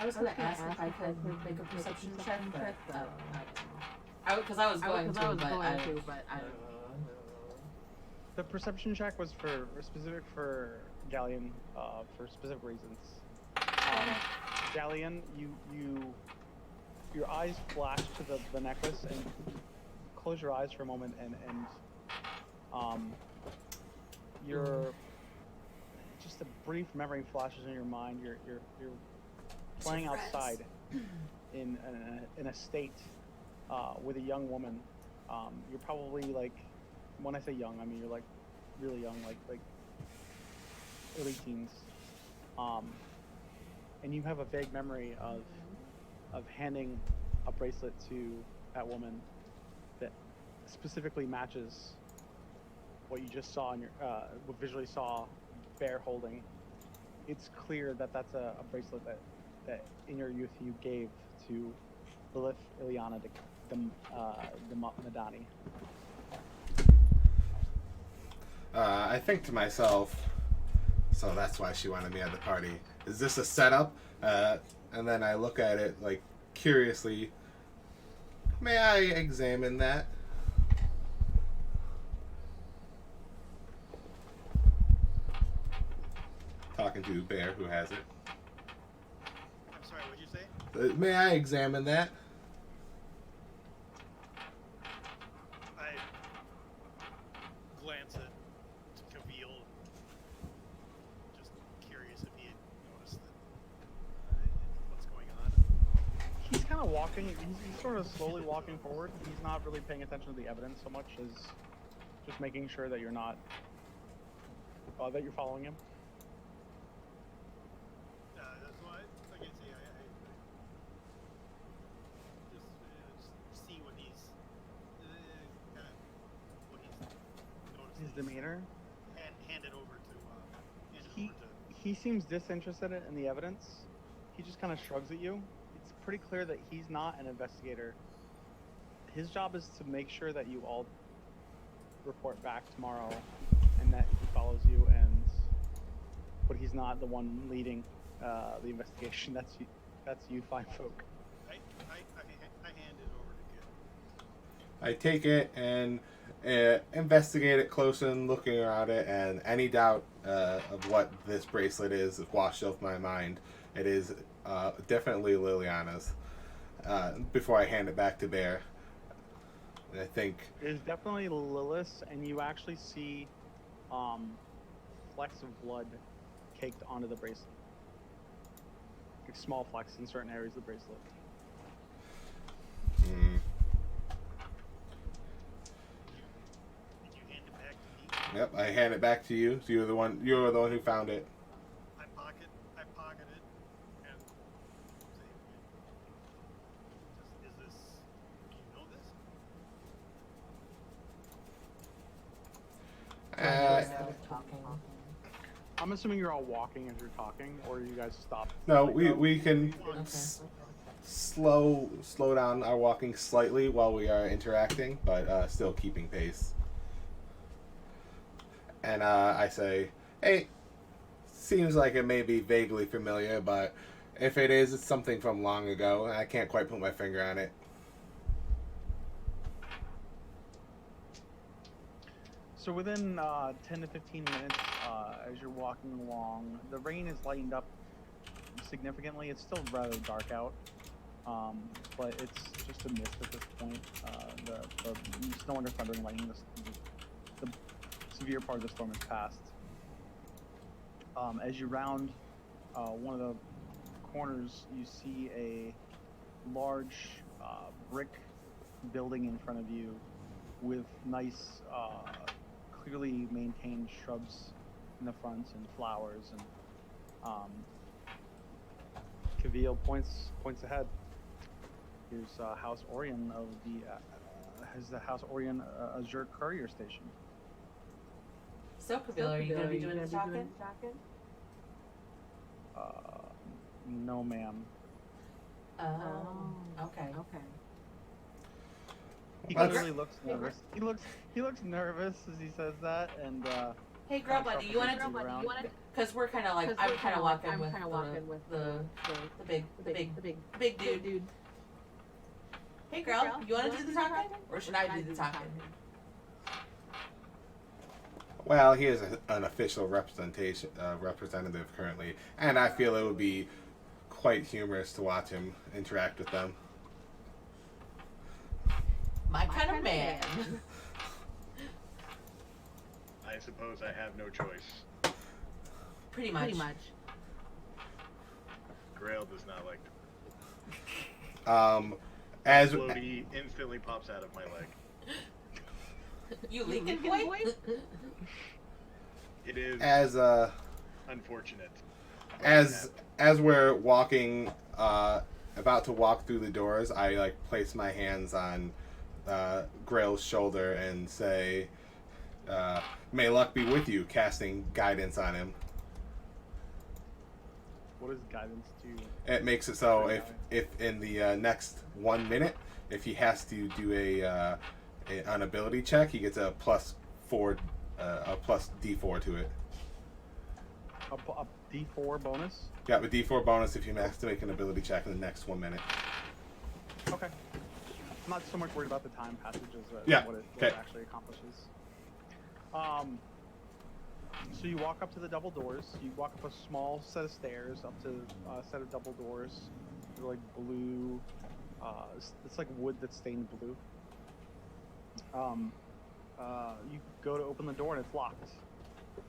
I was gonna ask if I could make a perception check, but because I was going to, but I don't know. The perception check was specific for Galleon, for specific reasons. Galleon, your eyes flash to the necklace, and close your eyes for a moment, and you're just a brief memory flashes in your mind. You're playing outside in a state with a young woman. You're probably like, when I say young, I mean you're like really young, like early teens. And you have a vague memory of handing a bracelet to that woman that specifically matches what you just saw in your visually saw Bear holding. It's clear that that's a bracelet that in your youth you gave to Lilith Ileana the Madani. I think to myself, so that's why she wanted me at the party. is this a setup? And then I look at it like curiously. May I examine that? Talking to Bear, who has it. I'm sorry, what'd you say? May I examine that? I glance at Kavil, just curious if he had noticed what's going on. He's kind of walking. He's sort of slowly walking forward. He's not really paying attention to the evidence so much as just making sure that you're not that you're following him. That's why, like I say, I just see what he's kind of what he's noticing. His demeanor. Hand it over to He seems disinterested in the evidence. He just kind of shrugs at you. It's pretty clear that he's not an investigator. His job is to make sure that you all report back tomorrow and that he follows you, but he's not the one leading the investigation. That's you fine folk. I hand it over to Kid. I take it and investigate it closer and looking around it, and any doubt of what this bracelet is washed off my mind. It is definitely Liliana's. Before I hand it back to Bear, I think It is definitely Lilith's, and you actually see flecks of blood caked onto the bracelet. Like small flecks in certain areas of the bracelet. mm, Did you hand it back to me? yep, I hand it back to you. So you're the one who found it. I pocket it, and say, is this? Do you know this? Talking. I'm assuming you're all walking as you're talking, or you guys stop. No, Like, we can Okay. slow down our walking slightly while we are interacting, but still keeping pace. And I say, hey, seems like it may be vaguely familiar, but if it is, it's something from long ago. I can't quite put my finger on it. So within 10 to 15 minutes, as you're walking along, the rain is lightened up significantly. It's still rather dark out, but it's just a mist at this point. The snow under thunder and lightning, the severe part of the storm has passed. As you round one of the corners, you see a large brick building in front of you with nice clearly maintained shrubs in the front and flowers, and Kavil points ahead. Here's House Orion of the House Orion Azure Courier Station. So, Kavil, are you going to be doing the talking? No, ma'am. Oh, okay. He That's- clearly looks nervous. He looks nervous as he says that, and Hey, girl buddy, you want to shuffles around. Because we're kind of like, I'm kind of walking with the big dude. Hey, girl, you want to do the talking? Or should I do the talking? Well, he is an official representation representative currently, and I feel it would be quite humorous to watch him interact with them. My kind of man. I suppose I have no choice. Pretty much. Grail does not like As Floaty instantly pops out of my leg. You leaking boy? It is as unfortunate. as we're walking, about to walk through the doors, I like place my hands on Grail's shoulder and say, "May luck be with you," casting guidance on him. what does guidance do? It makes it so if in the next 1 minute, if he has to do an ability check, he gets a plus D4 to it. a D4 bonus. Yeah, with D4 bonus if you max to make an ability check in the next 1 minute. Okay. I'm not so much worried about the time passage as Yeah, what it okay. actually accomplishes. So you walk up to the double doors. You walk up a small set of stairs up to a set of double doors. They're like blue. It's like wood that's stained blue. You go to open the door and it's locked.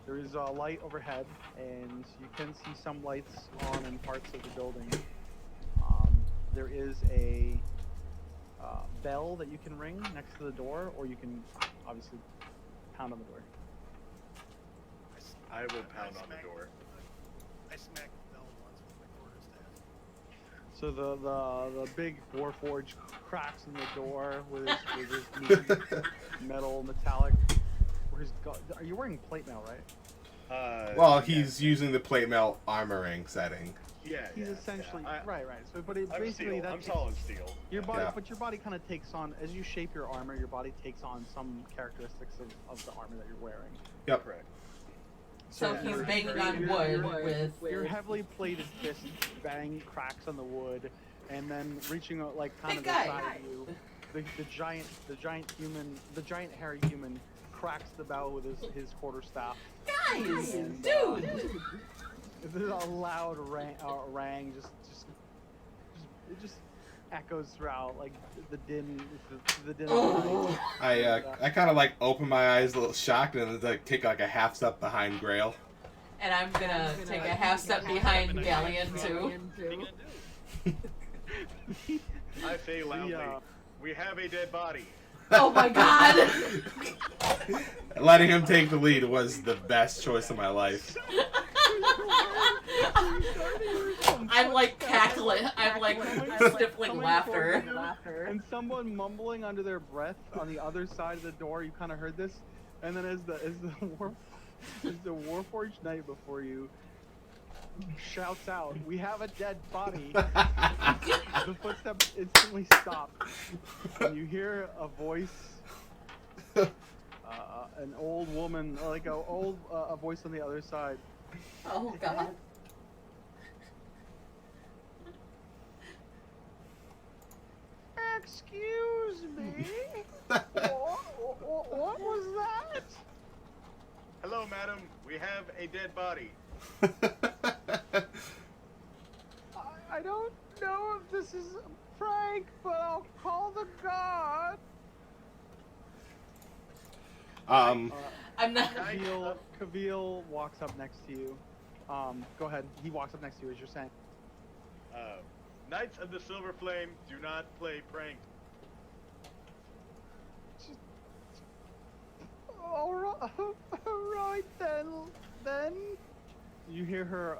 There is a light overhead, and you can see some lights on in parts of the building. There is a bell that you can ring next to the door, or you can obviously pound on the door. I will pound on the door. I smacked the bell once with my quarterstaff. So the big Warforged cracks in the door with his neat metal metallic. Are you wearing plate mail, right? Well, he's using the plate mail armoring setting. Yeah. He's yeah, essentially yeah. right. So, but it I'm basically steel. I'm solid steel. your body, Yeah. but your body kind of takes on as you shape your armor. Your body takes on some characteristics of the armor that you're wearing. Yep. Correct. So Yeah. he's banging on wood with. Your heavily plated fist bang cracks on the wood, and then reaching out like kind Big of guy. beside you, the giant hairy human cracks the bell with his quarterstaff. Guys, And, dude. There's a loud rang, it just echoes throughout like the din of the night. I kind of like open my eyes a little shocked and like take like a half step behind Grail. And I'm gonna take a half step behind Galleon too. What are you gonna do? I say loudly, The, we have a dead body. Oh my god! Letting him take the lead was the best choice of my life. I'm like cackling. I'm like stifling Coming laughter. towards you, and someone mumbling under their breath on the other side of the door. You kind of heard this, and then as the Warforged knight before you shouts out, "We have a dead body." The footsteps instantly stop, and you hear a voice, an old woman, like a voice on the other side. Oh god. Excuse me. What was that? Hello, madam. We have a dead body. I don't know if this is a prank, but I'll call the guard. I'm not. Kavil walks up next to you. Go ahead. He walks up next to you as you're saying. Knights of the Silver Flame do not play prank. All right then. You hear her.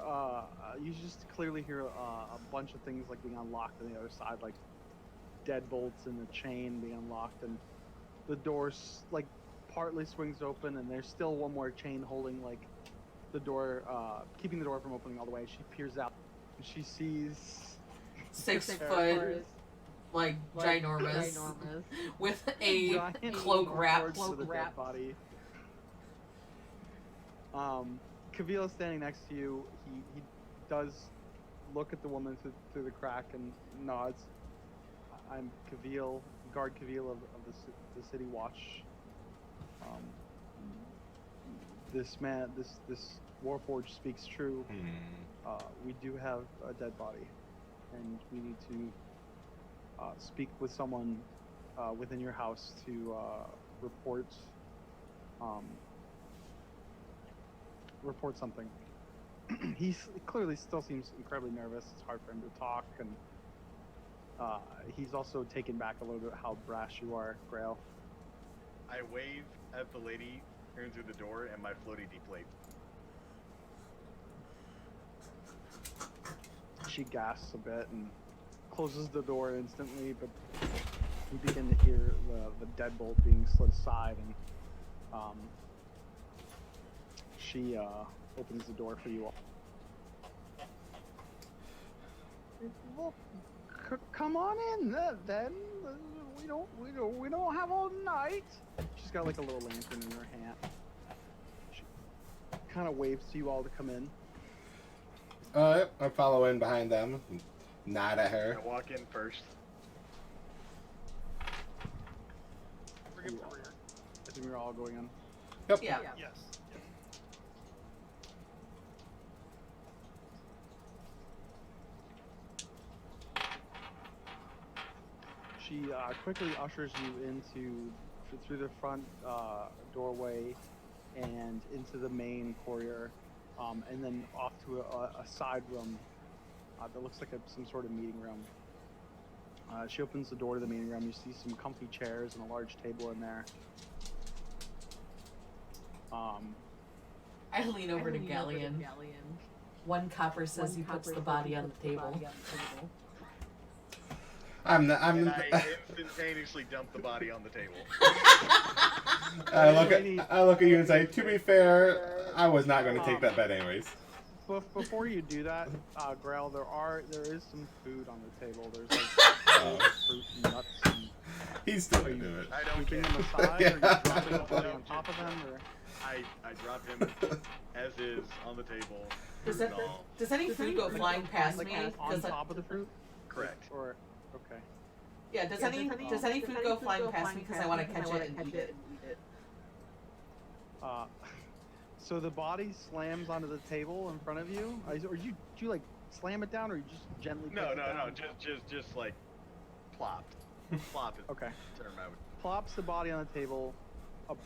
You just clearly hear a bunch of things like being unlocked on the other side, like deadbolts and the chain being unlocked, and the door like partly swings open, and there's still one more chain holding like the door, keeping the door from opening all the way. She peers out, and she sees 6 foot, like ginormous, with a giant cloak wrapped. towards the dead body. Kavil is standing next to you. He does look at the woman through the crack and nods. I'm Kavil, guard Kavil of the City Watch. This Warforged speaks true. We do have a dead body, and we need to speak with someone within your house to report something. He clearly still seems incredibly nervous. It's hard for him to talk, and he's also taken back a little bit how brash you are, Grail. I wave at the lady peering through the door, and my floaty deflates. She gasps a bit and closes the door instantly, but you begin to hear the deadbolt being slid aside, and she opens the door for you all. Well, come on in then. We don't have all night. She's got like a little lantern in her hand. She kind of waves to you all to come in. Yep, I follow in behind them, nod at her. I walk in first. Forget the rear. I think we're all going in. Yep. Yeah. Yes. She quickly ushers you into through the front doorway and into the main corridor, and then off to a side room that looks like some sort of meeting room. She opens the door to the meeting room. You see some comfy chairs and a large table in there. I lean over to Galleon. One copper says he puts the body on the table. And I instantaneously dump the body on the table. I look at you and say, to be fair, I was not going to take that bet anyways. Before you do that, Grail, there is some food on the table. There's like fruit and nuts. And He's still going to do it. I don't sweeping care. them aside, or you dropping the body on top of them, or I drop him as is on the table. fruit and all. Does any food go flying past like me? on 'Cause top of the fruit? Correct. Or okay. yeah, does any food go flying past me because I want to catch it and eat it? So the body slams onto the table in front of you, or do you like slam it down, or you just gently? No, press it no, down? no. Just like plopped. Plop is Okay. the term I would. Plops the body on the table. A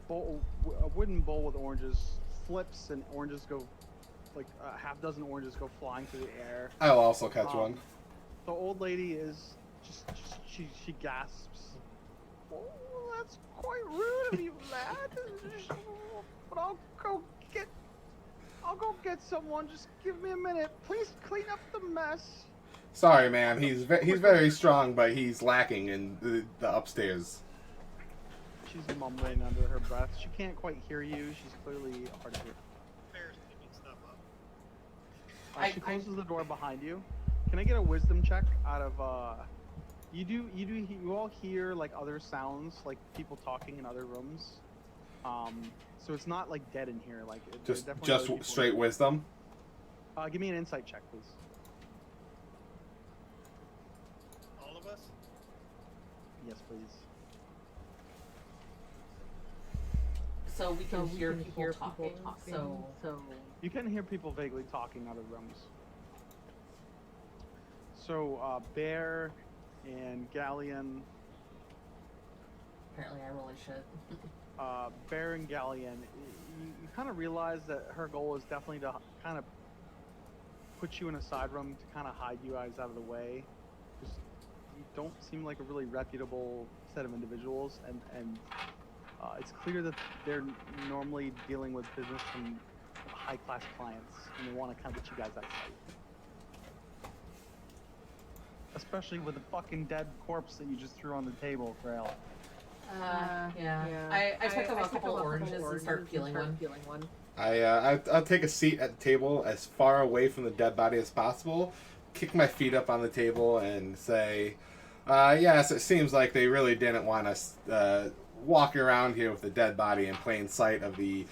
bowl, a wooden bowl with oranges, flips, and oranges go, like a half dozen oranges go flying through the air. I'll also catch one. The old lady is just she gasps. Oh, that's quite rude of you, lad. But I'll go get someone. Just give me a minute. Please clean up the mess. Sorry, ma'am. He's very strong, but he's lacking in the upstairs. She's mumbling under her breath. She can't quite hear you. She's clearly hard of hearing. Bear's picking stuff up. She closes the door behind you. Can I get a wisdom check out of you all hear like other sounds, like people talking in other rooms. So it's not like dead in here. Like there's Just definitely other people straight in wisdom. here. Give me an insight check, please. All of us? Yes, please. So we can hear people talking. So You can hear people vaguely talking in other rooms. So Bear and Galleon. apparently I really should. Bear and Galleon, you kind of realize that her goal is definitely to kind of put you in a side room to kind of hide you guys out of the way. Because you don't seem like a really reputable set of individuals, and it's clear that they're normally dealing with business from high-class clients, and they want to kind of get you guys out of sight. Especially with the fucking dead corpse that you just threw on the table, Grail. Yeah. I pick up a couple of oranges and start peeling one. I'll take a seat at the table as far away from the dead body as possible, kick my feet up on the table, and say, yes, it seems like they really didn't want us walking around here with the dead body in plain sight of the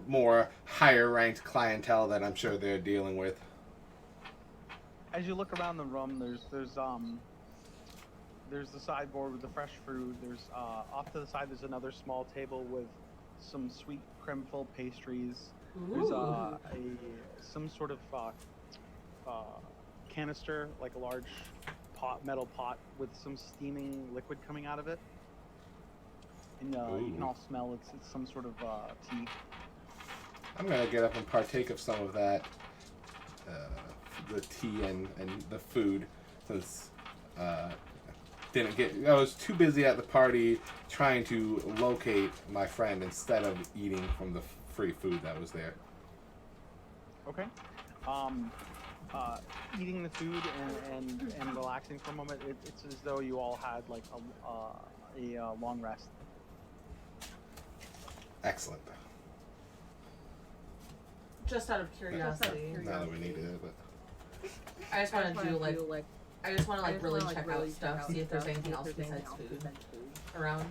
more higher-ranked clientele that I'm sure they're dealing with. As you look around the room, there's the sideboard with the fresh fruit. There's off to the side. There's another small table with some sweet creme-filled pastries. There's some sort of canister, like a large metal pot with some steaming liquid coming out of it. And you can all smell it's some sort of tea. I'm gonna get up and partake of some of that, the tea and the food, since I was too busy at the party trying to locate my friend instead of eating from the free food that was there. Okay. Eating the food and relaxing for a moment, it's as though you all had like a long rest. Just Excellent. out of curiosity, Not that we needed it, but I just want to really check out stuff, see if there's anything else besides food around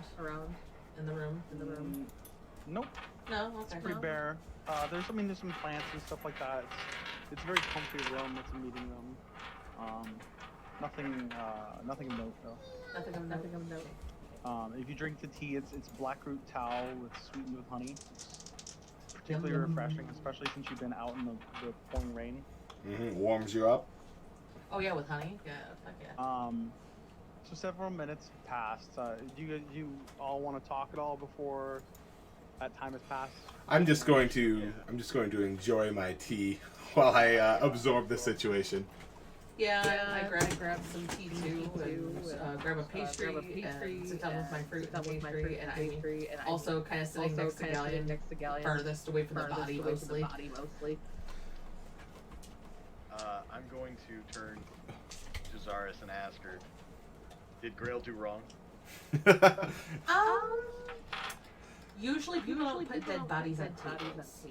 in the room. Nope. No, okay. It's pretty bare. There's some plants and stuff like that. It's a very comfy room. It's a meeting room. Nothing of note though. Nothing of note. If you drink the tea, it's black root towel with sweetened with honey. It's particularly Yum, yum. refreshing, especially since you've been out in the pouring rain. Warms you up. Oh yeah, with honey. Yeah, fuck yeah. So several minutes have passed. Do you all want to talk at all before that time has passed? I'm just going to enjoy my tea while I absorb the situation. Yeah, I grab some tea too, and grab a pastry, and sit down with my fruit and pastry, and I'm also kind of sitting next to Galleon, farthest away from the body mostly. I'm going to turn to Zaris and ask her, did Grail do wrong? Usually people don't put dead bodies on tables.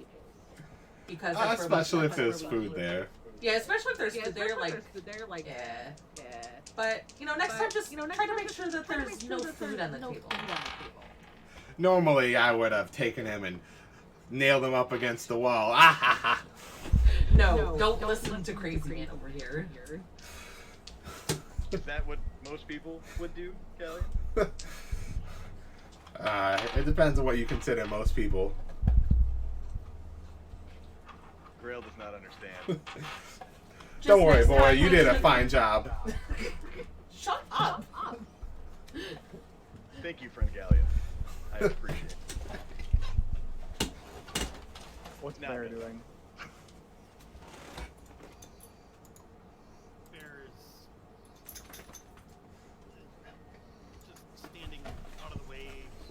Because that's where especially if there's food there. Yeah, especially if there's food there, like, yeah. But, next time just try to make sure that there's no food on the table. Normally, I would have taken him and nailed him up against the wall. Ah ha ha! No, don't listen to crazy man over here. Is that what most people would do, Kelly? It depends on what you consider most people. Grail does not understand. Don't worry, next boy. time, You did a fine job. Shut up! Thank you, friend Galleon. I appreciate it. What's Now Bear then. doing? Bear is just standing out of the way,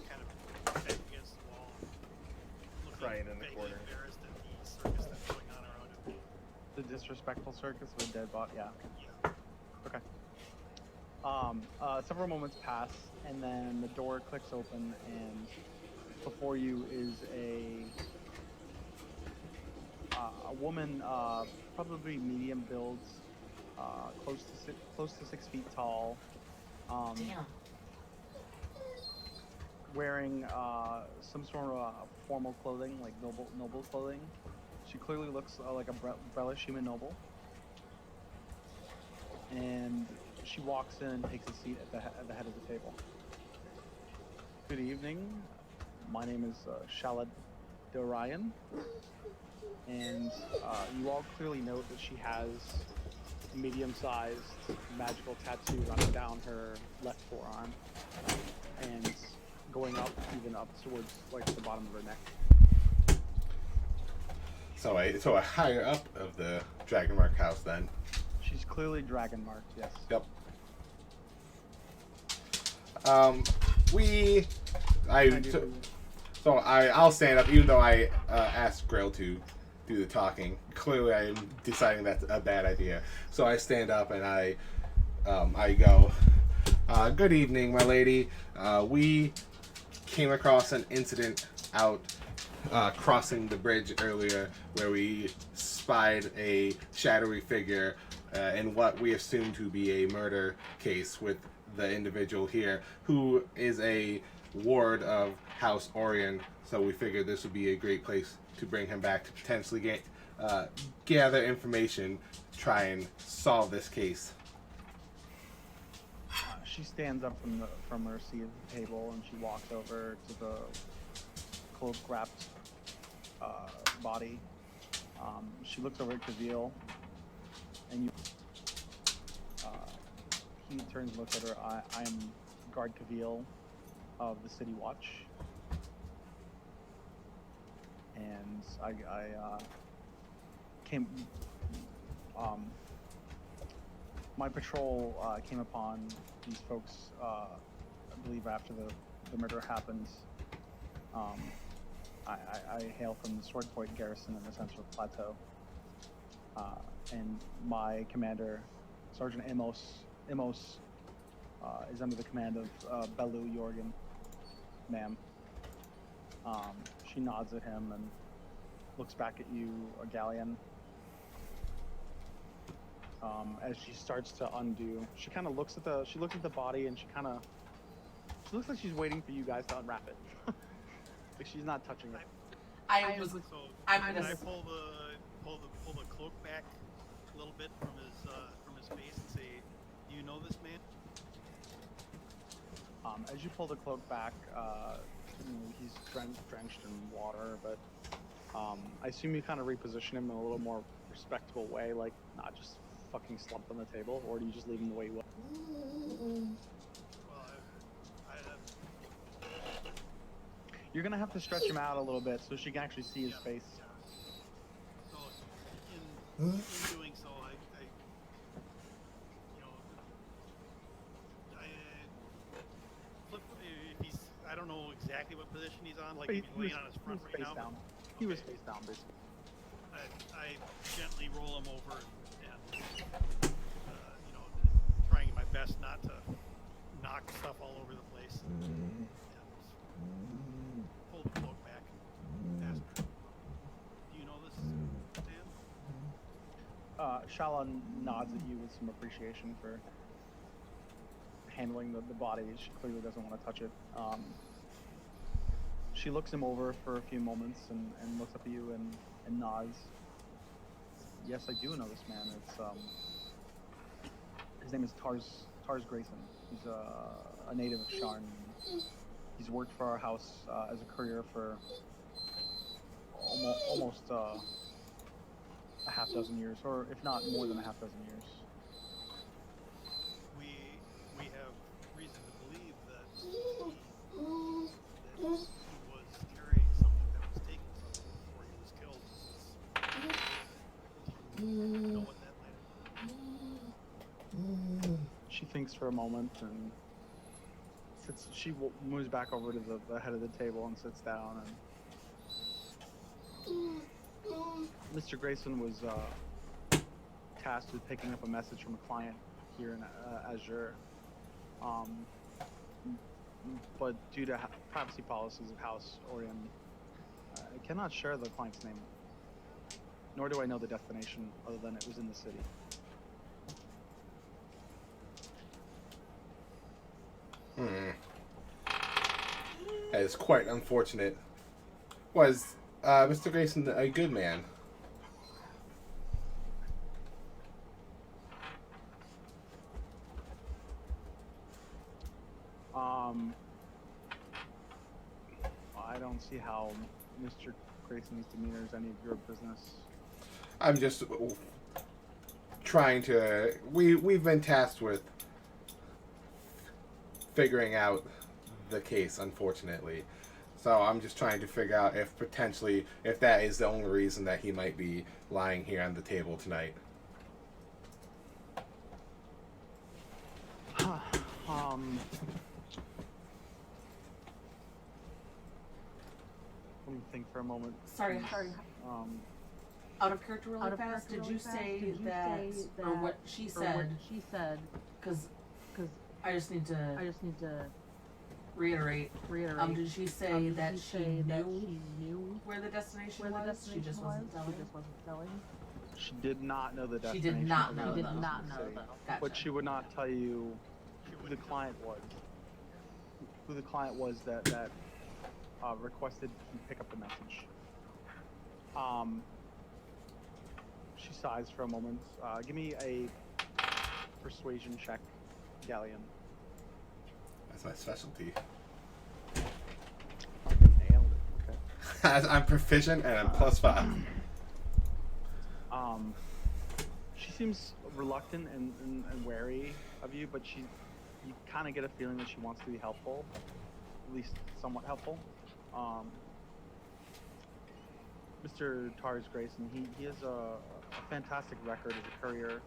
kind of back against the wall, looking Crying in the vaguely corner. embarrassed at the circus that's going on around him. The disrespectful circus with a dead bot. Yeah. Yeah. Okay. Several moments pass, and then the door clicks open, and before you is a woman, probably medium build, close to 6 feet tall, Damn. wearing some sort of formal clothing, like noble clothing. She clearly looks like a Brellish human noble. And she walks in and takes a seat at the head of the table. Good evening. My name is Shalad Dorian. And you all clearly note that she has a medium-sized magical tattoo running down her left forearm and going up, even up towards like the bottom of her neck. So a higher up of the Dragonmark house then. She's clearly dragon marked, yes. Yep. I'll stand up, even though I asked Grail to do the talking. Clearly, I'm deciding that's a bad idea. So I stand up and I go, good evening, my lady. We came across an incident out crossing the bridge earlier where we spied a shadowy figure in what we assume to be a murder case with the individual here, who is a ward of House Orion. So we figured this would be a great place to bring him back to potentially gather information, try and solve this case. She stands up from her seat at the table and she walks over to the cloak-wrapped body. She looks over at Kavil, and he turns and looks at her. I am Guard Kavil of the City Watch, and I came. My patrol came upon these folks, I believe, after the murder happened. I hail from the Sword Point Garrison in the Central Plateau, and my commander, Sergeant Amos, is under the command of Belu Jorgen, ma'am. She nods at him and looks back at you, Galleon. As she starts to undo, she kind of looks at the body and she looks like she's waiting for you guys to unwrap it. Like she's not touching it. I was. So I'm can gonna. I pull the cloak back a little bit from his face and say, "Do you know this man?" As you pull the cloak back, he's drenched in water, but I assume you kind of reposition him in a little more respectable way, like not just fucking slumped on the table, or do you just leave him the way he was? Well, I You're gonna have to stretch him out a little bit so she can actually see his face. so in doing so, I flip if he's. I don't know exactly what position he's on. Like if he's laying on his front right face now. down. He was face down, basically. I gently roll him over and trying my best not to knock stuff all over the place. And pull the cloak back. Ask her, "Do you know this man?" Shala nods at you with some appreciation for handling the body. She clearly doesn't want to touch it. She looks him over for a few moments and looks up at you and nods. Yes, I do know this man. It's his name is Tars Grayson. He's a native of Sharn. He's worked for our house as a courier for almost a half dozen years, or if not more than a half dozen years. We have reason to believe that he was carrying something that was taken from him before he was killed. Do you know what that might have been? She thinks for a moment and sits. She moves back over to the head of the table and sits down. And Mr. Grayson was tasked with picking up a message from a client here in Azure. But due to privacy policies of House Orion, I cannot share the client's name. Nor do I know the destination, other than it was in the city. That is quite unfortunate. Was Mr. Grayson a good man? I don't see how Mr. Grayson's demeanor is any of your business. I'm just trying to. We've been tasked with figuring out the case, unfortunately. So I'm just trying to figure out if potentially if that is the only reason that he might be lying here on the table tonight. Let me think for a moment. Sorry. Out of character, really Out of fast. character Did you really say fast, did you that, say or that- what she or what said? she said, Because because I just need to I just need to reiterate. reiterate. Did she say did that she she say that knew she knew where the destination where the was? destination She just was? wasn't telling. She just wasn't telling. She did not know the She destination. did not of know, the though. She did not know city. though. Gotcha. But she would not tell you She who the wouldn't client was. Who the client was that requested he pick up the message. She sighs for a moment. Give me a persuasion check, Galleon. That's my specialty. Nailed it. Okay. I'm proficient and I'm +5. She seems reluctant and wary of you, but you kind of get a feeling that she wants to be helpful, at least somewhat helpful. Mr. Tars Grayson, he has a fantastic record as a courier.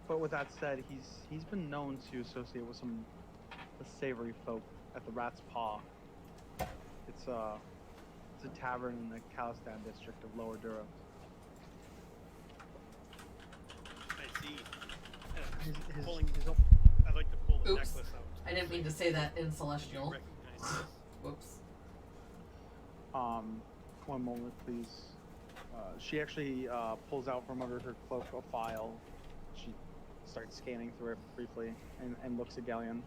But with that said, he's been known to associate with some savory folk at the Rat's Paw. It's a tavern in the Khalistan district of Lower Dura. I see. His- Pulling. his- I'd like to pull the Oops. necklace out. I didn't mean to say that in Celestial. Recognize this. Whoops. One moment, please. She actually pulls out from under her cloak a file. She starts scanning through it briefly and looks at Galleon.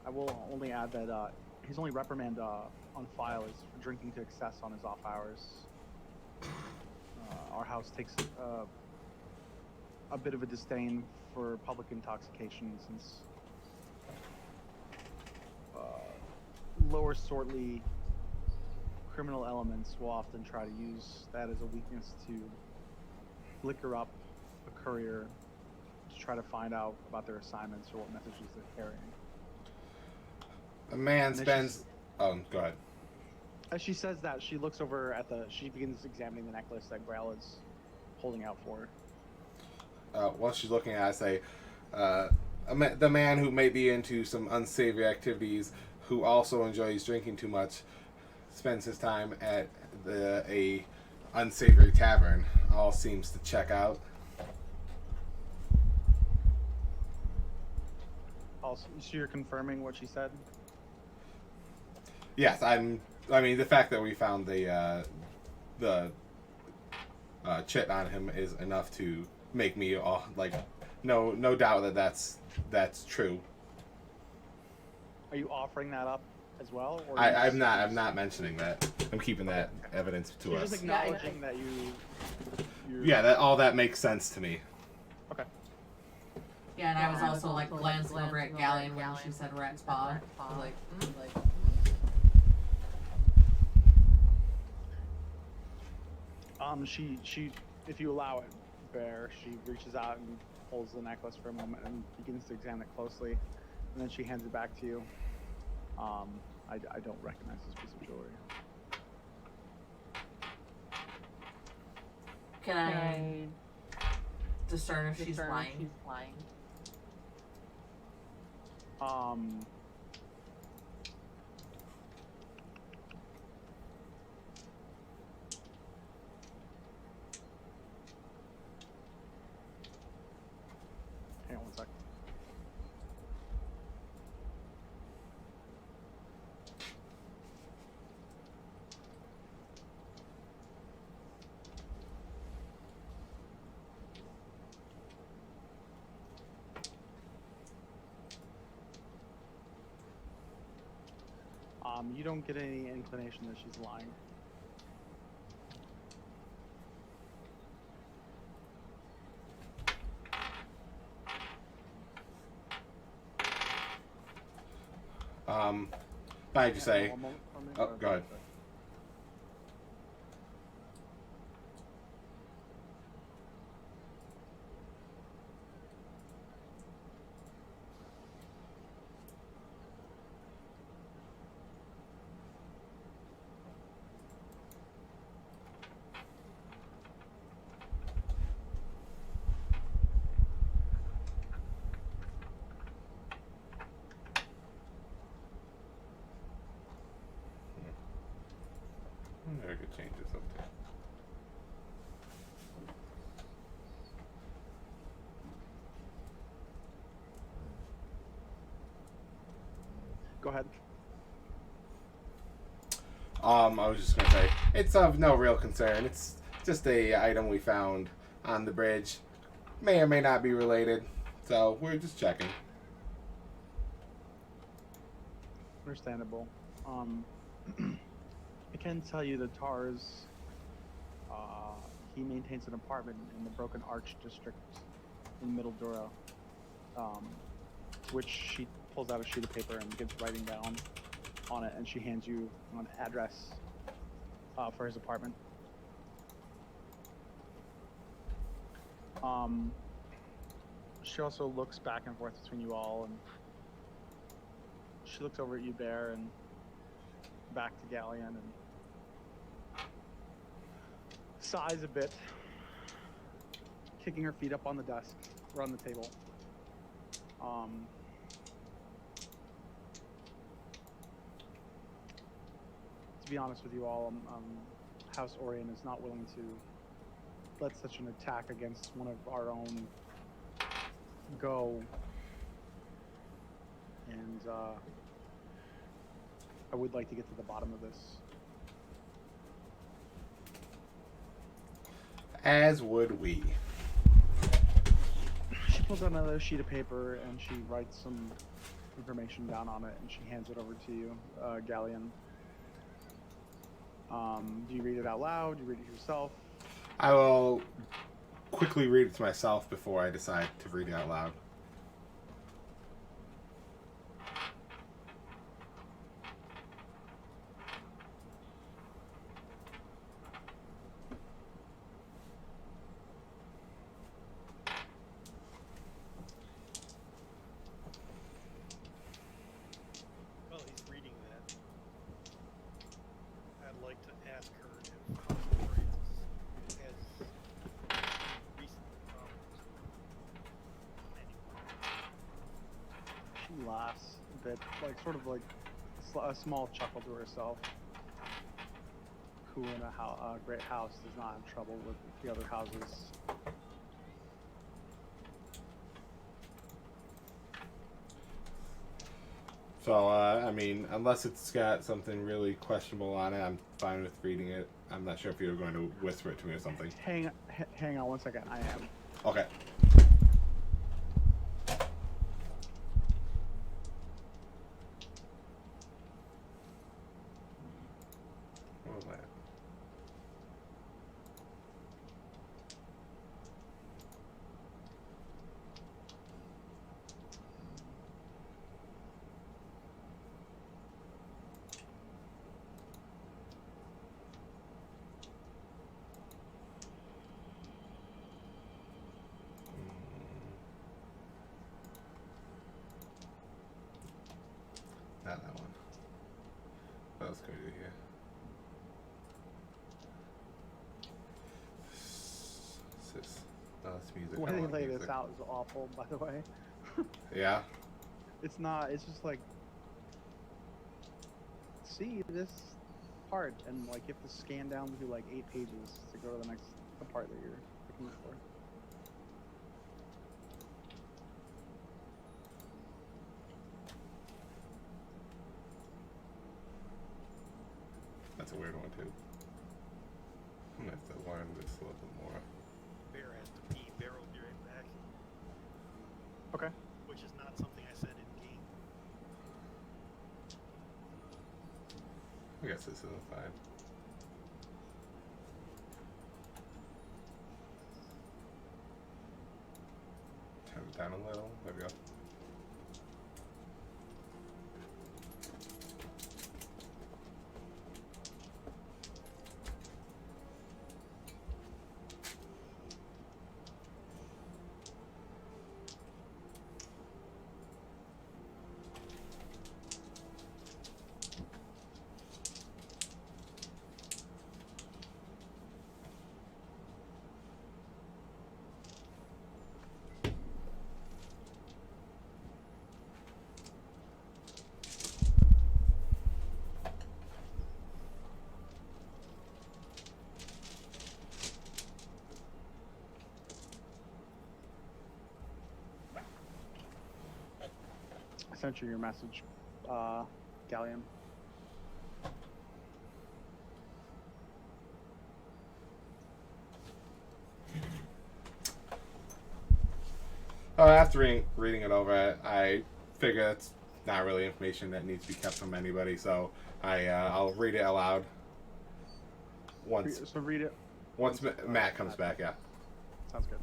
I will only add that his only reprimand on file is for drinking to excess on his off hours. Our house takes a bit of a disdain for public intoxication, since lower sortly criminal elements will often try to use that as a weakness to liquor up a courier to try to find out about their assignments or what messages they're carrying. A man And then spends. Oh, go ahead. As she says that, she looks over at she begins examining the necklace that Grail is holding out for her. While she's looking at it, I say, the man who may be into some unsavory activities, who also enjoys drinking too much, spends his time at a unsavory tavern. All seems to check out. Also, so you're confirming what she said? Yes, I mean, the fact that we found the chit on him is enough to make me no doubt that that's true. Are you offering that up as well? Or I'm not mentioning that. I'm keeping that evidence to You're us. just acknowledging that you're... Yeah, that all that makes sense to me. Okay. Yeah, and I was also like glancing over at Galleon when she said we're at spa. I was like, She, if you allow it, Bear, she reaches out and holds the necklace for a moment and begins to examine it closely, and then she hands it back to you. I don't recognize this piece of jewelry. can I discern if she's lying? Hang on one sec. You don't get any inclination that she's lying. I'd just say, One moment for me, oh, or- go ahead. I could change this up too. Go ahead. I was just gonna say, it's of no real concern. It's just a item we found on the bridge. May or may not be related, so we're just checking. Understandable. I can tell you that Tars, he maintains an apartment in the Broken Arch district in Middle Dura, which she pulls out a sheet of paper and gives writing down on it, and she hands you an address for his apartment. She also looks back and forth between you all, and she looks over at you, Bear, and back to Galleon, and sighs a bit, kicking her feet up on the desk or on the table. To be honest with you all, House Orion is not willing to let such an attack against one of our own go, and I would like to get to the bottom of this. As would we. She pulls out another sheet of paper and she writes some information down on it, and she hands it over to you, Galleon. Do you read it out loud? Do you read it yourself? I will quickly read it to myself before I decide to read it out loud. While he's reading that, I'd like to ask her if Florence has recent problems with anyone. She laughs a bit, like sort of like a small chuckle to herself. Who in a great house is not in trouble with the other houses? So, I mean, unless it's got something really questionable on it, I'm fine with reading it. I'm not sure if you were going to whisper it to me or something. Hang on 1 second. I am. Okay. What was that? Not that one. What else can we do here? That's music. The way I they want lay music. this out is awful, by the way. Yeah. It's not. It's just like, see this part, and like you have to scan down through like 8 pages to go to the next part that you're looking for. That's a weird one too. I'm gonna have to learn this a little bit more. Bear has to pee. Bear will be right back. Okay. Which is not something I said in game. I guess this isn't fine. Turn it down a little. There we go. I sent you your message, Galleon. After reading it over, I figure it's not really information that needs to be kept from anybody, so I'll read it aloud once So read it. Matt comes back. Yeah. Sounds good.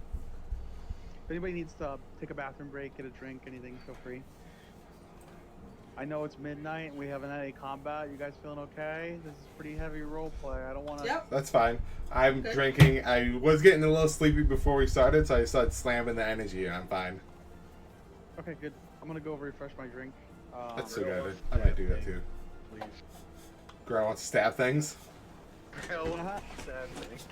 If anybody needs to take a bathroom break, get a drink, anything, feel free. I know it's midnight and we haven't had any combat. You guys feeling okay? This is pretty heavy role play. I don't want to. Yep. That's fine. I'm Okay. drinking. I was getting a little sleepy before we started, so I started slamming the energy, and I'm fine. Okay, good. I'm gonna go refresh my drink. That's so Grill good. wants I to might do stab that too. Please. Girl wants to stab things. Grill wants to stab things.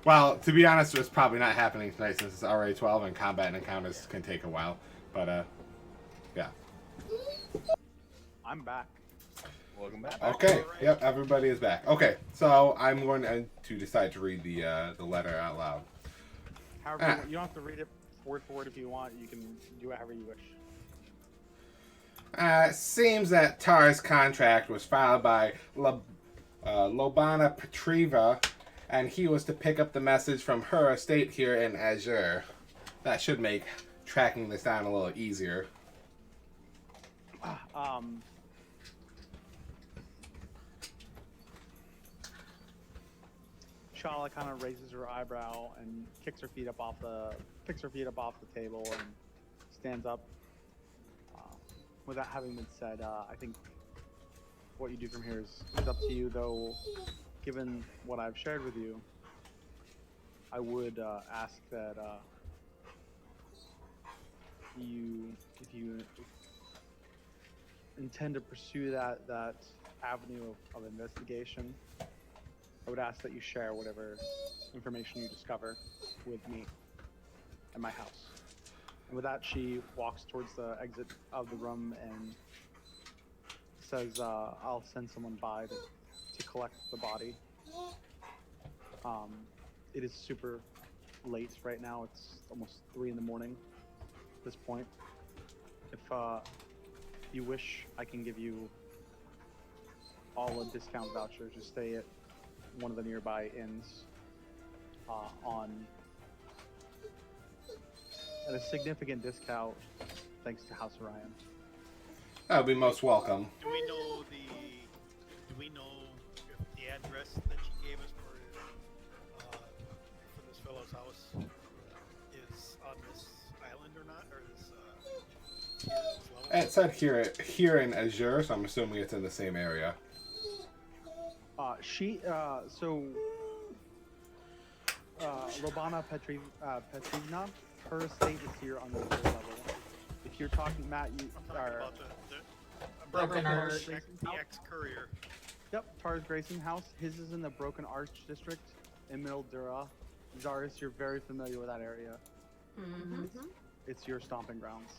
Well, to be honest, it's probably not happening tonight since it's already 12 and combat and encounters can take a while. But, yeah. I'm back. Welcome back. Okay. Yep, everybody is back. Okay, so I'm going to decide to read the letter out loud. However, you don't have to read it word for word if you want. You can do it however you wish. It seems that Tar's contract was filed by Lobana Petriva, and he was to pick up the message from her estate here in Azure. That should make tracking this down a little easier. Um, Shala kind of raises her eyebrow and kicks her feet up off the table and stands up. With that having been said, I think what you do from here is up to you. Though, given what I've shared with you, I would ask that if you intend to pursue that avenue of investigation, I would ask that you share whatever information you discover with me at my house. And with that, she walks towards the exit of the room and says, I'll send someone by to collect the body. It is super late right now. It's almost 3 in the morning at this point. If you wish, I can give you all a discount voucher to stay at one of the nearby inns at a significant discount, thanks to House Orion. That would be most welcome. Do we know if the address that she gave us for this fellow's house is on this island or not, or this level? It said here in Azure, so I'm assuming it's in the same area. Lobana Petrovna, her estate is here on the third level. If you're talking, Matt, you I'm talking are... about Broken Arch. the ex-courier. Yep, Tar's Grayson house. His is in the Broken Arch district in Middle Dura. Zaris, you're very familiar with that area. Mm-hmm. It's your stomping grounds.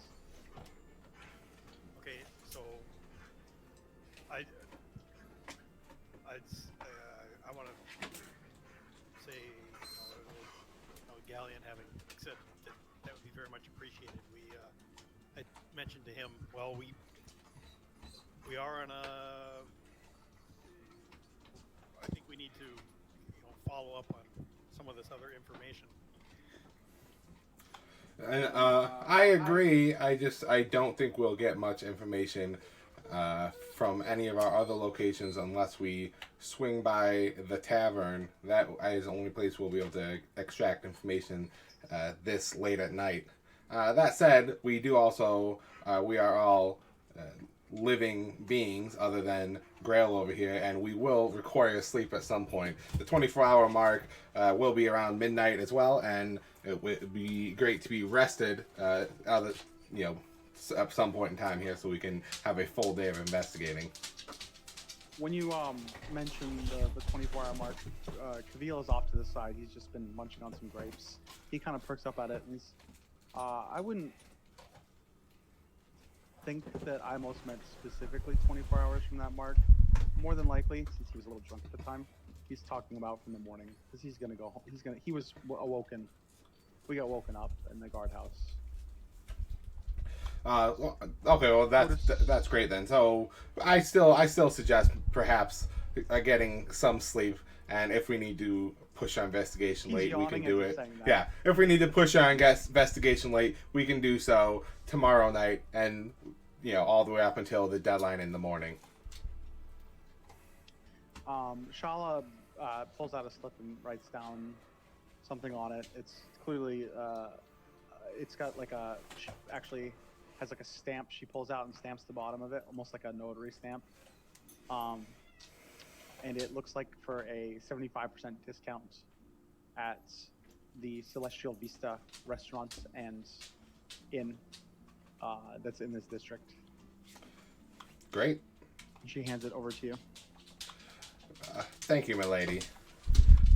Okay, so I want to say, Galleon having said that would be very much appreciated. I mentioned to him, well, we are on a. I think we need to, follow up on some of this other information. And I agree. I don't think we'll get much information from any of our other locations unless we swing by the tavern. That is the only place we'll be able to extract information this late at night. That said, we do also we are all living beings other than Grail over here, and we will require sleep at some point. The 24-hour mark will be around midnight as well, and it would be great to be rested at some point in time here so we can have a full day of investigating. When you mentioned the 24-hour mark, Kavil is off to the side. He's just been munching on some grapes. He kind of perks up at it, and he's, I wouldn't think that I most meant specifically 24 hours from that mark. More than likely, since he was a little drunk at the time, he's talking about from the morning, because he's gonna go home. He was awoken. We got woken up in the guardhouse. Okay, well that's great then. So I still suggest perhaps getting some sleep, and if we need to push our investigation He's late, we can do it. That. Yeah, if we need to push our investigation late, we can do so tomorrow night, and all the way up until the deadline in the morning. Shala pulls out a slip and writes down something on it. It's clearly it's got like actually has like a stamp. She pulls out and stamps the bottom of it, almost like a notary stamp. And it looks like for a 75% discount at the Celestial Vista restaurant and inn that's in this district. Great. She hands it over to you. Thank you, my lady.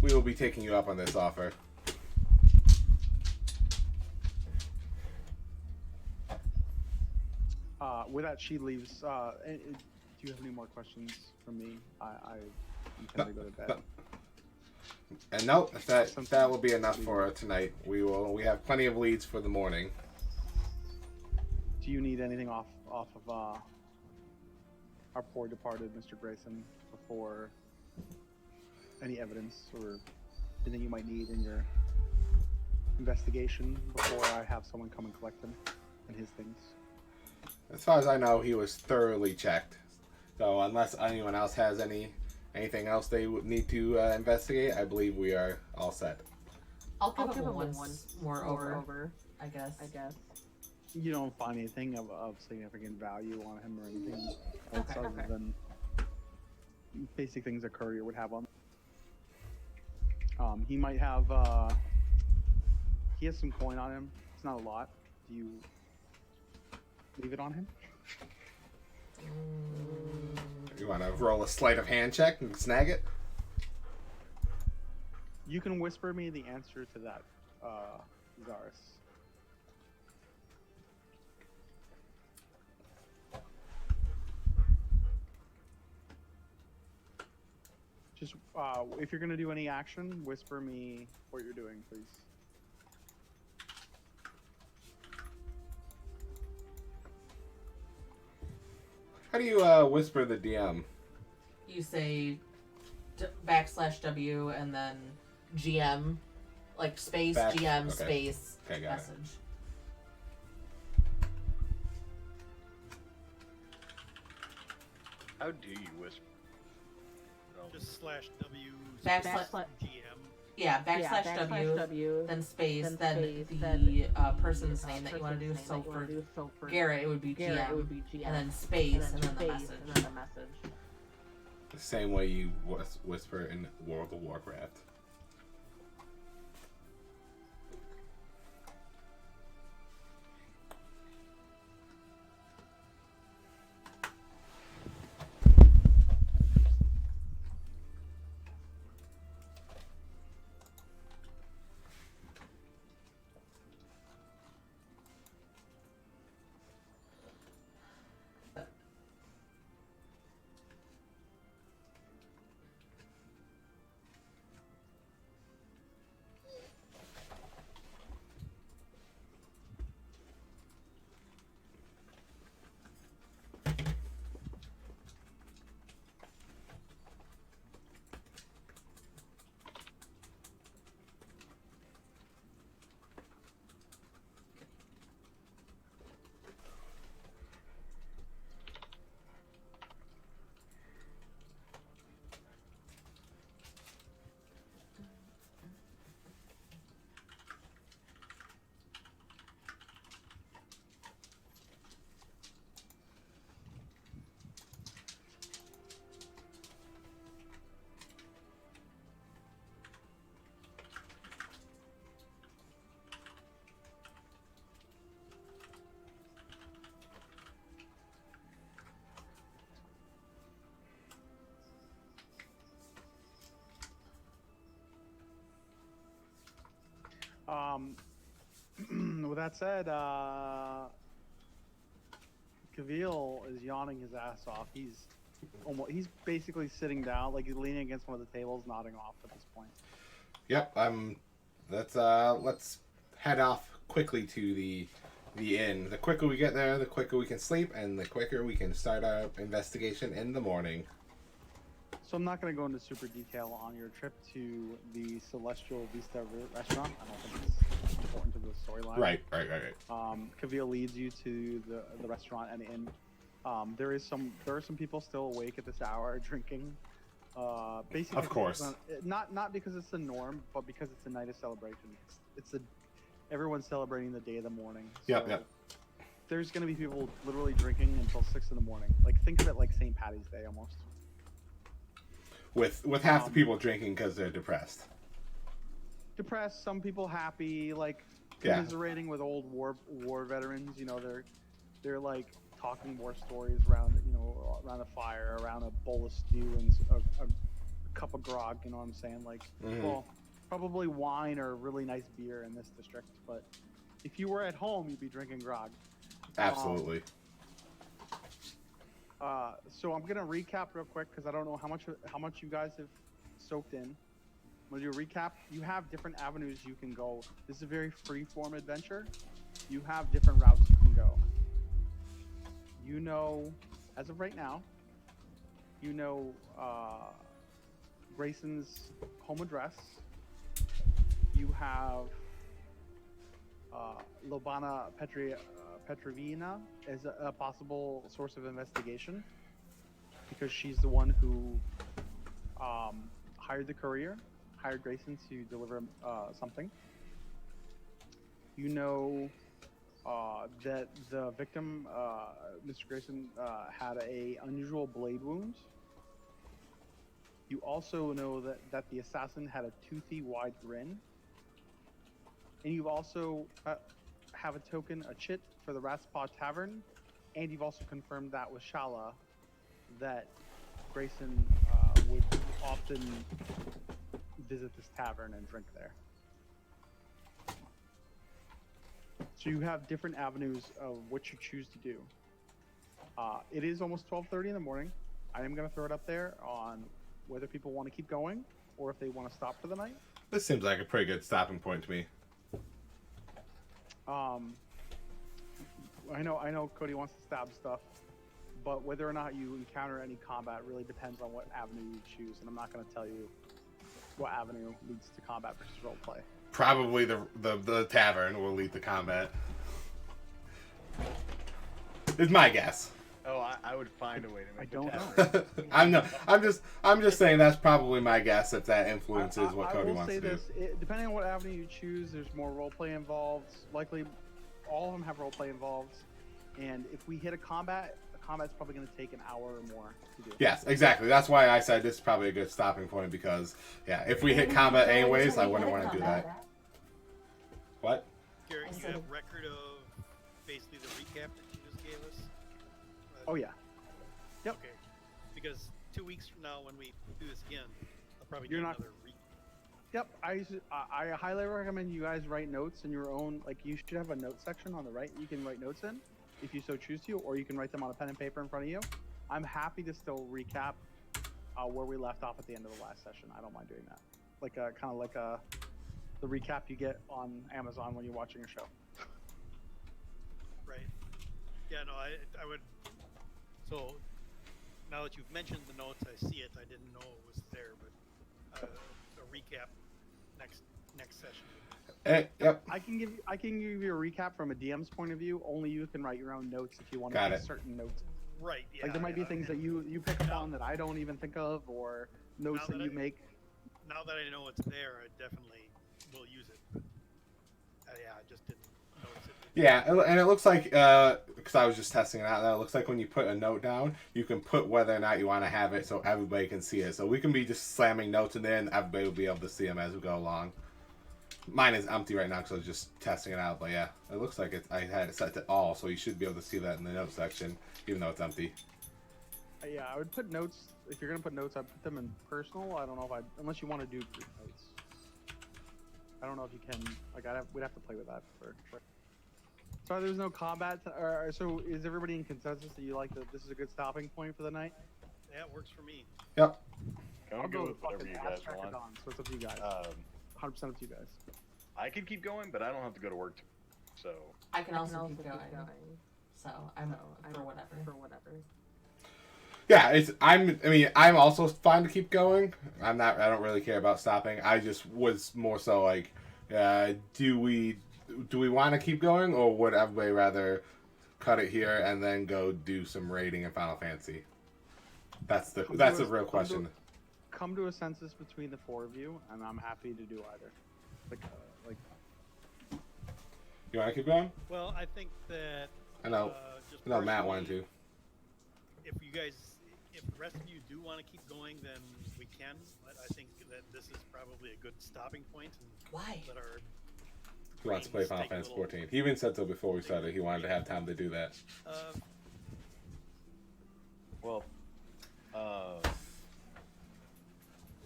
We will be taking you up on this offer. With that, she leaves. Do you have any more questions for me? I intend to go to bed. And no, that will be enough for tonight. We have plenty of leads for the morning. Do you need anything off of our poor departed Mr. Grayson before any evidence or anything you might need in your investigation before I have someone come and collect him and his things? As far as I know, he was thoroughly checked. So unless anyone else has anything else they would need to investigate, I believe we are all set. I'll give him one more over, I guess. You don't find anything of significant value on him or anything else Okay, other okay. than basic things a courier would have on. He might have. He has some coin on him. It's not a lot. Do you leave it on him? You want to roll a sleight of hand check and snag it? You can whisper me the answer to that, Zaris. Just, if you're gonna do any action, whisper me what you're doing, please. How do you whisper the DM? You say /W and then GM, like space, GM, okay. space, Okay, got message. it. How do you whisper? Oh, Just /W Backslash- GM. Yeah, /W, then space, then the person's name that you want to do. So for Garrett, it would be GM, and then space, and then the message. The same way you whisper in World of Warcraft. With that said, Kavil is yawning his ass off. He's basically sitting down, like he's leaning against one of the tables, nodding off at this point. Yep, let's head off quickly to the inn. The quicker we get there, the quicker we can sleep, and the quicker we can start our investigation in the morning. So I'm not going to go into super detail on your trip to the Celestial Vista restaurant. I don't think it's important to the storyline. Right. Kavil leads you to the restaurant and inn. There are some people still awake at this hour drinking. Basically, Of course. Not because it's the norm, but because it's a night of celebration. Everyone's celebrating the day of the morning. So Yep. There's going to be people literally drinking until 6 in the morning. Like, think of it like St. Patty's Day almost. With half the people drinking because they're depressed. Depressed, some people happy, like Yeah. commiserating with old war veterans. You know, they're like talking war stories around a fire, around a bowl of stew and a cup of grog. You know what I'm saying? Like, well, probably wine or really nice beer in this district. But if you were at home, you'd be drinking grog. Absolutely. So I'm gonna recap real quick because I don't know how much you guys have soaked in. I'm gonna do a recap. You have different avenues you can go. This is a very free-form adventure. You have different routes you can go. You know, as of right now, you know Grayson's home address. You have Lobana Petrovina as a possible source of investigation because she's the one who hired the courier, hired Grayson to deliver something. You know that the victim, Mr. Grayson, had a unusual blade wound. You also know that the assassin had a toothy wide grin. And you've also have a token, a chit for the Rat's Paw Tavern, and you've also confirmed that with Shala that Grayson would often visit this tavern and drink there. So you have different avenues of what you choose to do. It is almost 12:30 in the morning. I am going to throw it up there on whether people want to keep going or if they want to stop for the night. This seems like a pretty good stopping point to me. I know Cody wants to stab stuff, but whether or not you encounter any combat really depends on what avenue you choose, and I'm not going to tell you what avenue leads to combat versus roleplay. Probably the tavern will lead to combat. Is my guess. Oh, I would find a way to make I don't the tavern. I'm just saying that's probably my guess if that influences what Cody wants to do. I will say this: depending on what avenue you choose, there's more roleplay involved. Likely, all of them have roleplay involved. And if we hit a combat's probably going to take an hour or more to do. Yes, exactly. That's why I said this is probably a good stopping point because, yeah, if we hit combat anyways, I wouldn't want to do that. What? Garrett, you have record of basically the recap that you just gave us? Oh yeah. Yep. Okay. Because 2 weeks from now, when we do this again, I'll probably You're do not- another Yep. I highly recommend you guys write notes in your own. Like you should have a note section on the right. You can write notes in if you so choose to, or you can write them on a pen and paper in front of you. I'm happy to still recap where we left off at the end of the last session. I don't mind doing that. Like kind of like the recap you get on Amazon when you're watching a show. Right. Yeah, no, I would. So now that you've mentioned the notes, I see it. I didn't know it was there, but a recap next session. Yep. I can give you a recap from a DM's point of view. Only you can write your own notes if you want to Got make it. certain notes. Right. Yeah. Like there might be things that you pick up on that I don't even think of, or notes Now that that you I- make. Now that I know it's there, I definitely will use it. But, yeah, I just didn't notice it. Yeah, and it looks like, because I was just testing it out, that it looks like when you put a note down, you can put whether or not you want to have it so everybody can see it. So we can be just slamming notes in there and everybody will be able to see them as we go along. Mine is empty right now because I was just testing it out, but yeah, it looks like I had it set to all, so you should be able to see that in the notes section, even though it's empty. Yeah, I would put notes. If you're gonna put notes, I'd put them in personal. I don't know if unless you want to do group notes. I don't know if you can. Like, we'd have to play with that for sure. So there's no combat. So is everybody in consensus that you like that? This is a good stopping point for the night. Yeah, it works for me. Yep. I'll go with whatever fucking you guys abstract want. on, so it's up to you guys. 100% up to you guys. I could keep going, but I don't have to go to work, so I can also keep going. So I'm for whatever. Yeah, I'm also fine to keep going. I don't really care about stopping. I just was more so like, do we want to keep going, or would everybody rather cut it here and then go do some raiding in Final Fantasy? That's the real question. Come to a census between the four of you, and I'm happy to do either. Like, You want to keep going? Well, I think that. I know. Just I know Matt personally, wanted to. If the rest of you do want to keep going, then we can. But I think that this is probably a good stopping point. And Why? let our He wants to play brains Final take a Fantasy little- 14. He even said so before we started. He wanted to have time to do that. well.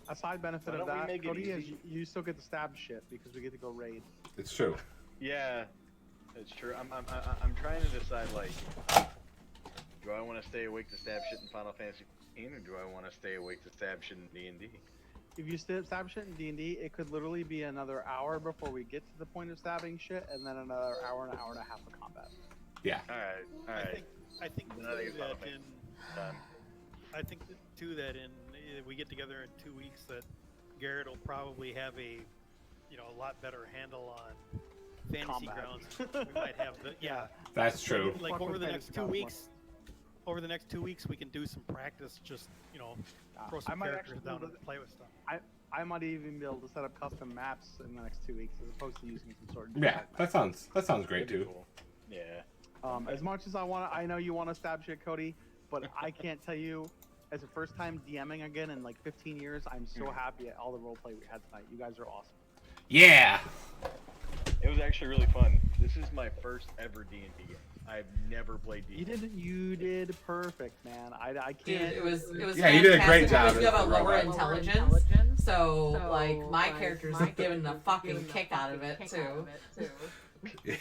a side benefit Why of don't we that, make it Cody, is easy? you still get to stab shit because we get to go raid. It's true. Yeah, it's true. I'm trying to decide, like, do I want to stay awake to stab shit in Final Fantasy 15, or do I want to stay awake to stab shit in D&D? If you stab shit in D&D, it could literally be another hour before we get to the point of stabbing shit, and then another hour and a half of combat. Yeah. All right. I think Then I think it's Final that in. Fantasy time. I think that too that in we get together in 2 weeks that Garrett will probably have a lot better handle on Fantasy combat. Grounds. We might have the That's true. Like Fuck over with the Fantasy next 2 Grounds weeks. Over the next 2 weeks, we can do some practice. Just throw I some might characters actually down do and play with stuff. I might even be able to set up custom maps in the next 2 weeks as opposed to using some sort of Yeah, generic that sounds great That'd be too. cool. Yeah. As much as I know you want to stab shit, Cody, but I can't tell you, as a first time DMing again in like 15 years, I'm so happy at all the roleplay we had tonight. You guys are awesome. Yeah. It was actually really fun. This is my first ever D&D game. I've never played D&D. You did perfect, man. I Dude, can't. it was Yeah, you did a great fantastic job because you have as a the lower robot. intelligence. So like my character's getting a fucking kick out of it too.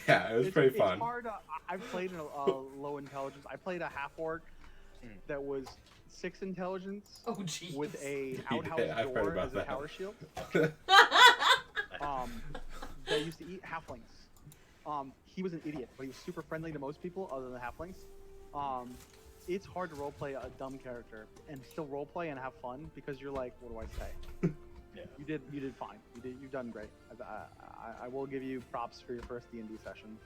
Yeah, it was pretty fun. It's hard. I've played a low intelligence. I played a half orc that was 6 intelligence Oh jeez. with a did. outhouse I've heard door about as a that. tower shield. That used to eat halflings. He was an idiot, but he was super friendly to most people other than the halflings. It's hard to roleplay a dumb character and still roleplay and have fun because you're like, what do I say? Yeah. You did fine. You've done great. I will give you props for your first D&D session.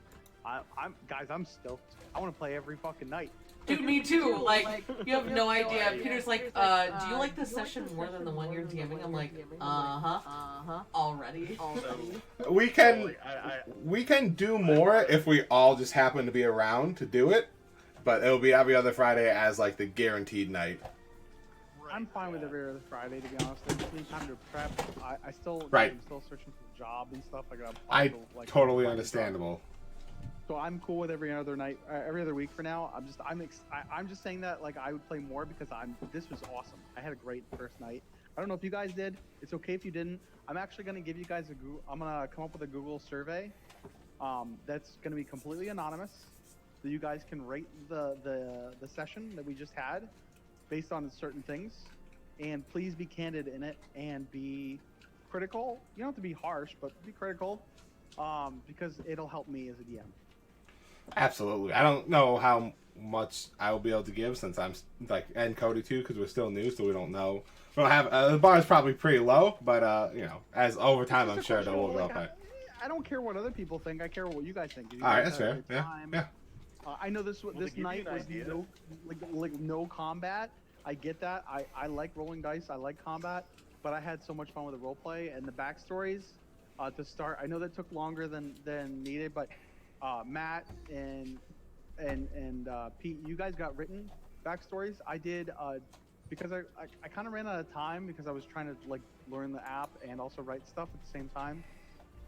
I'm stoked. I want to play every fucking night. Dude, me too. Like, you have no idea. Peter's like, do you like this session more than the one you're DMing? I'm like, already. We can Like, we can do more if we all just happen to be around to do it, but it'll be every other Friday as like the guaranteed night. I'm fine with every other Friday, to be honest. I just need time to prep. I'm still searching for a job and stuff. I totally understandable. So I'm cool with every other night, every other week for now. I'm just saying that like I would play more because this was awesome. I had a great first night. I don't know if you guys did. It's okay if you didn't. I'm actually gonna give you guys I'm gonna come up with a Google survey. That's gonna be completely anonymous. So you guys can rate the session that we just had based on certain things, and please be candid in it and be critical. You don't have to be harsh, but be critical, because it'll help me as a DM. Absolutely. I don't know how much I will be able to give since I'm like, and Cody too, because we're still new, so we don't know. We don't have the bar is probably pretty low, but as over time, I'm sure that we'll go up. I don't care what other people think. I care what you guys think. All right, that's fair. Yeah. I know this give night you an was idea. no combat. I get that. I like rolling dice. I like combat, but I had so much fun with the roleplay and the backstories. To start, I know that took longer than needed, but Matt and Pete, you guys got written backstories. I did because I kind of ran out of time because I was trying to like learn the app and also write stuff at the same time.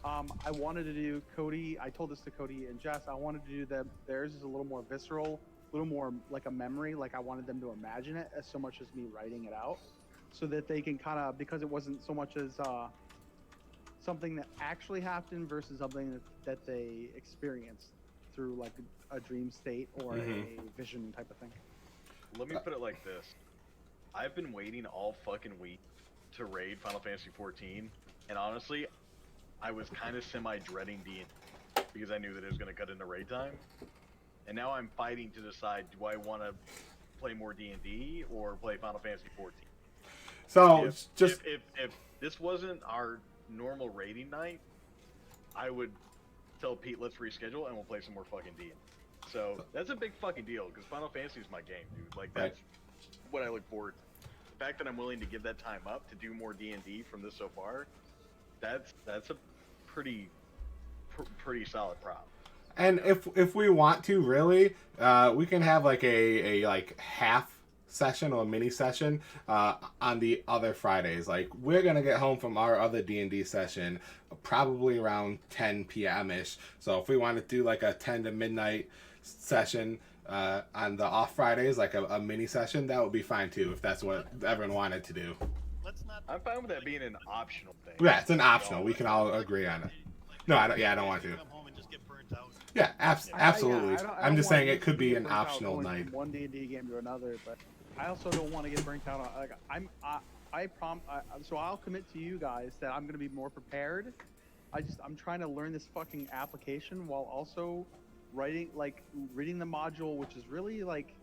I wanted to do Cody. I told this to Cody and Jess. I wanted to do theirs is a little more visceral, a little more like a memory. Like I wanted them to imagine it as so much as me writing it out, so that they can kind of, because it wasn't so much as something that actually happened versus something that they experienced through like a dream state or a vision type of thing. Let me put it like this. I've been waiting all fucking week to raid Final Fantasy 14, and honestly, I was kind of semi-dreading D&D because I knew that it was going to cut into raid time. And now I'm fighting to decide, do I want to play more D&D or play Final Fantasy 14? So If this wasn't our normal raiding night, I would tell Pete, let's reschedule and we'll play some more fucking D&D. So that's a big fucking deal because Final Fantasy is my game, dude. Like that's what I look forward to. The fact that I'm willing to give that time up to do more D&D from this so far, that's a pretty solid prop. And if we want to really, we can have like a like half session or a mini session on the other Fridays. Like we're gonna get home from our other D&D session probably around 10 p.m. ish. So if we want to do like a 10 to midnight session on the off Fridays, like a mini session, that would be fine too if that's what everyone wanted to do. I'm fine with that being an optional thing. Yeah, it's an optional. We can all agree on it. No, I don't. Yeah, I don't want to. Come home and just get burnt out. Yeah, absolutely. I don't I'm just want saying you it could to be get an burnt out optional going night. from one D&D game to another, but I also don't want to get burnt out on. So I'll commit to you guys that I'm going to be more prepared. I'm trying to learn this fucking application while also reading the module, which is really like,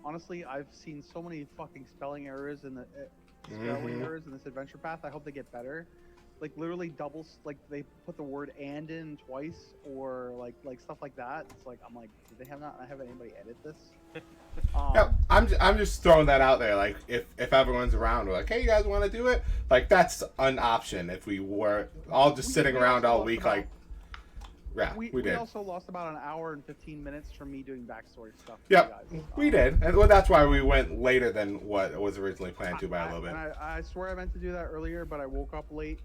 honestly, I've seen so many fucking spelling errors in this adventure path. I hope they get better, like literally doubles, like they put the word "and" in twice, or like stuff like that. It's like I'm like, did they not have anybody edit this? Yeah, I'm just throwing that out there. Like, if everyone's around, we're like, hey, you guys want to do it? Like, that's an option. If we were all just sitting we around also all lost week, about- like, yeah, we we did. also lost about an hour and 15 minutes from me doing backstory stuff. For Yep, you guys. we did, and well, that's why we went later than what was originally planned to by a little bit. And I swear I meant to do that earlier, but I woke up late